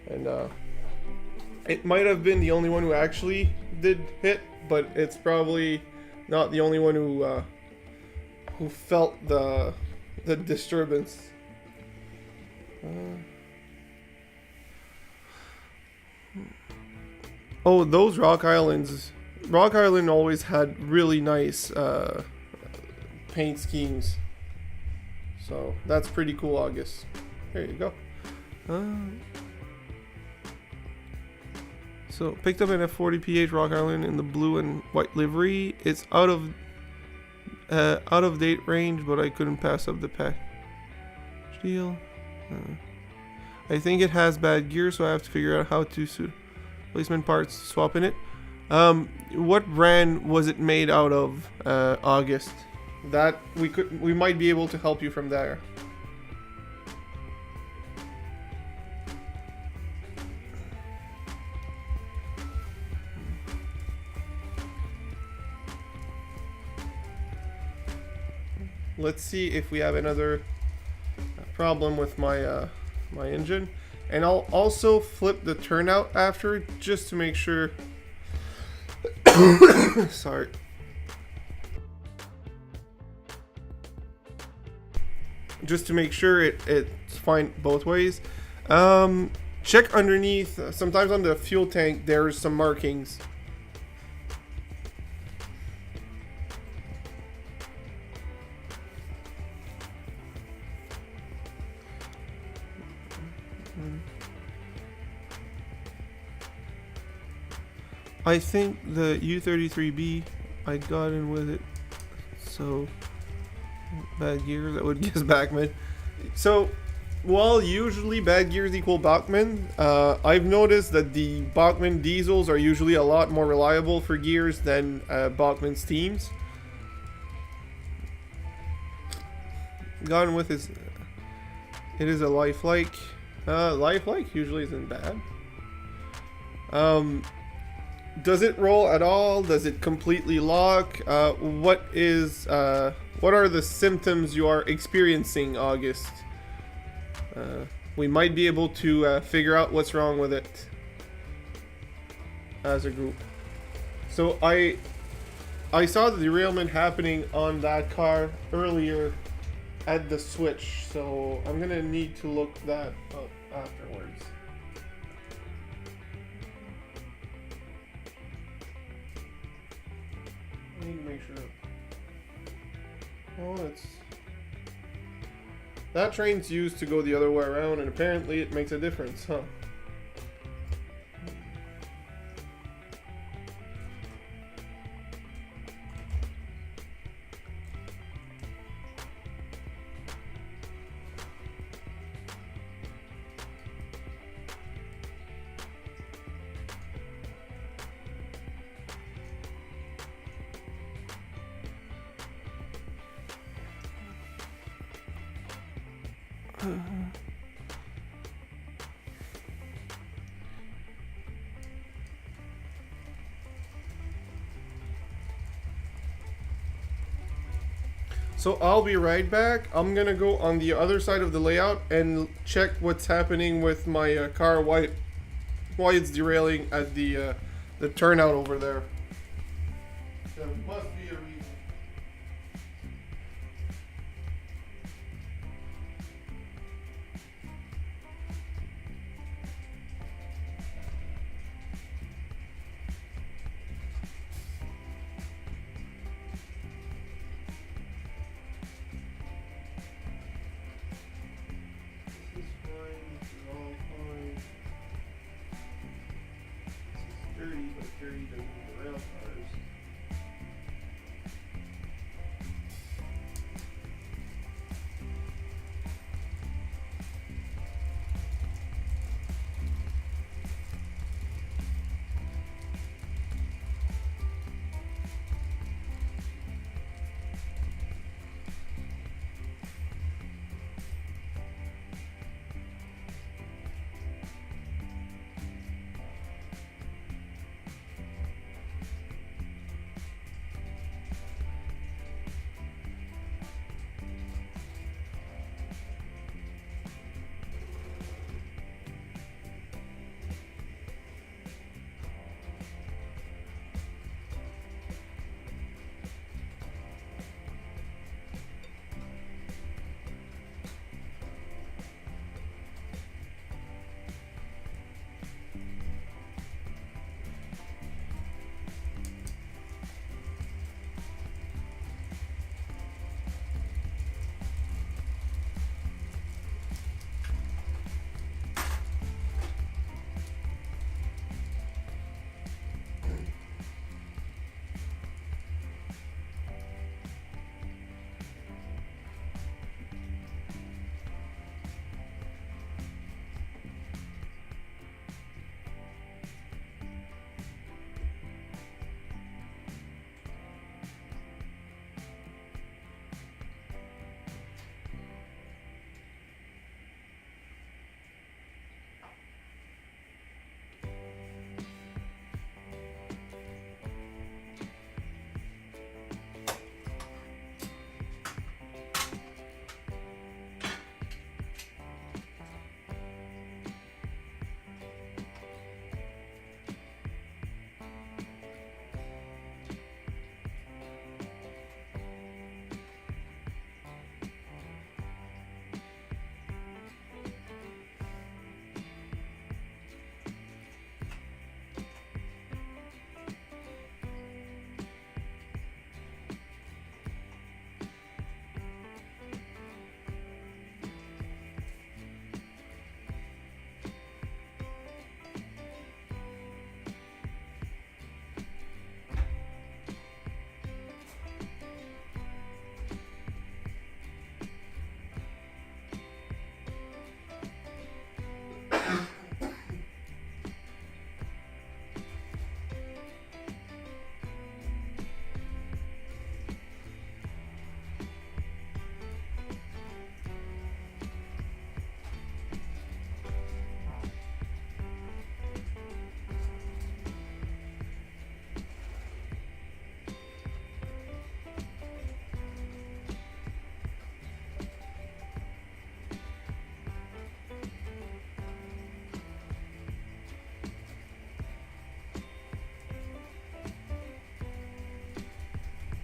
And it might have been the only one who actually did hit, but it's probably not the only one who felt the disturbance. Oh, those Rock Islands. Rock Island always had really nice paint schemes. So that's pretty cool, August. There you go. So picked up an F40 PH Rock Island in the blue and white livery. It's out of date range, but I couldn't pass up the pack deal. I think it has bad gear, so I have to figure out how to suit replacement parts swap in it. What brand was it made out of, August? That we might be able to help you from there. Let's see if we have another problem with my my engine, and I'll also flip the turnout after just to make sure. Sorry. Just to make sure it's fine both ways. Check underneath. Sometimes on the fuel tank there's some markings. I think the U33B, I got in with it. So, bad gears, that would guess Bachmann. So, while usually bad gears equal Bachmann, I've noticed that the Bachmann diesels are usually a lot more reliable for gears than Bachmann steams. Got in with his, it is a lifelike. Lifelike usually isn't bad. Does it roll at all? Does it completely lock? What are the symptoms you are experiencing, August? We might be able to figure out what's wrong with it as a group. So I saw the derailment happening on that car earlier at the switch, so I'm gonna need to look that up afterwards. I need to make sure. Oh, that train's used to go the other way around, and apparently it makes a difference, huh? So I'll be right back. I'm gonna go on the other side of the layout and check what's happening with my car, why it's derailing at the turnout over there. There must be a reason. here even in rail cars.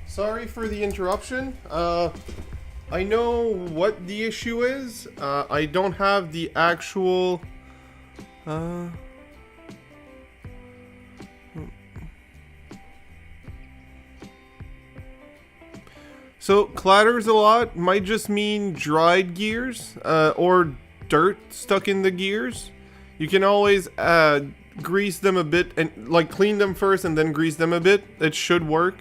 Sorry for the interruption. I know what the issue is. I don't have the actual... So, clatters a lot might just mean dried gears, or dirt stuck in the gears. You can always grease them a bit, and like clean them first and then grease them a bit. It should work.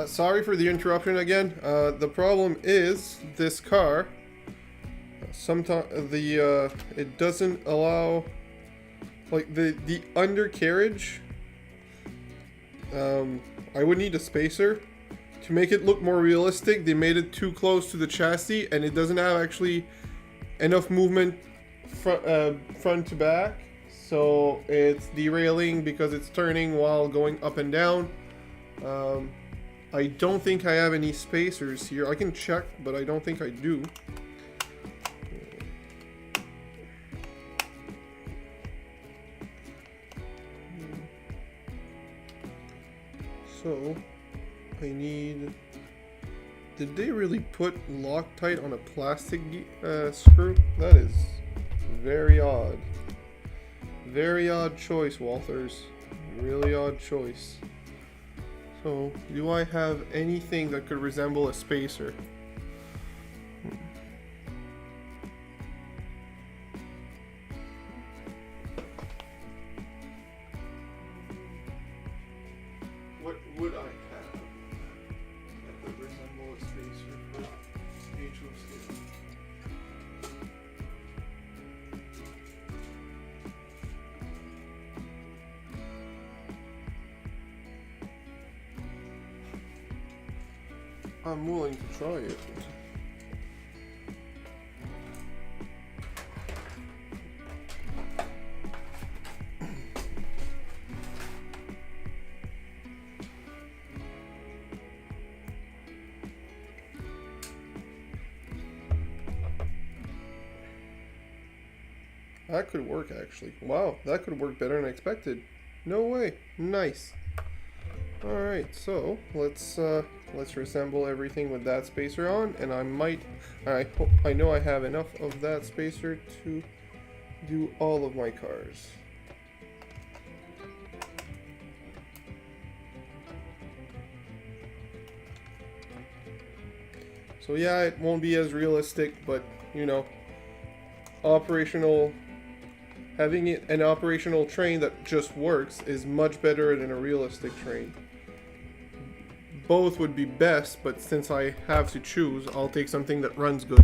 Sorry for the interruption again. The problem is this car. Sometimes it doesn't allow, like the undercarriage. I would need a spacer to make it look more realistic. They made it too close to the chassis, and it doesn't have actually enough movement front to back. So it's derailing because it's turning while going up and down. I don't think I have any spacers here. I can check, but I don't think I do. So I need Did they really put Loctite on a plastic screw? That is very odd. Very odd choice, Walters. Really odd choice. So, do I have anything that could resemble a spacer? What would I have that could resemble a spacer for HO scale? I'm willing to try it. That could work actually. Wow, that could work better than I expected. No way. Nice. Alright, so let's reassemble everything with that spacer on, and I know I have enough of that spacer to do all of my cars. So yeah, it won't be as realistic, but you know, having an operational train that just works is much better than a realistic train. Both would be best, but since I have to choose, I'll take something that runs good.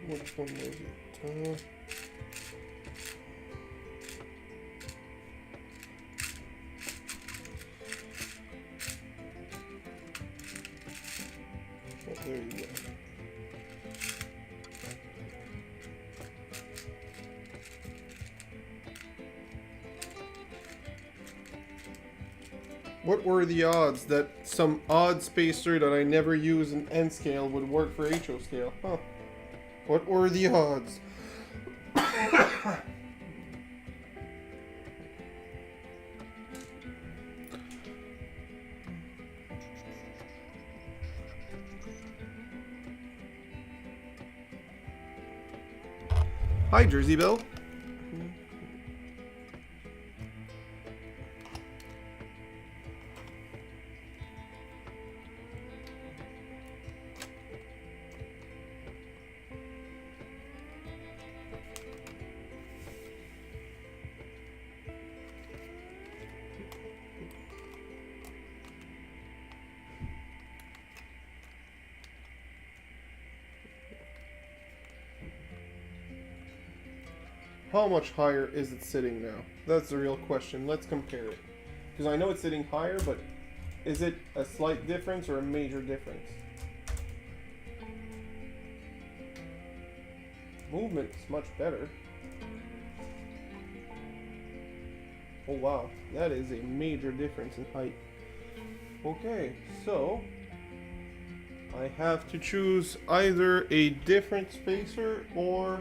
Which one was it? There you go. What were the odds that some odd spacer that I never use in N scale would work for HO scale? Huh. What were the odds? Hi, Jersey Bill. How much higher is it sitting now? That's the real question. Let's compare it. Because I know it's sitting higher, but is it a slight difference or a major difference? Movement's much better. Oh wow, that is a major difference in height. Okay, so I have to either a different spacer or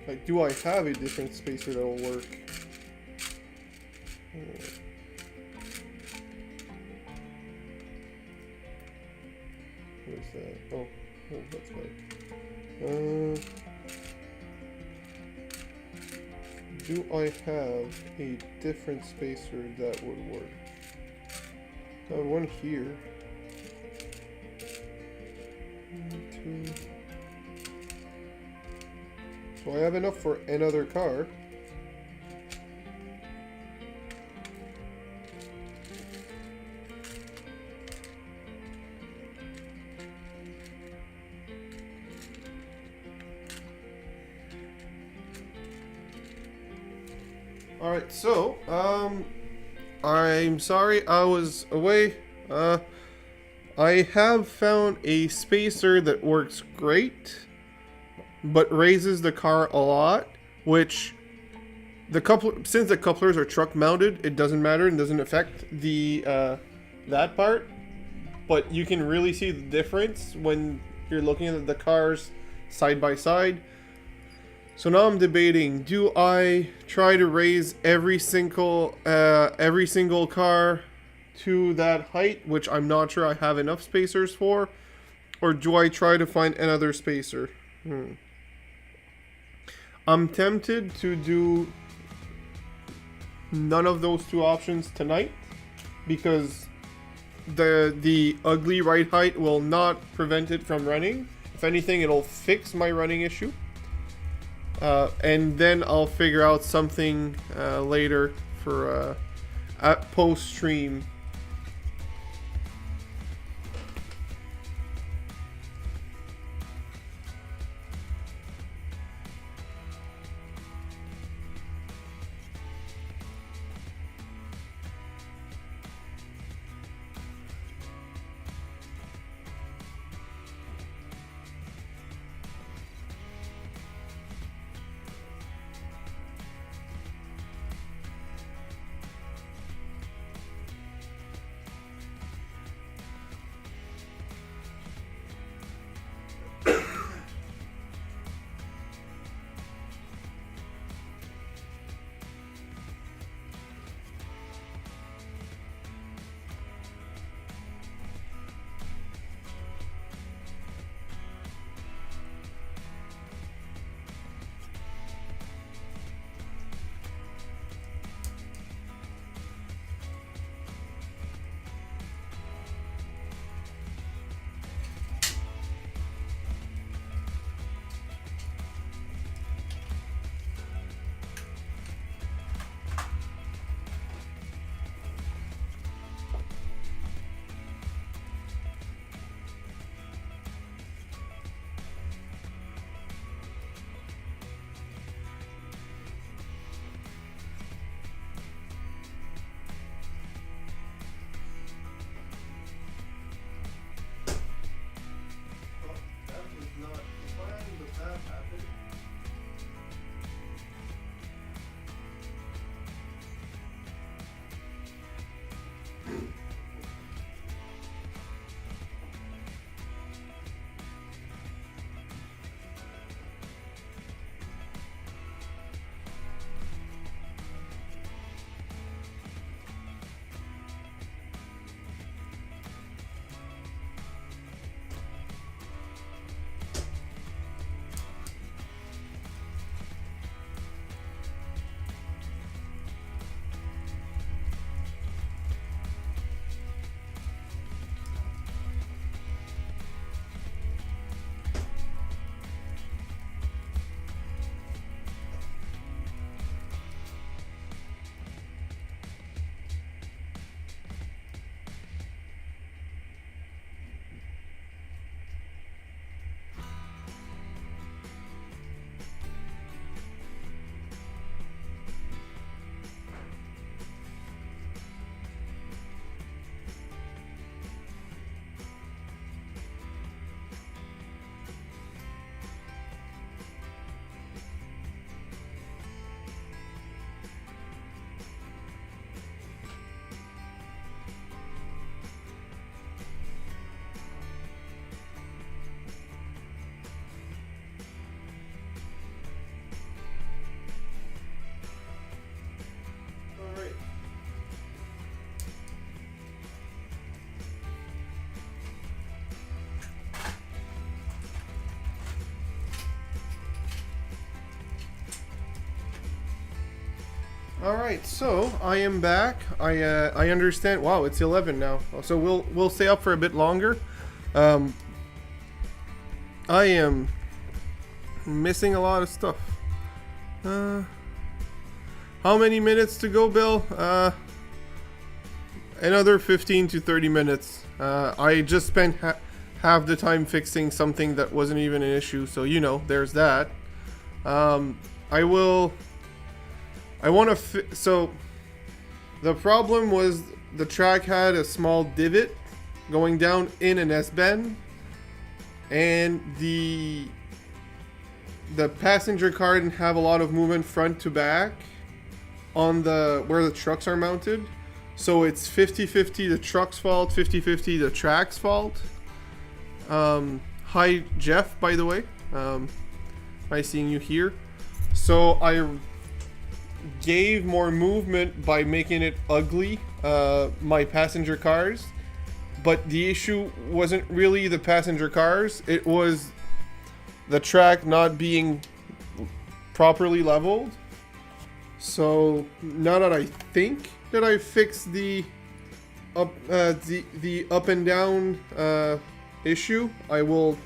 like, do I have a different spacer that'll work? Where's that? Oh, that's right. Do I have a different spacer that would work? Got one here. So I have enough for another car. Alright, so, I'm sorry I was away. I have found a spacer that works great, but raises the car a lot. which since the couplers are truck mounted, it doesn't matter and doesn't affect the that part. But you can really see the difference when you're looking at the cars side by side. So now I'm debating, do I try to raise every single car to that height, which I'm not sure I have enough spacers for, or do I try to find another spacer? I'm tempted to do none of those two options tonight, because the ugly right height will not prevent it from running. If anything, it'll fix my running issue. And then I'll figure out something later for at post stream. Alright, so I am back. I understand. Wow, it's 11 now. So we'll stay up for a bit longer. I am missing a lot of stuff. How many minutes to go, Bill? Another 15 to 30 minutes. I just spent half the time fixing something that wasn't even an issue, so you know, there's that. So the problem was the track had a small divot going down in an S-bend, and the the passenger car didn't have a lot of movement front to back on the where the trucks are mounted. So it's 50-50 the truck's fault, 50-50 the track's fault. Hi Jeff, by the way. Nice seeing you here. So I gave more movement by making it ugly, my passenger cars. But the issue wasn't really the passenger cars, it was the track not being properly leveled. So now that I think that I fixed the up and down issue, I will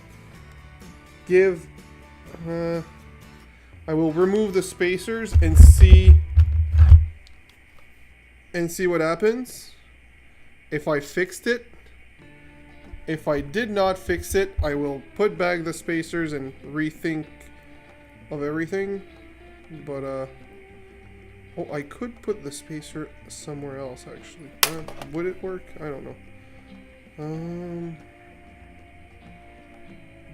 remove the spacers and see what happens if I fixed it. If I did not fix it, I will put back the spacers and rethink of everything. But oh, I could put the spacer somewhere else actually. Would it work? I don't know.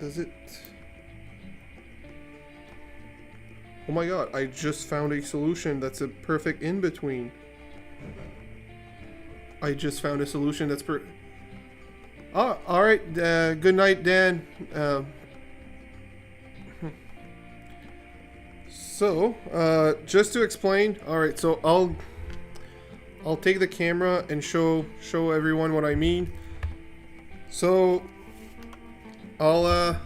Does it? Oh my god, I just found a solution that's a perfect in-between. I just found a solution that's Oh, alright, good night, Dan. So, just to explain, alright, so I'll take the camera and show everyone what I mean. So, I'll,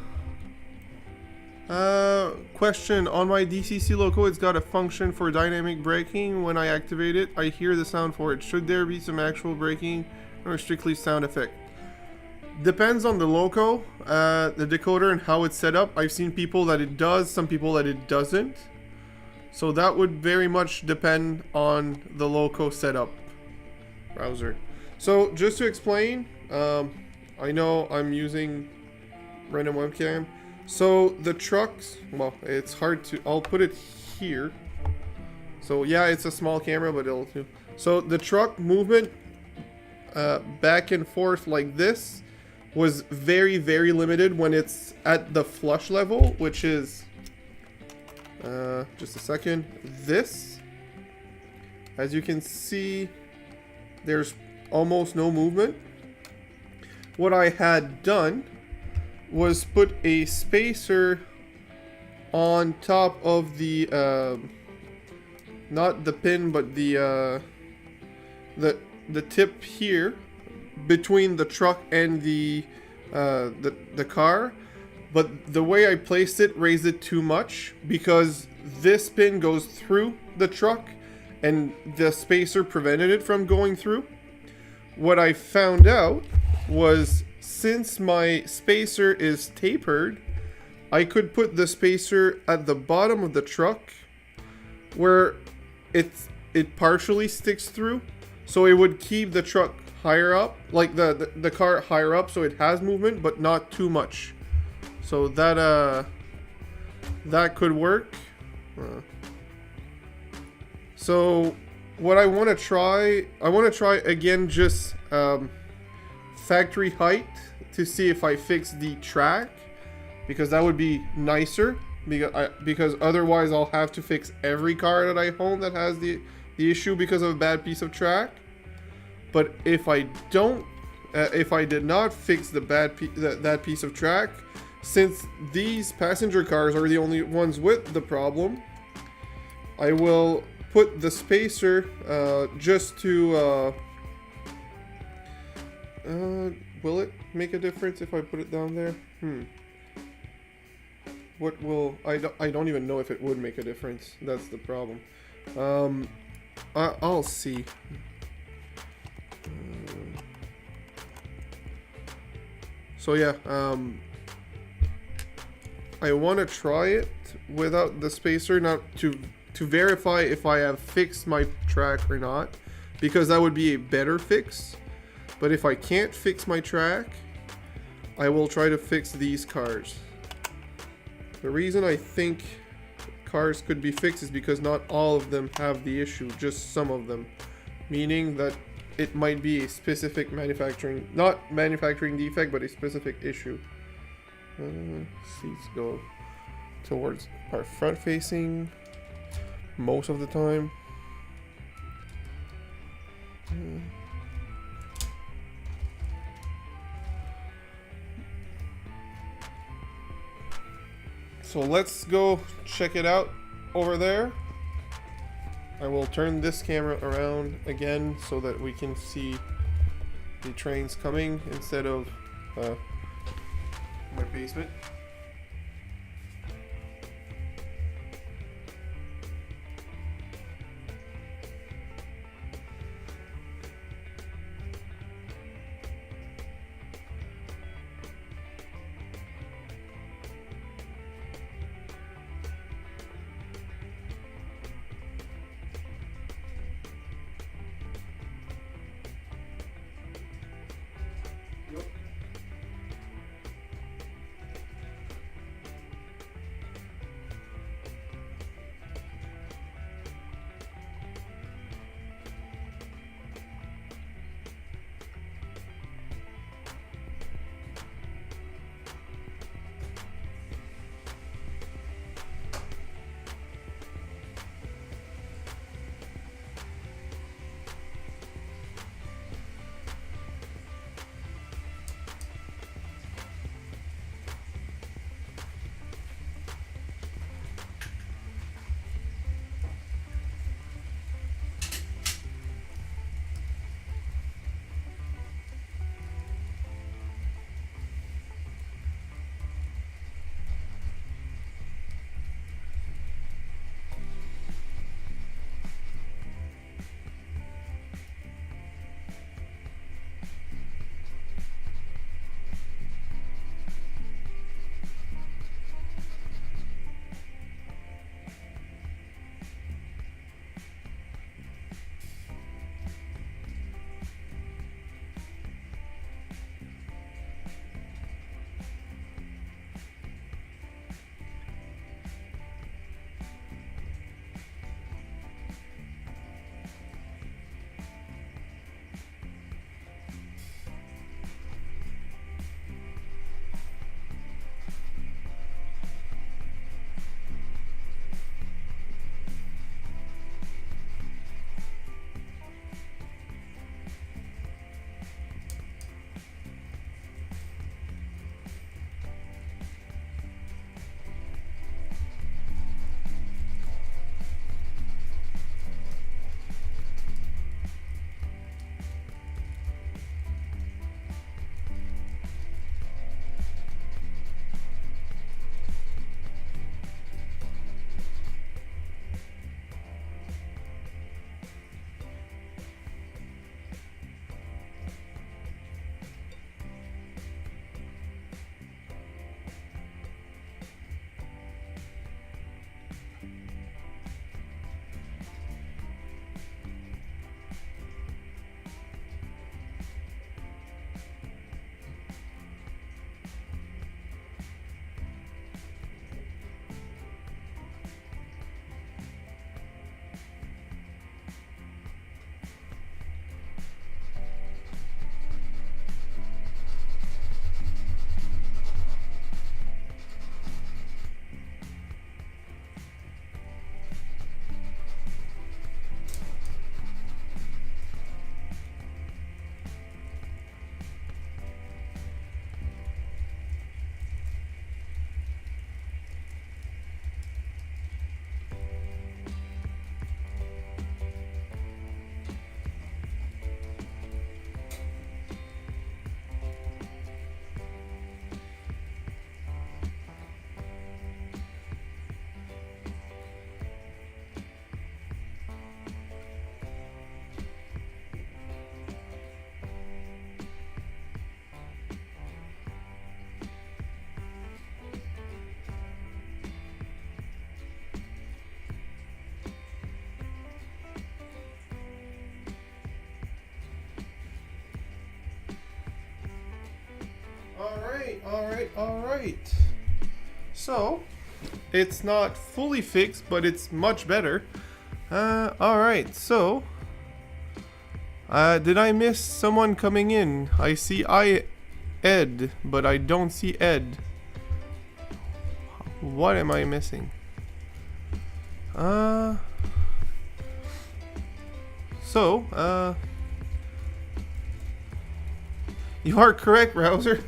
question, on my DCC loco, it's got a function for dynamic braking. When I activate it, I hear the sound for it. Should there be some actual braking or strictly sound effect? Depends on the loco, the decoder, and how it's set up. I've seen people that it does, some people that it doesn't. So that would very much depend on the loco setup browser. So just to explain, I know I'm using random webcam. So the trucks, well, it's hard to, I'll put it here. So yeah, it's a small camera, but it'll do. So the truck movement back and forth like this was very, very limited when it's at the flush level, which is just a second, this. As you can see, there's almost no movement. What I had done was put a spacer on top of the not the pin, but the tip here between the truck and the car. But the way I placed it raised it too much because this pin goes through the truck and the spacer prevented it from going through. What I found out was, since my spacer is tapered, I could put the spacer at the bottom of the truck where it partially sticks through, so it would keep the truck higher up, like the car higher up, so it has movement but not too much. So that could work. So what I want to try again just factory height to see if I fix the track, because that would be nicer, because otherwise I'll have to fix every car that I own that has the issue because of a bad piece of track. But if I did not fix that piece of track, since these passenger cars are the only ones with the problem, I will put the spacer just to will it make a difference if I put it down there? What will I don't even know if it would make a difference. That's the problem. I'll see. So yeah, I want to try it without the spacer, not to verify if I have fixed my track or not, because that would be a better fix. But if I can't fix my track, I will try to fix these cars. The reason I think cars could be fixed is because not all of them have the issue, just some of them. Meaning that it might be a specific not manufacturing defect, but a specific issue. Seats go. towards our front facing most of the time. So let's go check it out over there. I will turn this camera around again so that we can see the trains coming instead of my basement. Alright. So, it's not fully fixed, but it's much better. Alright, so... did I miss someone coming in? I see Ed, but I don't see Ed. What am I missing? You are correct, Browser.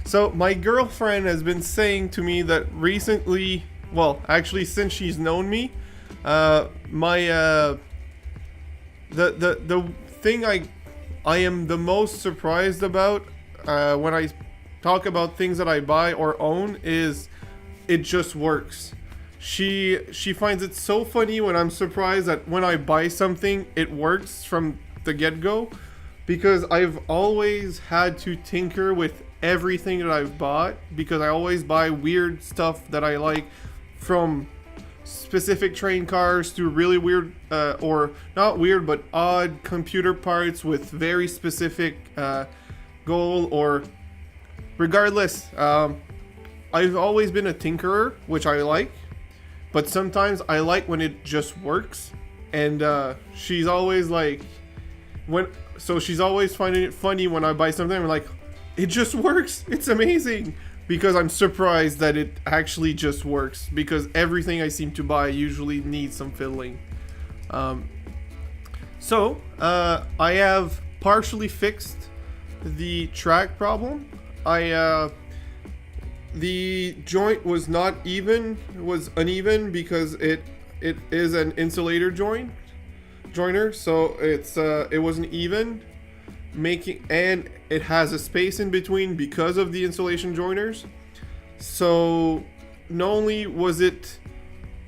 So my girlfriend has been saying to me that recently, well, actually since she's known me, the thing I am the most surprised about when I talk about things that I buy or own is it just works. She finds it so funny when I'm surprised that when I buy something it works from the get-go, because I've always had to tinker with everything that I've bought, because I always buy weird stuff that I like, from specific train cars to really weird or not weird but odd computer parts with very specific goal, or regardless, I've always been a tinkerer, which I like, but sometimes I like when it just works. And she's always like, she's always finding it funny when I buy something. I'm like, it just works. It's amazing. Because I'm surprised that it actually just works. Because everything I seem to buy usually needs some fiddling. I have partially fixed the track problem. The joint was not even, was uneven because it is an insulator joiner, so it wasn't even, and it has a space in between because of the insulation joiners. So not only was it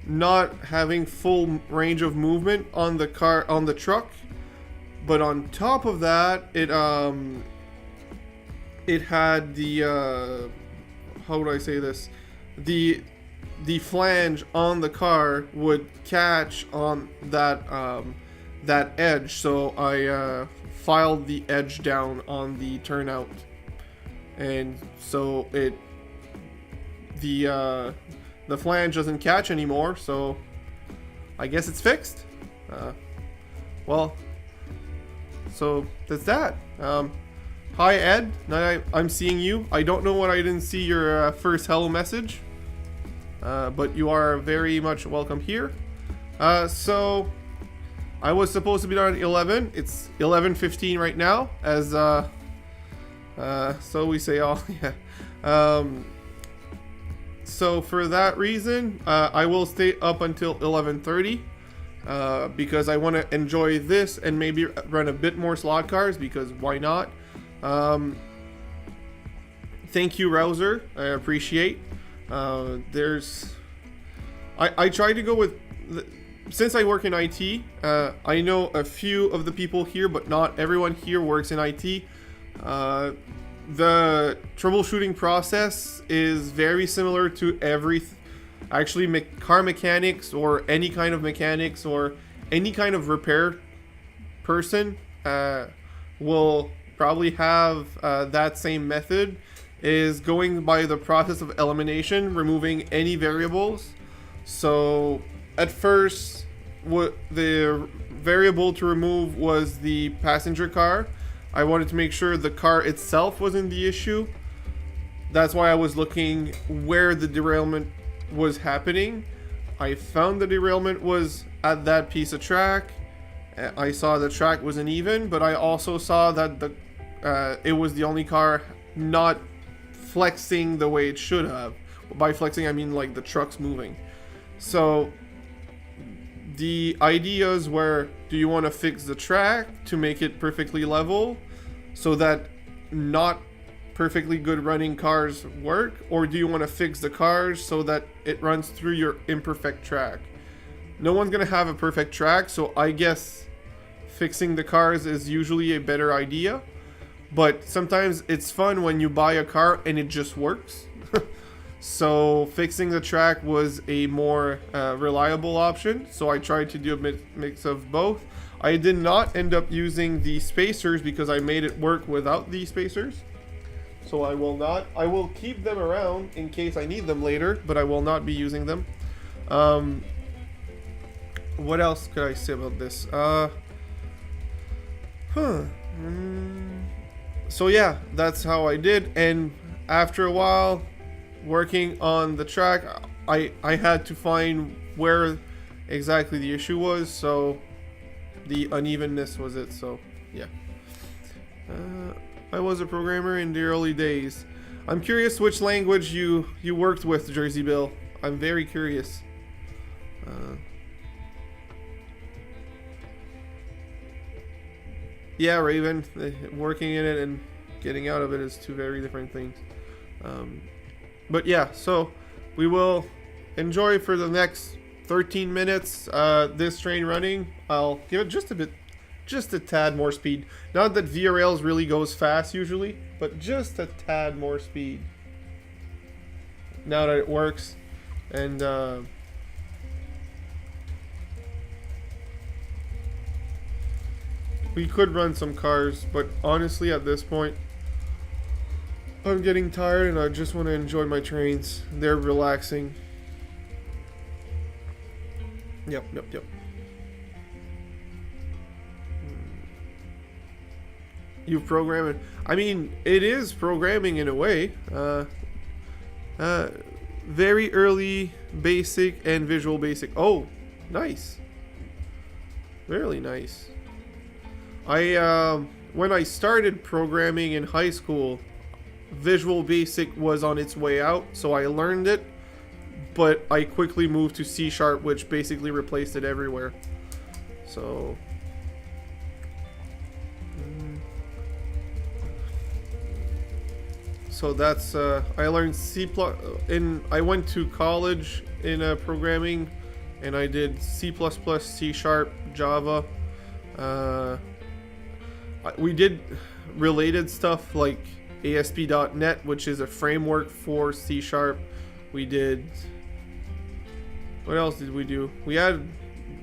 not having full range of movement on the truck, but on top of that, it had the how would I say this? The flange on the car would catch on that edge, so I filed the edge down on the turnout, and so the flange doesn't catch anymore. So I guess it's fixed. Well, so that's that. Hi Ed, now I'm seeing you. I don't know what I didn't see your first hello message, but you are very much welcome here. So I was supposed to be done at 11. It's 11:15 right now, as so we say all. Yeah. So for that reason, I will stay up until 11:30. Because I want to enjoy this and maybe run a bit more slot cars, because why not? Thank you, Rouser. I appreciate. I try to go with, since I work in IT, I know a few of the people here, but not everyone here works in IT. The troubleshooting process is very similar to actually car mechanics, or any kind of mechanics, or any kind of repair person will probably have that same method, is going by the process of elimination, removing any variables. So at first, what the variable to remove was the passenger car. I wanted to make sure the car itself wasn't the issue. That's why I was looking where the derailment was happening. I found the derailment was at that piece of track. I saw the track was uneven, but I also saw that it was the only car not flexing the way it should have. By flexing, I mean like the truck's moving. So the ideas were, do you want to fix the track to make it perfectly level so that not perfectly good running cars work, or do you want to fix the cars so that it runs through your imperfect track? No one's gonna have a perfect track, so I guess fixing the cars is usually a better idea. But sometimes it's fun when you buy a car and it just works. So fixing the track was a more reliable option, so I tried to do a mix of both. I did not end up using the spacers because I made it work without the spacers. So I will keep them around in case I need them later, but I will not be using them. What else could I say about this? So yeah, that's how I did, and after a while, working on the track, I had to find where exactly the issue was, so the unevenness was it. So yeah, I was a programmer in the early days. I'm curious which language you worked with, Jersey Bill. I'm very curious. Yeah, Raven, working in it and getting out of it is two very different things. But yeah, so we will enjoy for the next 13 minutes this train running. I'll give it just a tad more speed. Not that Via Rails really goes fast usually, but just a tad more speed. Now that it works. And we could run some cars, but honestly at this point I'm getting tired and I just want to enjoy my trains. They're relaxing. Yep. You program it. I mean, it is programming in a way. Very early basic and visual basic. Oh, nice. Really nice. When I started programming in high school, Visual Basic was on its way out, so I learned it, but I quickly moved to C#, which basically replaced it everywhere. So that's I learned C++. I went to college in programming, and I did C++, C#, Java. We did related stuff like ASP.NET, which is a framework for C#. We did... What else did we do? We had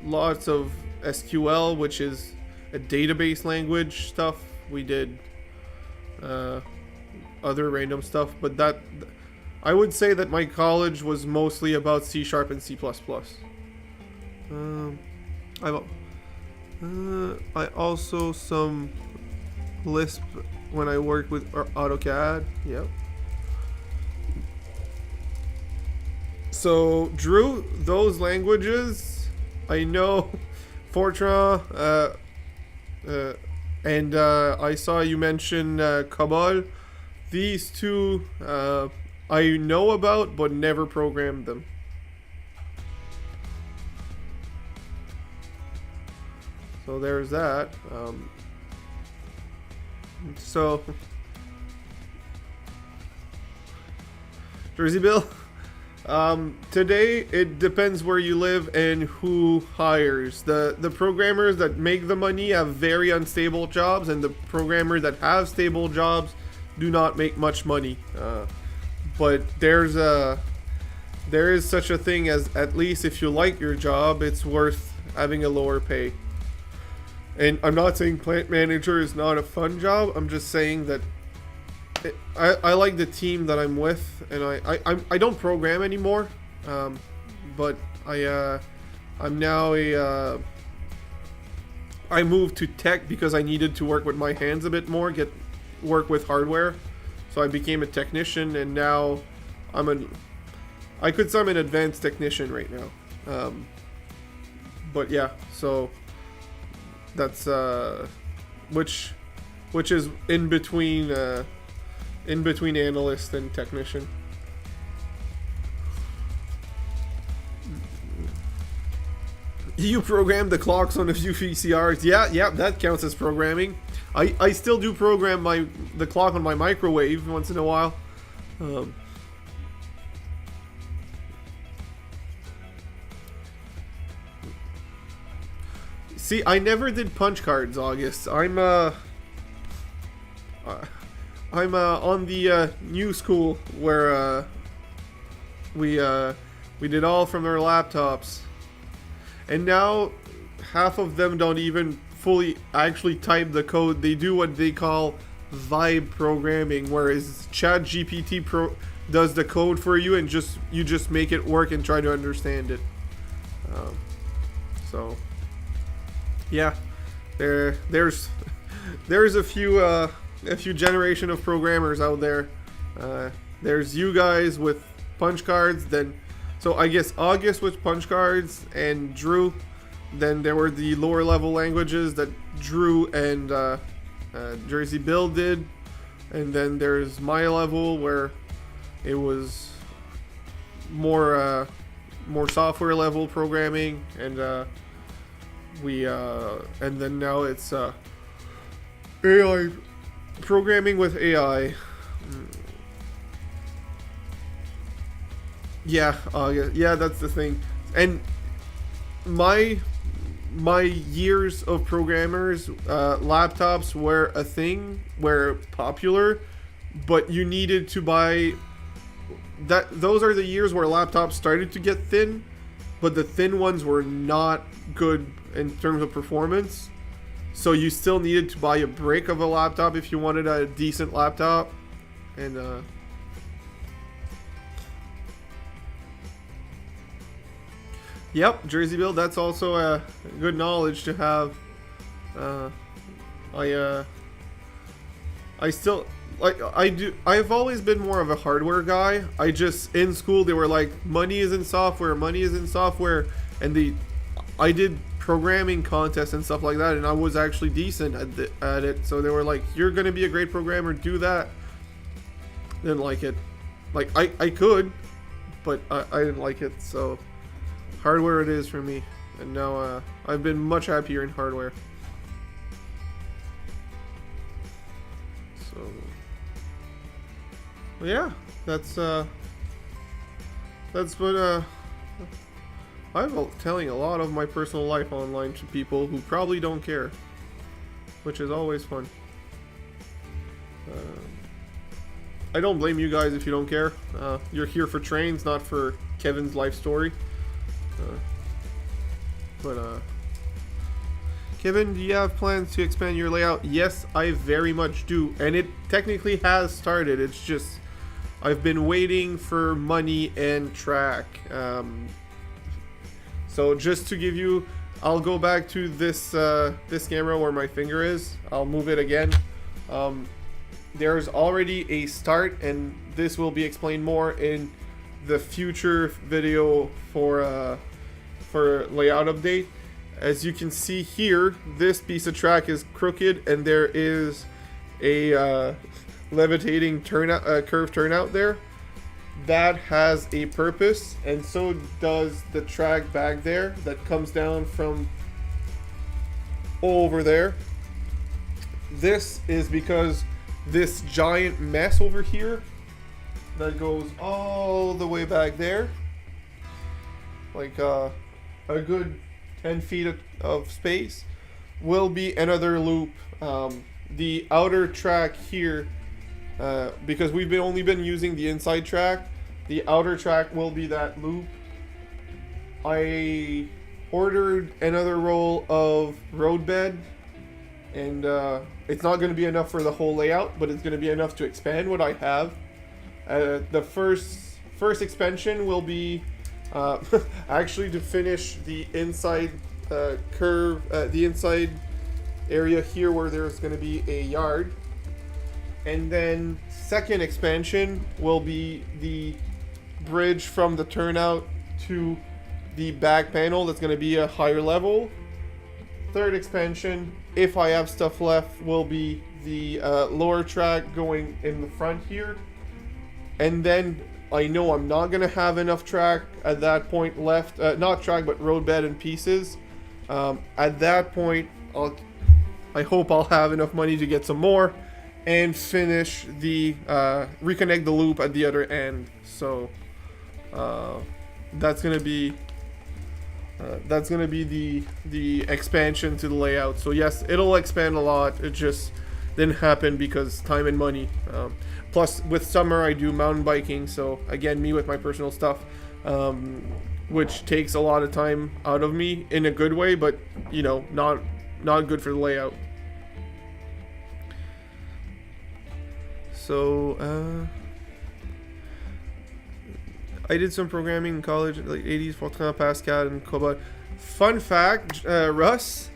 lots of SQL, which is a database language stuff. We did other random stuff, but that... I would say that my college was mostly about C# and C++. I also some Lisp when I worked with AutoCAD. Yep. So Drew, those languages, I know Fortran, and I saw you mention COBOL. These two I know about, but never programmed them. So there's that. So Jersey Bill, today it depends where you live and who hires. The programmers that make the money have very unstable jobs, and the programmers that have stable jobs do not make much money. But there is such a thing as, at least if you like your job, it's worth having a lower pay. And I'm not saying plant manager is not a fun job. I'm just saying that I like the team that I'm with, and I don't program anymore, but I'm now I moved to tech because I needed to work with my hands a bit more, work with hardware. So I became a technician, and now I could say I'm an advanced technician right now. But yeah, so that's which is in between analyst and technician. You programmed the clocks on a few VCRs. Yeah, that counts as programming. I still do program the clock on my microwave once in a while. See, I never did punch cards, August. I'm on the new school where we did all from their laptops, and now half of them don't even fully actually type the code. They do what they call vibe programming, whereas ChatGPT does the code for you, and you just make it work and try to understand it. So yeah, there's a few generation of programmers out there. There's you guys with punch cards. Then, so I guess August was punch cards and Drew. Then there were the lower level languages that Drew and Jersey Bill did. And then there's my level where it was more software level programming, and and then now it's AI programming with AI. Yeah, that's the thing. And my years of programmers, laptops were a thing, were popular, but you needed to buy that. Those are the years where laptops started to get thin, but the thin ones were not good in terms of performance. So you still needed to buy a brick of a laptop if you wanted a decent laptop. And yep, Jersey Bill, that's also a good knowledge to have. I still, like, I've always been more of a hardware guy. I just, in school, they were like, money is in software, and I did programming contests and stuff like that, and I was actually decent at it. So they were like, you're gonna be a great programmer, do that. Didn't like it. Like, I could, but I didn't like it, so hardware it is for me. And now I've been much happier in hardware. So yeah, that's what I'm telling a lot of my personal life online to people who probably don't care, which is always fun. I don't blame you guys if you don't care. You're here for trains, not for Kevin's life story. Kevin, do you have plans to expand your layout? Yes, I very much do, and it technically has started. It's just I've been waiting for money and track. So just to give you, I'll go back to this this camera where my finger is. I'll move it again. There's already a start, and this will be explained more in the future video for layout update. As you can see here, this piece of track is crooked, and there is a levitating curve turnout there. That has a purpose, and so does the track back there that comes down from over there. This is because this giant mess over here that goes all the way back there, like a good 10 feet of space, will be another loop. The outer track here, because we've only been using the inside track, the outer track will be that loop. I ordered another roll of roadbed, and it's not going to be enough for the whole layout, but it's going to be enough to expand what I have. The first expansion will be actually to finish the inside curve, the inside area here where there's going to be a yard. And then second expansion will be the bridge from the turnout to the back panel. That's going to be a higher level. Third expansion, if I have stuff left, will be the lower track going in the front here. And then I know I'm not going to have enough track at that point left. Not track, but roadbed and pieces. At that point, I hope I'll have enough money to get some more and finish the reconnect the loop at the other end. So that's gonna be the expansion to the layout. So yes, it'll expand a lot. It just didn't happen because time and money. Plus with summer I do mountain biking, so again, me with my personal stuff, which takes a lot of time out of me in a good way, but you know, not good for the layout. So I did some programming in college, like 80s, Fortran, Pascal, and Cobalt. Fun fact, Russ,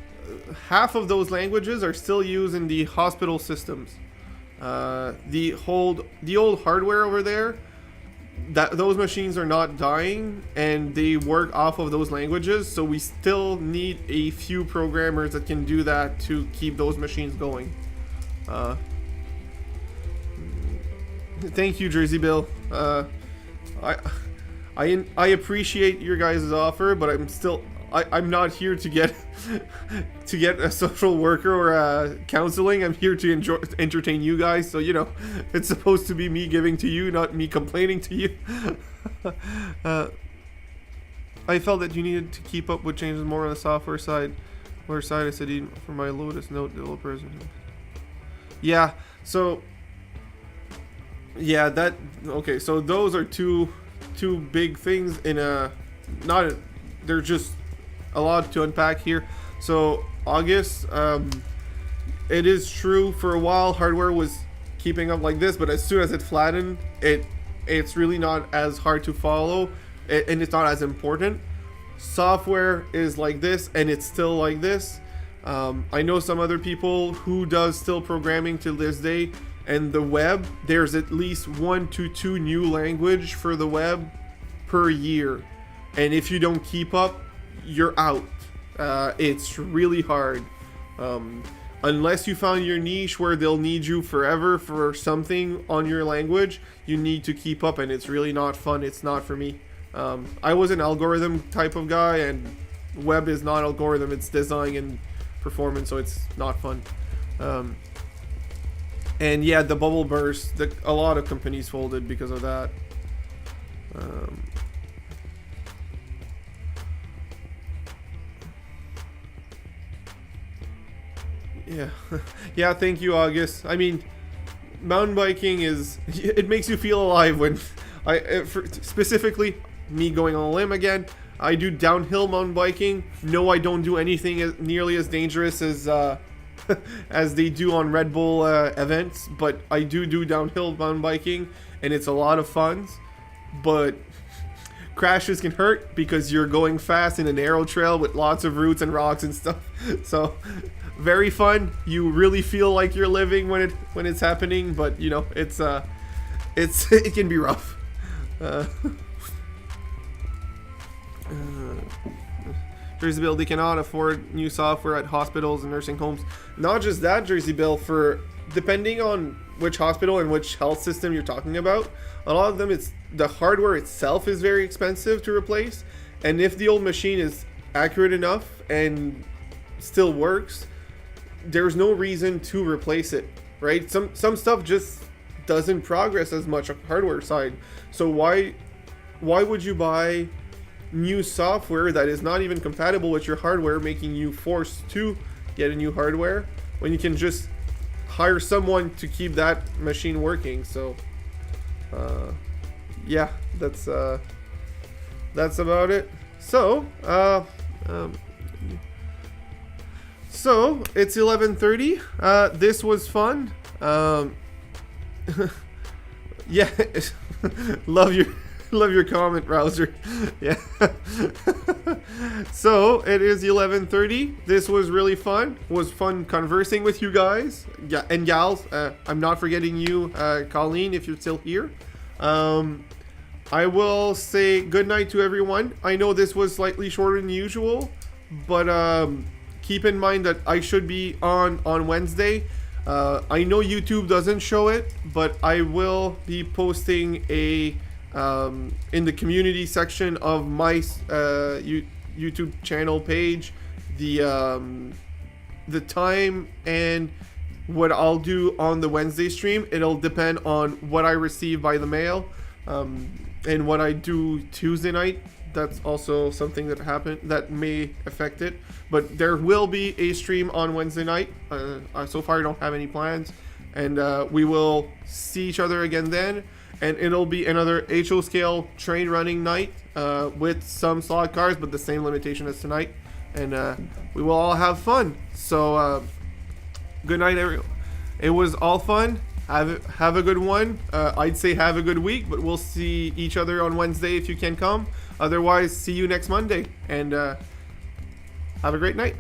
half of those languages are still used in the hospital systems. The old hardware over there that those machines are not dying, and they work off of those languages. So we still need a few programmers that can do that to keep those machines going. Thank you, Jersey Bill. I appreciate your guys' offer, but I'm not here to get to get a social worker or counseling. I'm here to entertain you guys. So, you know, it's supposed to be me giving to you, not me complaining to you. I felt that you needed to keep up with changes more on the software side. I said even for my Lotus Note developers. Yeah. So. Yeah. Okay. So those are two big things in a not. They're just a lot to unpack here. So August, it is true for a while hardware was keeping up like this, but as soon as it flattened, it's really not as hard to follow, and it's not as important. Software is like this, and it's still like this. I know some other people who does still programming to this day, and the web, there's at least 1 to 2 new language for the web per year, and if you don't keep up, you're out. It's really hard. Unless you found your niche where they'll need you forever for something on your language, you need to keep up, and it's really not fun. It's not for me. I was an algorithm type of guy, and web is not algorithm, it's design and performance, so it's not fun. And yeah, the bubble burst, a lot of companies folded because of that. Yeah. Yeah, thank you, August. I mean, mountain biking it makes you feel alive when specifically me going on a limb again. I do downhill mountain biking. No, I don't do anything nearly as dangerous as as they do on Red Bull events, but I do downhill mountain biking, and it's a lot of fun. But crashes can hurt because you're going fast in a narrow trail with lots of roots and rocks and stuff. So very fun. You really feel like you're living when it's happening, but you know, it can be rough. Jersey Bill, they cannot afford new software at hospitals and nursing homes. Not just that, Jersey Bill, for depending on which hospital and which health system you're talking about, a lot of them, it's the hardware itself is very expensive to replace, and if the old machine is accurate enough and still works, there's no reason to replace it, right? Some stuff just doesn't progress as much on the hardware side. So why would you buy new software that is not even compatible with your hardware, making you forced to get a new hardware when you can just hire someone to keep that machine working? So yeah, that's about it. So so it's 11:30. This was fun. Yeah. Love your comment, Rouser. Yeah. So it is 11:30. This was really fun. It was fun conversing with you guys and gals. I'm not forgetting you, Colleen, if you're still here. I will say good night to everyone. I know this was slightly shorter than usual, but keep in mind that I should be on Wednesday. I know YouTube doesn't show it, but I will be posting in the community section of my YouTube channel page the time and what I'll do on the Wednesday stream. It'll depend on what I receive by the mail, and what I do Tuesday night. That's also something that may affect it, but there will be a stream on Wednesday night. So far I don't have any plans, and we will see each other again then, and it'll be another HO scale train running night with some slot cars, but the same limitation as tonight, and we will all have fun. So good night, everyone. It was all fun. Have a good one. I'd say have a good week, but we'll see each other on Wednesday if you can come. Otherwise, see you next Monday, and have a great night.